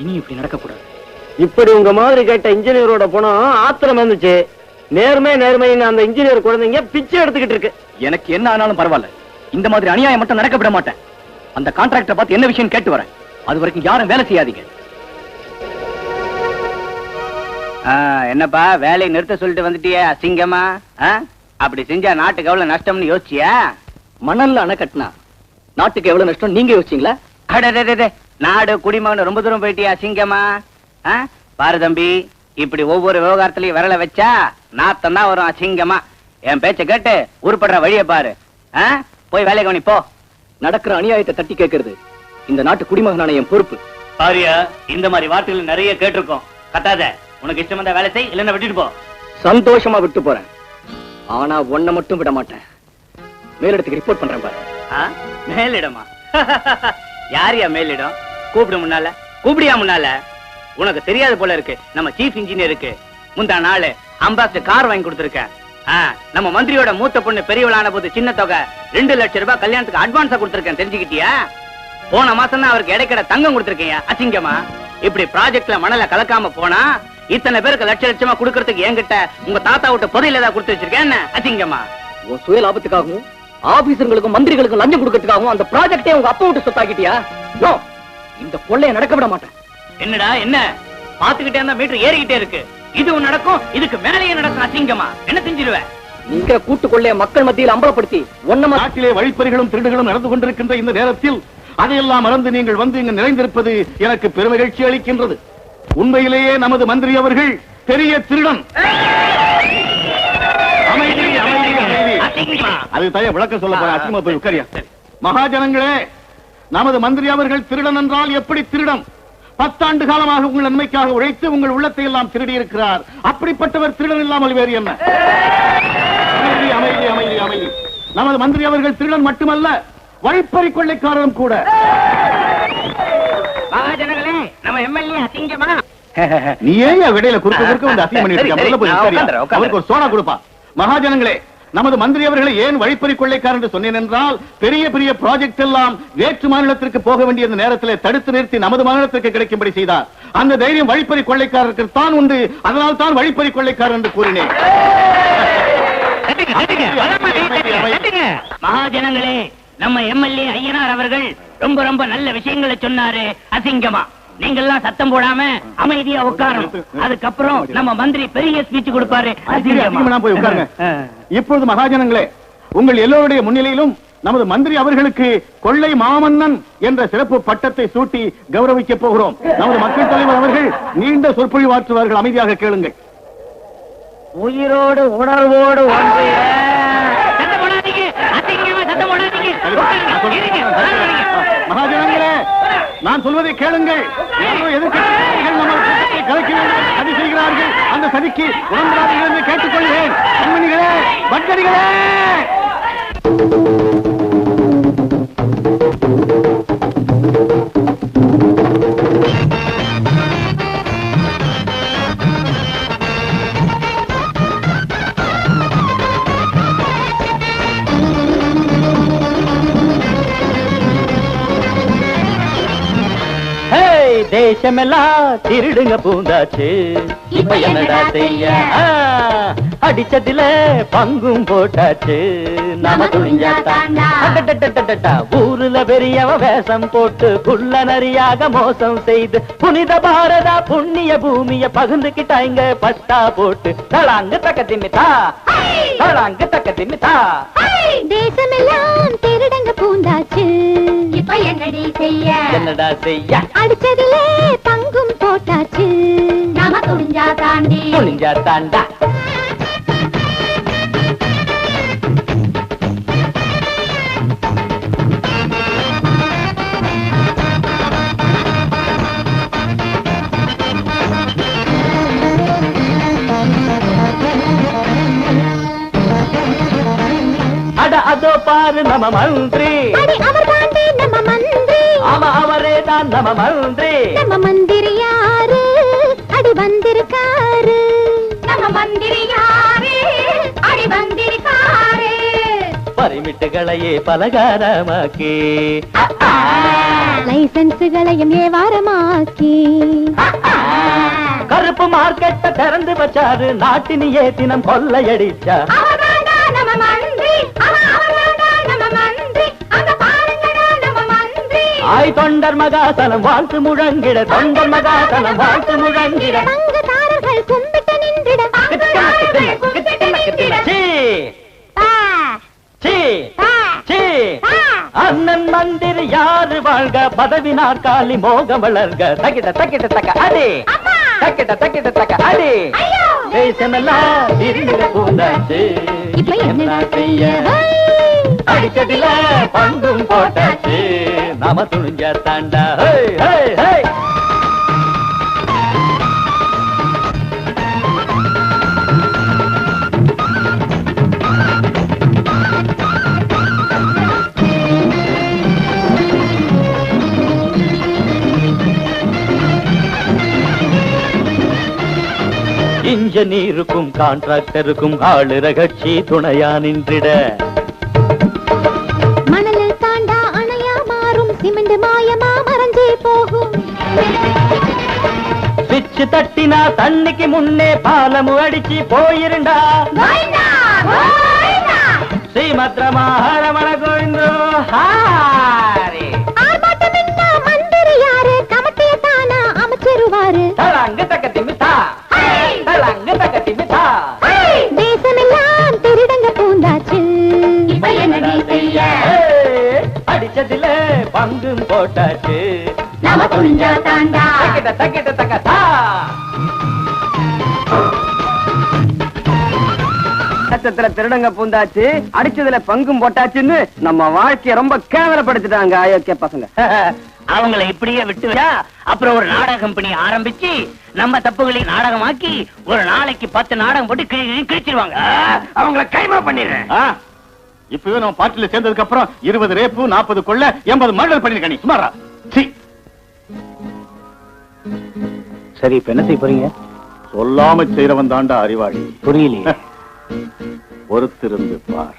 இனி இப்படி நடக்க கூடாது. இப்படி உங்க மாதிரி கேட்ட இன்ஜினியரோட பணம் ஆத்திரம் வந்துச்சு. நேர்மைன்னு அந்த இன்ஜினியர் குழந்தைங்க பிச்சை எடுத்துக்கிட்டு இருக்கு. எனக்கு என்ன ஆனாலும் பரவாயில்ல, இந்த மாதிரி அநியாயம் மட்டும் நடக்க விட மாட்டேன். அந்த கான்ட்ராக்டரை பார்த்து என்ன விஷயம் கேட்டு வரேன். அது வரைக்கும் யாரும் வேலை செய்யாதீங்க. என்னப்பா வேலையை நிறுத்த சொல்லிட்டு வந்துட்டியா அசிங்கமா? அப்படி செஞ்சா நாட்டுக்கு எவ்வளவு நஷ்டம்னு யோசிச்சியா? மணல்ல அணை கட்டினா நாட்டுக்கு எவ்வளவு நஷ்டம் நீங்க யோசிச்சீங்களா? நாடு குடிமகன் ரொம்ப தூரம் போயிட்டியா அசிங்கமா? பாரு தம்பி, இப்படி ஒவ்வொரு விவகாரத்திலையும் விரல வச்சா நாத்தம் தான் வரும் அசிங்கமா. என் பேச்ச கேட்டு உருப்படுற வழியை பாரு. போய் வேலை கவனி போ. நடக்கிற அநியாயத்தை தட்டி கேட்கறது இந்த நாட்டு குடிமகனான என் பொறுப்பு. பாரியா, இந்த மாதிரி வார்த்தைகள் நிறைய கேட்டிருக்கோம். கத்தாத. உனக்கு இஷ்டம் வந்தா வேலை செய், இல்லன்னா விட்டுட்டு போ. சந்தோஷமா விட்டு போறேன். ஆனா ஒன்ன மட்டும் விட மாட்டேன். மேலிடத்துக்கு ரிப்போர்ட் பண்றேன் பாரு. மேலிடமா? யாரியா மேலிடம்? கூப்பிடு முன்னால. கூப்பிடியா முன்னால? உனக்கு தெரியாது போல இருக்கு. நம்ம சீஃப் இன்ஜினியருக்கு முந்தா நாள் அம்பாசிடர் கார் வாங்கி கொடுத்திருக்கேன். நம்ம மந்திரியோட மூத்த பொண்ணு பெரியவளான போது சின்ன தொகை 2 லட்சம் ரூபாய் கல்யாணத்துக்கு அட்வான்ஸா கொடுத்திருக்கேன். தெரிஞ்சுக்கிட்டியா? போன மாசம் தான் அவருக்கு இடைக்கட தங்கம் கொடுத்திருக்கீங்க அசிங்கமா. இப்படி ப்ராஜெக்ட்ல மணல கலக்காம போனா இத்தனை பேருக்கு லட்ச லட்சமா கொடுக்கறதுக்கு என்கிட்ட உங்க தாத்தா விட்டு புதையில ஏதாவது கொடுத்து வச்சிருக்கேன் என்ன அசிங்கமா. உன் சுய லாபத்துக்காகவும் ஆபீசர்களுக்கும் மந்திரிகளுக்கும் லஞ்சம் கொடுக்கறதுக்காகவும் அந்த ப்ராஜெக்டே உங்க அப்பா விட்டு சொத்தாக்கிட்டியா? நோ, இந்த கொள்ளையை நடக்க விட மாட்டேன். என்னடா என்ன பாத்துக்கிட்டே இருந்தா மீட்டர் ஏறிக்கிட்டே இருக்கு. இதுவும் நடக்கும், இதுக்கு மேலேயே நடக்கும் அசிங்கமா. என்ன செஞ்சிருவேன்? நீங்க கூட்டு கொள்ளைய மக்கள் மத்தியில் அம்பலப்படுத்தி ஒன்னமா நாட்டிலே வழிப்பறிகளும் திருடுகளும் நடந்து கொண்டிருக்கின்ற இந்த நேரத்தில் அதையெல்லாம் மறந்து நீங்கள் வந்து இங்கு நிறைந்திருப்பது எனக்கு பெருமகிழ்ச்சி அளிக்கின்றது. உண்மையிலேயே நமது மந்திரி அவர்கள் பெரிய திருடன். அமைதி அமைதி அமைதி. அது தய விளக்க சொல்ல போற அசிங்கமா போய் உட்காரியா. மகாஜனங்களே, நமது மந்திரி அவர்கள் திருடன் என்றால் எப்படி திருடன்? 10 ஆண்டு காலமாக உங்கள் நன்மைக்காக உழைத்து உங்கள் உள்ளத்தை எல்லாம் திருடி இருக்கிறார். அப்படிப்பட்டவர் திருடன் இல்லாமல் வேறு என்ன? அமைதி அமைதி அமைதி அமைதி. நமது மந்திரி அவர்கள் திருடன் மட்டுமல்ல, வழிப்பறி கொள்ளைக்காரரும் கூட. மகாஜனங்களே, நம்ம எம்எல்ஏ அசிங்கமா. நீ ஏன் விடையில குறுக்க குறுக்க வந்து அசிங்கம் பண்ணிட்டு இருக்க? அவருக்கு ஒரு சோனா கொடுப்பா. மகாஜனங்களே, நமது மந்திரி அவர்களை ஏன் வழிப்பறி கொள்ளைக்காரர் என்று சொன்னேன் என்றால், பெரிய பெரிய ப்ராஜெக்ட் எல்லாம் வேற்று மாநிலத்திற்கு போக வேண்டிய நேரத்தில் தடுத்து நிறுத்தி நமது மாநிலத்திற்கு கிடைக்கும்படி செய்தார். அந்த தைரியம் வழிப்பறி கொள்ளைக்காரருக்கு தான் உண்டு. அதனால் தான் வழிப்பறி கொள்ளைக்காரர் என்று கூறினேன். மகாஜனங்களே, நம்ம எம்எல்ஏ ஐயனார் அவர்கள் ரொம்ப ரொம்ப நல்ல விஷயங்களை சொன்னாரு அசிங்கமா. நீங்கெல்லாம் சத்தம் போடாம அமைதியா உட்காரணும். அதுக்கப்புறம் நம்ம மந்திரி பெரிய ஸ்பீச் கொடுப்பாரு. போய் உட்காருங்க. இப்பொழுது மகாஜனங்களே, உங்கள் எல்லோருடைய முன்னிலையிலும் நமது மந்திரி அவர்களுக்கு கொள்ளை மாமன்னன் என்ற சிறப்பு பட்டத்தை சூட்டி கௌரவிக்க போகிறோம். நமது மக்கள் தலைவர் அவர்கள் நீண்ட சொற்பொழிவாற்றுவார்கள். அமைதியாக கேளுங்கள். உயிரோடு உணர்வோடு ஒன்றிய மகாஜனங்களே, நான் சொல்வதை கேளுங்கள். எதிர்க்கட்சிகள் நம்ம கலைக்க வேண்டும் சதி செய்கிறார்கள். அந்த சதிக்கு உடன்படாதீர்கள் என்று கேட்டுக்கொள்கிறேன். கண்மணிகளே, வட்கடிகளே, தேசமெல்லாம் திருடுங்க பூந்தாச்சு. இப்ப என்னடா செய்ய? அடிச்சதில பங்கும் போட்டாச்சு. நாம துணிஞ்சாத்தா ஊருல பெரியவ வேஷம் போட்டு குள்ள நரியாக மோசம் செய்து புனித பாரதா புண்ணிய பூமிய பகுந்துக்கிட்டாங்க பட்டா போட்டு. தளாங்கு தக்க திமித்தா, தளாங்கு தக்க திமித்தா. தேசமெல்லாம் திருடங்க பூந்தாச்சு. இப்ப என்னடி செய்ய? என்னடா செய்ய? அடிச்சதிலே பங்கும் போட்டாச்சு. நாம துணிஞ்சா தாண்டி, துணிஞ்சா தாண்டா. அட அதோ பாரு நம்ம மந்திரி. அவர் தாண்டி நம்ம மந்திரி. ஆமா, அவரே தான் நம்ம மந்திரி. நம்ம மந்திரி யாரு? அடி வந்திருக்காரு. நம்ம மந்திரி யாரு? அடி வந்திருக்காரு. பரிமிட்டுகளையே பலகாரமாக்கி, லைசன்ஸுகளையும் ஏவாரமாக்கி, கருப்பு மார்க்கெட்ட திறந்து வச்சாரு. நாட்டினியே தினம் கொள்ளையடிச்சா. நம்ம மந்திரி. நம்ம மந்திரி. அங்க பாருங்கடா நம்ம மந்திரி. ஆய் தொண்டர் மகாசனம் வாழ்த்து முழங்கிட, தொண்டர் மகாசனம் வாழ்த்து முழங்கிட. பங்குதாரர்கள் கும்பிட்டு நின்றிட. அண்ணன் மந்திரி யாரு வாழ்க, பதவி நாற்காலி மோகம் வளர்க. தக்கிட்ட தக்கிட்ட தக்க அடி, தக்கிட்ட தக்கிட்ட தக்க அடி. தேசமெல்லாம் திருநில பூந்தாச்சு. இப்ப என்ன செய்ய? அடிச்சதில பங்கும் போட்டாச்சு. நாம துணிஞ்ச தாண்டா. இன்ஜினியருக்கும் கான்ட்ராக்டருக்கும் ஆளுற கட்சி துணையா நின்றிட. மணலில் தாண்டா அணையா மாறும் சிமெண்ட் மாய சுவிட்ச் தட்டினா தண்ணிக்கு முன்னே பாலமு அடிச்சு போயிருண்டா ஸ்ரீமத்ரமாரமண கோவிந்தோ ஹாரி தலங்கு தக்கத்தி மிதா தலங்கு தக்கத்தி மிதா தேசமெல்லாம் திருடங்க பூந்தாச்சு அடிச்சதுல பங்கும் போட்டாச்சு நாம துணிஞ்சா தாண்டா தக்கிட்ட தக்கிட்ட தக்கதா நட்சத்திர திருடங்க பூந்தாச்சு அடிச்சதுல பங்கும் போட்டாச்சுன்னு நம்ம வாழ்க்கைய ரொம்ப கேவலப்படுத்திட்டாங்க அயோக்கிய பசங்க. அவங்களை இப்படியே விட்டுவிட்டா அப்புறம் ஒரு நாடக கம்பெனி ஆரம்பிச்சு நம்ம தப்புகளை நாடகமாக்கி ஒரு நாளைக்கு 10 நாடகம் போட்டு கிழிச்சிருவாங்க. அவங்கள கைமா பண்ணிடுறேன். இப்பவே நம்ம பார்ட்டில சேர்ந்ததுக்கு அப்புறம் 20 ரேப்பு 40 கொள்ள 80 மர்டர் பண்ணிருக்க. நீ சுமாரா? சரி, இப்ப என்ன செய்ய போறீங்க? சொல்லாம செய்யறவன் தாண்டா அறிவாளி. புரியலையே. பொறுத்திருந்து பார்.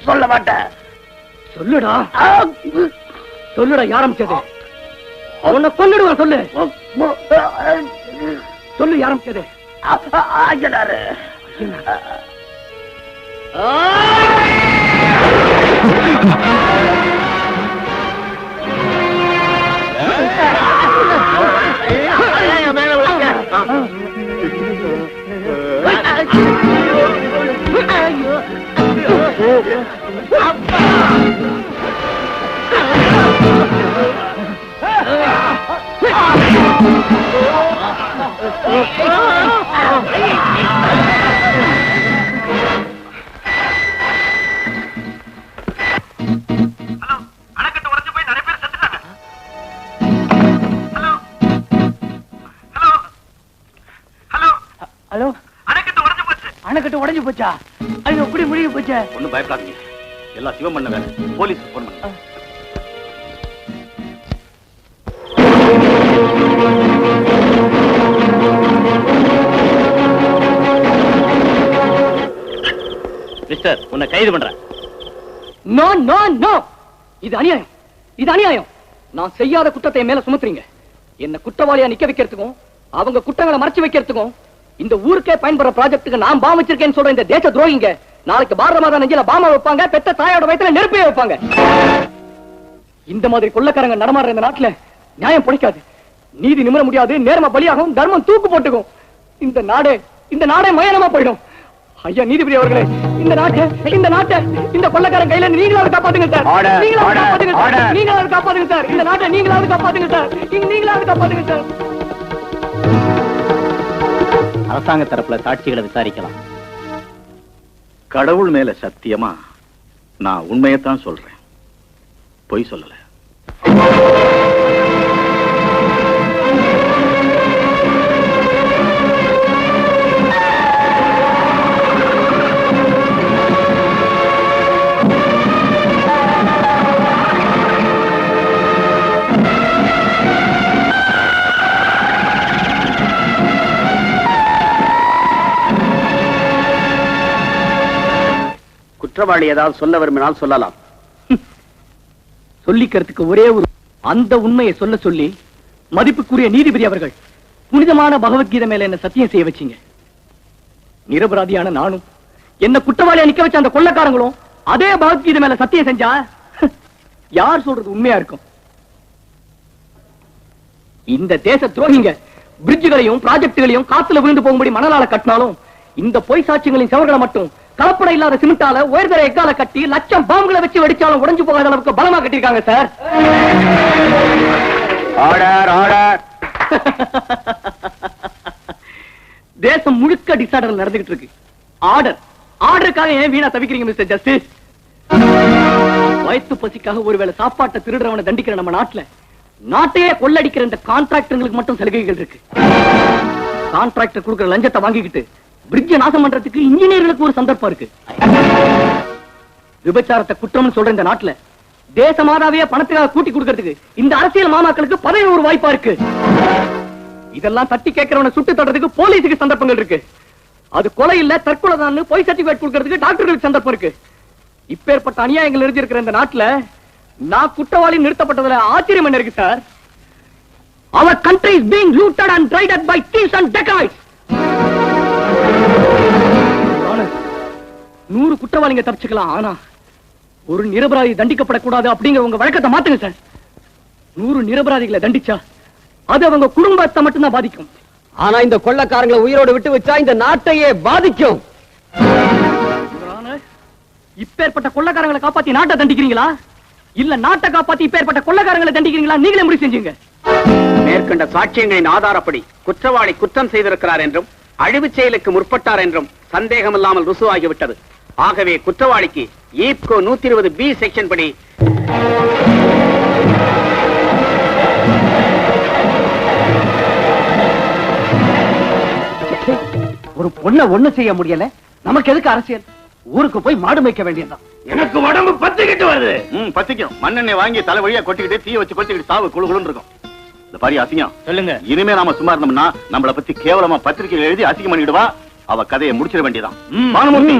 சொல்ல மாட்டேன். சொல்லுடா, சொல்லுடா, யாரம்பிச்சது? உன்னை கொன்னுடுவான். சொல்லு, சொல்லு, யாரம்பிச்சது? ஹலோ, அணைக்கட்டு உடைஞ்சு போச்சா? அது எப்படி முடிவு போச்சா? ஒண்ணும் பயப்படாதீங்க, எல்லாம் சிவம் பண்ண வேலை. போலீஸ் போன் பண்ண. மிஸ்டர், உன்னை கைது பண்றேன். நோ நோ நோ, இது அநியாயம், இது அநியாயம். நான் செய்யாத குற்றத்தை என் மேல சுமத்துறீங்க. என்ன குற்றவாளியா நிக்க வைக்கிறதுக்கும் அவங்க குற்றங்களை மறைச்சு வைக்கிறதுக்கும் இந்த ஊருக்கே பயன்படுற ப்ராஜெக்ட்டுக்கு நான் பாம் வச்சிருக்கேன்னு சொல்ற இந்த தேச துரோகிங்க நாளைக்கு பாரத மாதா நெஞ்சில பாமா வைப்பாங்க, பெத்த தாயோட வயித்துல நெருப்பைய வைப்பாங்க. இந்த மாதிரி கொள்ளக்காரங்க நடமாடுற இந்த நாட்டுல நியாயம் பிடிக்காது, நீதி நிமிர முடியாது, நேர்ம பலியாகும், தர்மம் தூக்கு போட்டுக்கும். இந்த நாடே மயனமா போயிடும். ஐயா நீதிபதி அவர்களே, இந்த நாட்டை இந்த கொள்ளக்காரன் கையில நீங்களாவது காப்பாத்துங்க சார். நீங்களாவது காப்பாத்துங்க சார். நீங்களாவது காப்பாத்துங்க சார். இந்த நாட்டை நீங்களாவது காப்பாத்துங்க சார். நீங்களாவது காப்பாத்துங்க சார். அரசாங்க தரப்புல சாட்சிகளை விசாரிக்கலாம். கடவுள் மேல சத்தியமா நான் உண்மையத்தான் சொல்றேன், பொய் சொல்லல. குற்றவாளி ஏதாவது சொல்ல விரும்பினால் சொல்லலாம். சொல்லிக்கிறதுக்கு ஒரே ஒரு அந்த உண்மையை சொல்ல சொல்லி மதிப்புக்குரிய நீதிபதி அவர்கள் புனிதமான பகவத்கீதை மேல என்ன சத்தியம் செய்ய வச்சீங்க. நிரபராதியான நானும் என்ன குற்றவாளியா நிக்க வச்ச அந்த கொள்ளக்காரங்களும் அதே பகவத்கீதை மேல சத்தியம் செஞ்சா யார் சொல்றது உண்மையா இருக்கும்? இந்த தேச துரோகிங்க பிரிட்ஜுகளையும் ப்ராஜெக்டுகளையும் காத்துல விழுந்து போகும்படி மணலால கட்டினாலும் இந்த பொய் சாட்சியங்களின் செவர்களை மட்டும் கலப்படம் இல்லாத சிமெண்டால உயர்தர எக்கால கட்டி லட்சம் பாம்புகளை வச்சு வெடிச்சாலும் உடைஞ்சு போகாத அளவுக்கு பலமா கட்டிருக்காங்க சார். Order order. தேசம் முழுக்க டிசார்டர் நடந்துகிட்டு இருக்கு. ஆர்டருக்காக ஏன் வீணா தவிக்கிறீங்க மிஸ்டர் ஜஸ்டிஸ்? வயிற்று பசிக்காக ஒருவேளை சாப்பாட்டை திருடுறவனை தண்டிக்கிற நம்ம நாட்டையே கொள்ளடிக்கிற இந்த கான்ட்ராக்டர்களுக்கு மட்டும் சலுகைகள் இருக்கு. கான்ட்ராக்டர் கொடுக்கிற லஞ்சத்தை வாங்கிக்கிட்டு பிரிட்ஜ் நாசம் பண்றதுக்கு இன்ஜினியர்களுக்கு ஒரு சந்தர்ப்பம் இருக்கு. விபச்சாரத்தை குற்றம்னு சொல்ற இந்த நாட்டுல தேச மாதாவையே பணத்துக்காக கூட்டி கொடுக்கிறதுக்கு இந்த அரசியல் மாமாக்களுக்கு பதவி ஒரு வாய்ப்பா இருக்கு. இதெல்லாம் தட்டி கேட்கிறவனை சுட்டு தடுறதுக்கு போலீஸுக்கு சந்தர்ப்பங்கள் இருக்கு. அது கொலை இல்ல தற்கொலை தான் பொய் சர்டிபிகேட் கொடுக்கிறதுக்கு டாக்டர்களுக்கு சந்தர்ப்பம் இருக்கு. இப்பேற்பட்ட அநியாயங்கள் இருக்கிற இந்த நாட்டுல நான் குற்றவாளி நிறுத்தப்பட்டதுல ஆச்சரியம் என்ன இருக்கு sir? Our country is being looted and raided by thieves and dacoits. 100 குற்றவாளிங்க தப்பிச்சுக்கலாம், ஆனா ஒரு நிரபராதி தண்டிக்கப்படக்கூடாது அப்படிங்கிற உங்க வழக்கத்தை மாத்துங்க சார். 100 நிரபராதிகளை தண்டிச்சா அது அவங்க குடும்பத்தை மட்டும்தான் பாதிக்கும். ஆனா இந்த கொள்ளக்காரங்களை உயிரோடு விட்டு வச்சா இந்த நாட்டையே பாதிக்கும். இப்பேற்பட்ட கொள்ளக்காரங்களை காப்பாத்தி நாட்டை தண்டிக்கிறீங்களா இல்ல நாட்டை காப்பாத்தி இப்பேற்பட்ட கொள்ளக்காரங்களை தண்டிக்கிறீங்களா? நீங்களே முடிவு செஞ்சீங்க. மேற்கண்ட சாட்சியங்களின் ஆதாரப்படி குற்றவாளி குற்றம் செய்திருக்கிறார் என்றும் அழிவுச் செயலுக்கு முற்பட்டார் என்றும் சந்தேகமில்லாமல் ருசுவாகிவிட்டது. ஆகவே குற்றவாளிக்கு ஈப்கோ 120B செக்ஷன் படி ஒரு பொண்ணை ஒண்ணு செய்ய முடியல, நமக்கு எதுக்கு அரசியல்? ஊருக்கு போய் மாடு மேய்க்க வேண்டியதுதான். எனக்கு உடம்பு பத்திக்கிட்டு வருது. பத்திக்கும். மண்ணெண்ணெய் வாங்கி தலை வழியா கொட்டிக்கிட்டு தீய வச்சு கொட்டிக்கிட்டு சாவு குழுகுழுன்னு இருக்கும். இந்த பாரி அசிங்கம். சொல்லுங்க. இனிமே நாம சும்மா இருந்தோம்னா நம்மளை பத்தி கேவலமா பத்திரிகையில் எழுதி அசிங்கம் பண்ணிடுவா. அவ கதையை முடிச்சிட வேண்டியதான். பானுமூர்த்தி,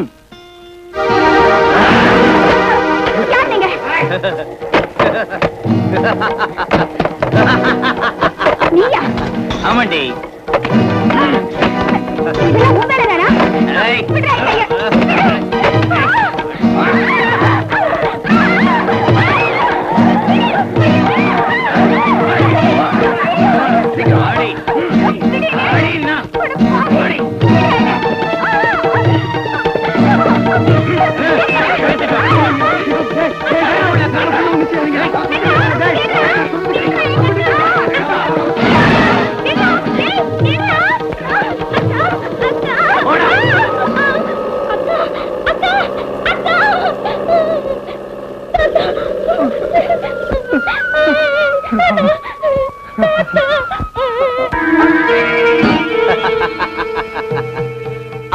ஆமாண்டி.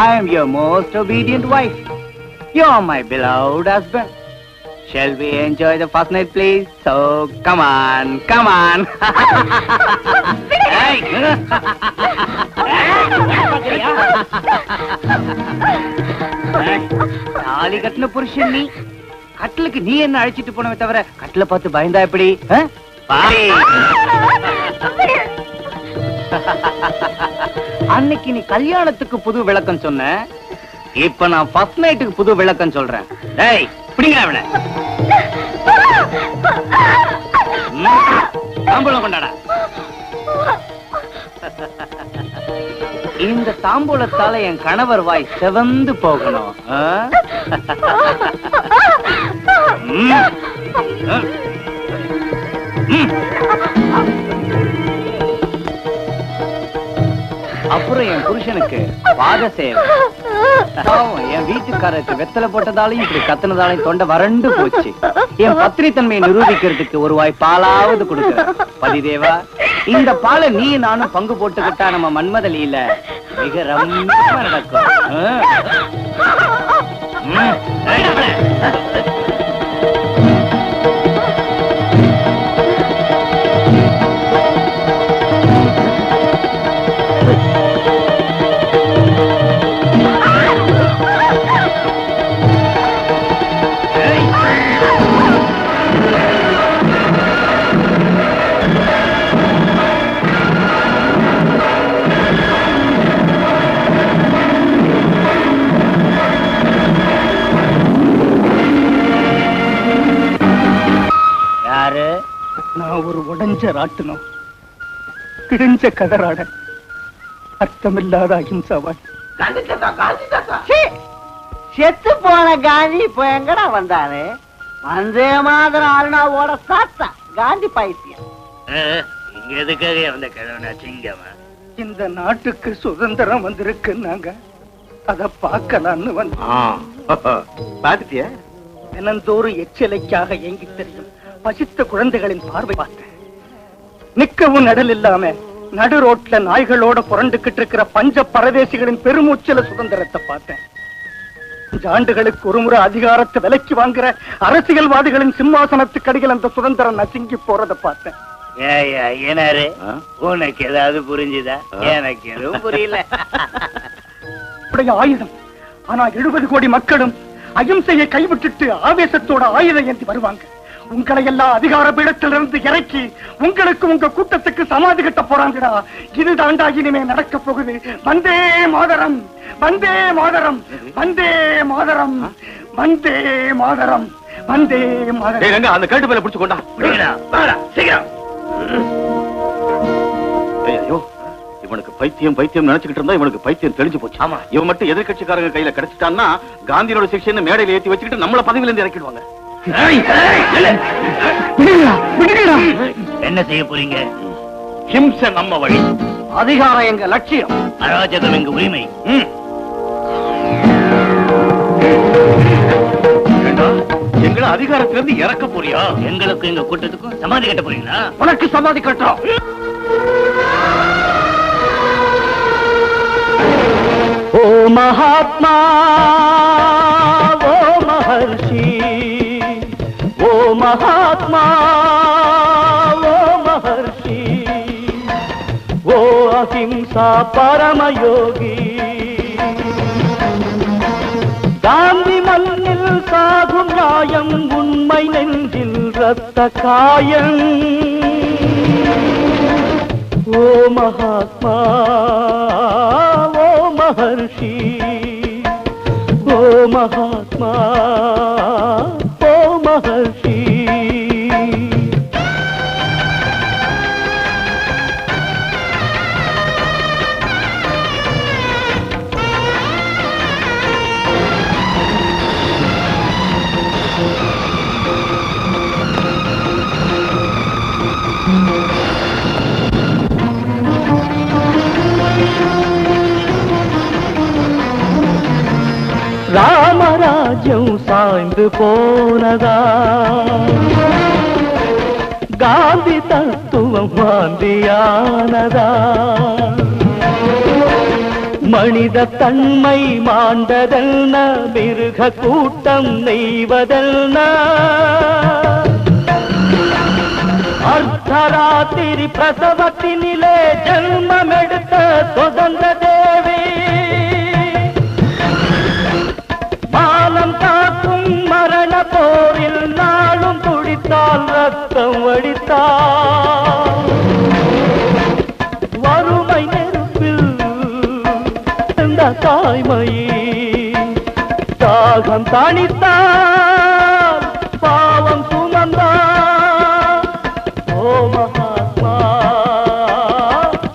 I am your most obedient wife. You are my beloved husband. Shall we enjoy the first night, please? So, come on, come on. Hey. தாலி கட்டின புருஷன் நீ, கட்டிலுக்கு நீ என்ன அழைச்சிட்டு போனவே தவிர கட்டில பார்த்து பயந்தா எப்படி? அன்னைக்கு நீ கல்யாணத்துக்கு புது விளக்கம் சொன்ன, இப்ப நான் ஃபர்ஸ்ட் நைட்டுக்கு புது விளக்கம் சொல்றேன். டேய் பிடிங்க அவனை. தாம்பூலம் கொண்டாடா. இந்த தாம்பூலத்தால என் கணவர் வாய் செவந்து போகணும். அப்புறம் என் புருஷனுக்கு பாத சேவை. என் வீட்டுக்காரருக்கு வெத்தலை போட்டதாலையும் இப்படி கத்துனதாலையும் தொண்டை வறண்டு போச்சு. என் பத்திரி தன்மையை நிரூபிக்கிறதுக்கு ஒரு வாய் பாலாவது கொடுக்கிறேன். பதிதேவா, இந்த பாலை நீ நானும் பங்கு போட்டுக்கிட்டா நம்ம மன்மதலியில மிக ரம்மியமா நடக்கும். நான் ஒரு உடைஞ்ச ராட்டினம், கிழிஞ்ச கதராட, அர்த்தமில்லாத அஹிம்சாவான். செத்து போன காந்தி இப்ப எங்கடா வந்தாரு? வந்தே மாதிரம் அருணாவோட சாத்தா காந்தி பைத்தியம். இங்க எதுக்காக வந்த கிழவனா சிங்கமா? இந்த நாட்டுக்கு சுதந்திரம் வந்திருக்குன்னாங்க, அத பார்க்கலான்னு வந்தோம். பாத்துட்டியா? தினந்தோறும் எச்சலைக்காக ஏங்கி தெரியும் பசித்த குழந்தைகளின் பார்வை பார்த்தேன். நிக்கவும் நடல் இல்லாம நடு ரோட்ல நாய்களோட புரண்டுகிட்டு இருக்கிற பஞ்ச பரதேசிகளின் பெருமூச்சல சுதந்திரத்தை பார்த்தேன். 5 ஆண்டுகளுக்கு ஒருமுறை அதிகாரத்தை விலைக்கு வாங்குற அரசியல்வாதிகளின் சிம்மாசனத்துக்கு அடியில் அந்த சுதந்திரம் நசுங்கி போறதை பார்த்தேன். ஏனாரு, உனக்கு ஏதாவது புரிஞ்சுதா? எனக்கு எதுவும் புரியல. ஆயுதம், ஆனா 70 கோடி மக்களும் அகிம்சையை கைவிட்டுட்டு ஆவேசத்தோட ஆயுதம் ஏந்தி வருவாங்க. உங்களை எல்லாம் அதிகார பீடத்திலிருந்து இறக்கி உங்களுக்கு உங்க கூட்டத்துக்கு சமாதி கட்ட போறாங்கடா. இதுதாண்டா இனிமே நடக்க போகுது. வந்தே மாதரம், வந்தே மாதரம், வந்தே மாதரம், வந்தே மாதரம், வந்தே மாதரம். அந்த கழுட்டு மேல பிடிச்சு கொண்டா. ஐயோ, இவனுக்கு பைத்தியம் பைத்தியம் நினைச்சுக்கிட்டு இருந்தா இவனுக்கு பைத்தியம் தெளிஞ்சு போச்சு. ஆமா, இவன் மட்டும் எதிர்கட்சிக்காரங்க கையில கிடைச்சிட்டான்னா காந்தியோட சிக்ஷன் மேடையில ஏத்தி வச்சுக்கிட்டு நம்மள பதவியில இருந்து இறக்கிடுவாங்க. என்ன செய்ய போறீங்க? ஹிம்சை நம்ம வழி, அதிகாரம் எங்க லட்சியம், அராஜகம் எங்க உரிமை. எங்களை அதிகாரத்திலிருந்து இறக்க போறியா? எங்களுக்கு எங்க கூட்டத்துக்கும் சமாதி கட்ட போறீங்களா? உனக்கு சமாதி கட்டுறோம். ஓ மகாத்மா, ஓ மகர்ஷி, ஓ மகாத்மா, ஓ மகர்ஷி, ஓ அஹிம்சா பரமயோகி, காந்தி மண்ணில் சாகும் நியாயம், உண்மை நெஞ்சில் ரத்த காயம். ஓ மகாத்மா, ஓ மகர்ஷி, ஓ மகாத்மா, ஓ மகர்ஷி. ராமராஜ்யம் சாய்ந்து போனதா, காந்தி தத்துவம் வாந்தியானதா, மனித தன்மை மாண்டதென்ன மிருக கூட்டம் நெய்வதென்ன அர்த்தராத்திரி பிரசவத்தினிலே ஜன்மம் எடுத்த சுதந்திர தேவி மானம் காக்கும் மரண போரில் நாளும் துடித்தால் ரத்தம் வடித்தால் வறுமை நெருப்பில் தாய்மையே தாகம் தணித்தால் பாவம் சுமந்தால் ஓ மகாத்மா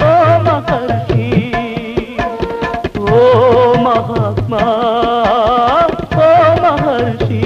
ஓ மகர்ஷி ஓ மகாத்மா ஓ மகர்ஷி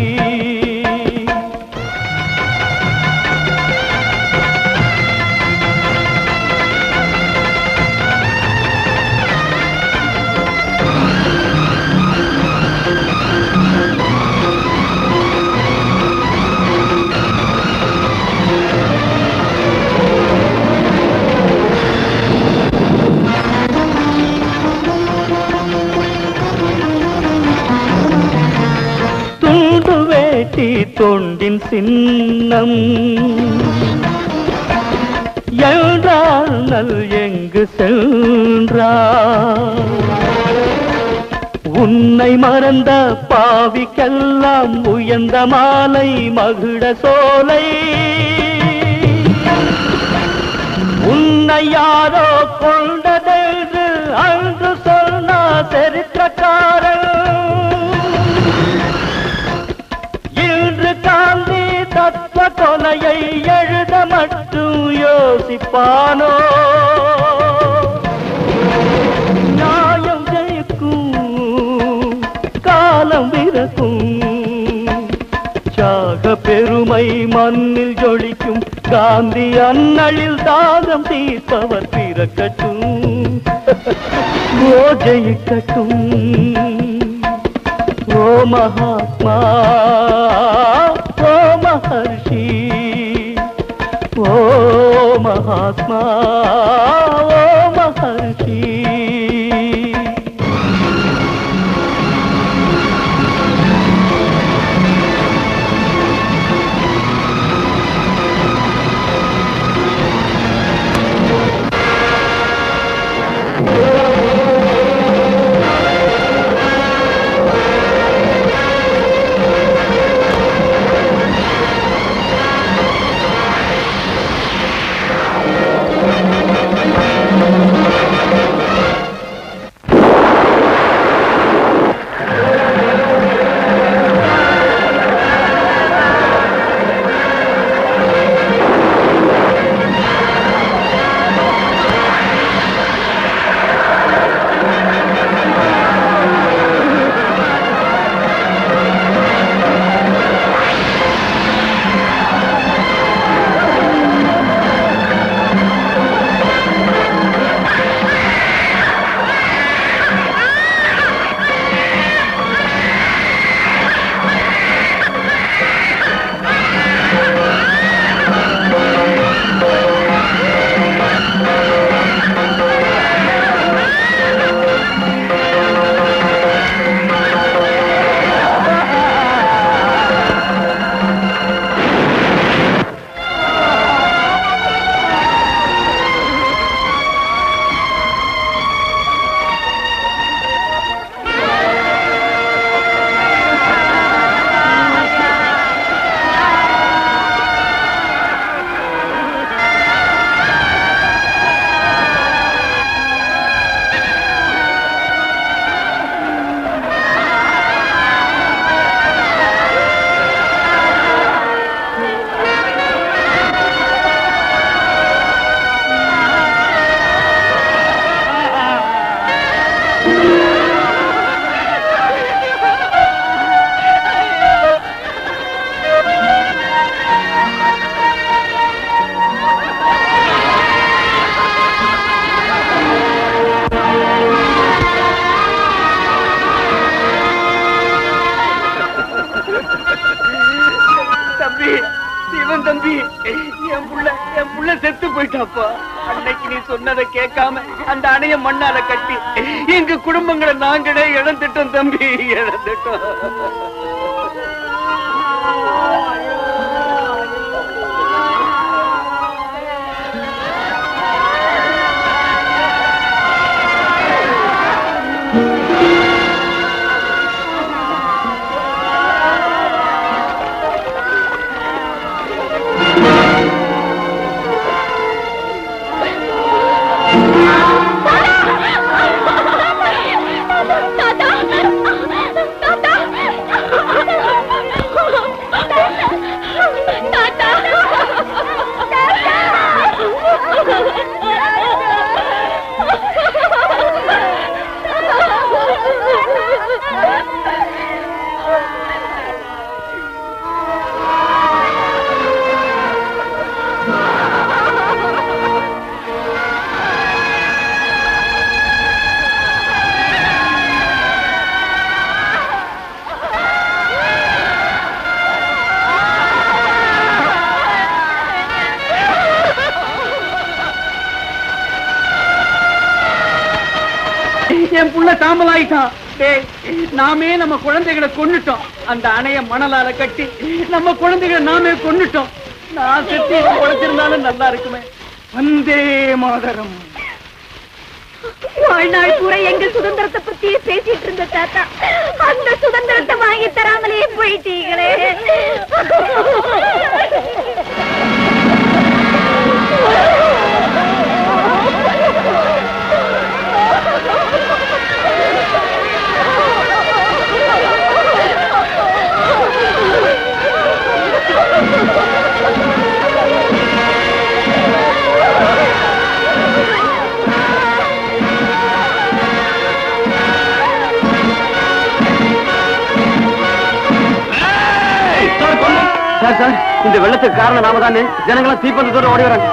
தொண்டின் சின்னம் என்றால் நல் எங்கு சென்றார் உன்னை மறந்த பாவிக்கெல்லாம் உயர்ந்த மாலை மகிழ சோலை உன்னை யாரோ கொண்டதென்று அன்று சொன்ன சரித்திரக்காரன் காந்தி தத்துவ கொலையை எழுத மட்டும் யோசிப்பானோ நியாயம் ஜெயிக்கும் காலம் விரக்கும் தியாக பெருமை மண்ணில் ஜொலிக்கும் காந்தி அண்ணலில் தாகம் தீர்ப்பவர் பிறக்கட்டும் ஓ ஜெயிக்கட்டும் ஓ மகாத்மா ஓ மகர்ஷி ஓ மகாத்மா ஓ மகர்ஷி தம்பி, என் புள்ள செத்து போயிட்டாப்பா. அன்னைக்கு நீ சொன்னதை கேட்காம அந்த அணைய மண்ணால கட்டி எங்க குடும்பங்களை நாங்களே இழந்துட்டோம் தம்பி, இழந்துட்டோம். என் புள்ள சாம்பலாயிட்டான். நாமே நம்ம குழந்தைகளை கொன்னுட்டோம். அந்த அணைய மணலால கட்டி நம்ம குழந்தைகளை நாமே கொன்னுட்டோம். நான் செத்து குறைச்சிருந்தாலும் நல்லா இருக்குமே. வந்தே மாதரம். வாழ்நாள் பூரா எங்க சுதந்திரத்தை பத்தி பேசிட்டு இருந்த தாத்தா, அந்த சுதந்திரத்தை வாங்கி தராமலே போயிட்டீங்களே. சார், இந்த வெள்ளத்துக்கு காரணம் நாம தானே. ஜனங்களாம் தீப்பந்தத்தோட ஓடி வராங்க.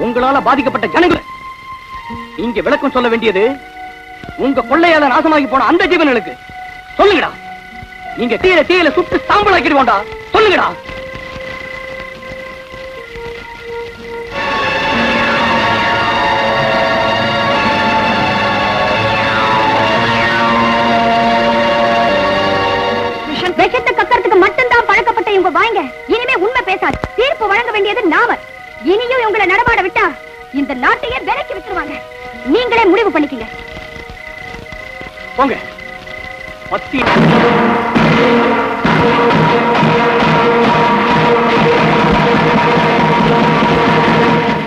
உங்களால பாதிக்கப்பட்ட ஜனங்கள். இங்க விளக்கம் சொல்ல வேண்டியது உங்க கொள்ளையால நாசமாகி போன அந்த ஜீவன்களுக்கு. சொல்லுங்கடா, நீங்க தீயில சுட்டு சாம்பலாக்கிடுவோண்டா. சொல்லுங்கடா. விஷத்தை கக்கறதுக்கு மட்டும்தான் பழக்கப்பட்ட இவங்க வாங்க. இனிமே உண்மை பேசாது. தீர்ப்பு வழங்க வேண்டியது நாம. இனியும் இவங்களை நடமாட விட்டா இந்த நாட்டையே விலைக்கு விட்டுருவாங்க. நீங்களே முடிவு பண்ணிக்கங்க. போங்க. பத்தி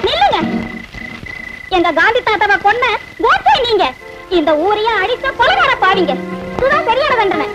நில்லுங்க. எங்க காந்தி தாத்தாவை கொன்ன கோட்டை நீங்க. இந்த ஊரையே அடித்த கொலைகார பாவீங்க. இதுதான் சரியான தண்டனை.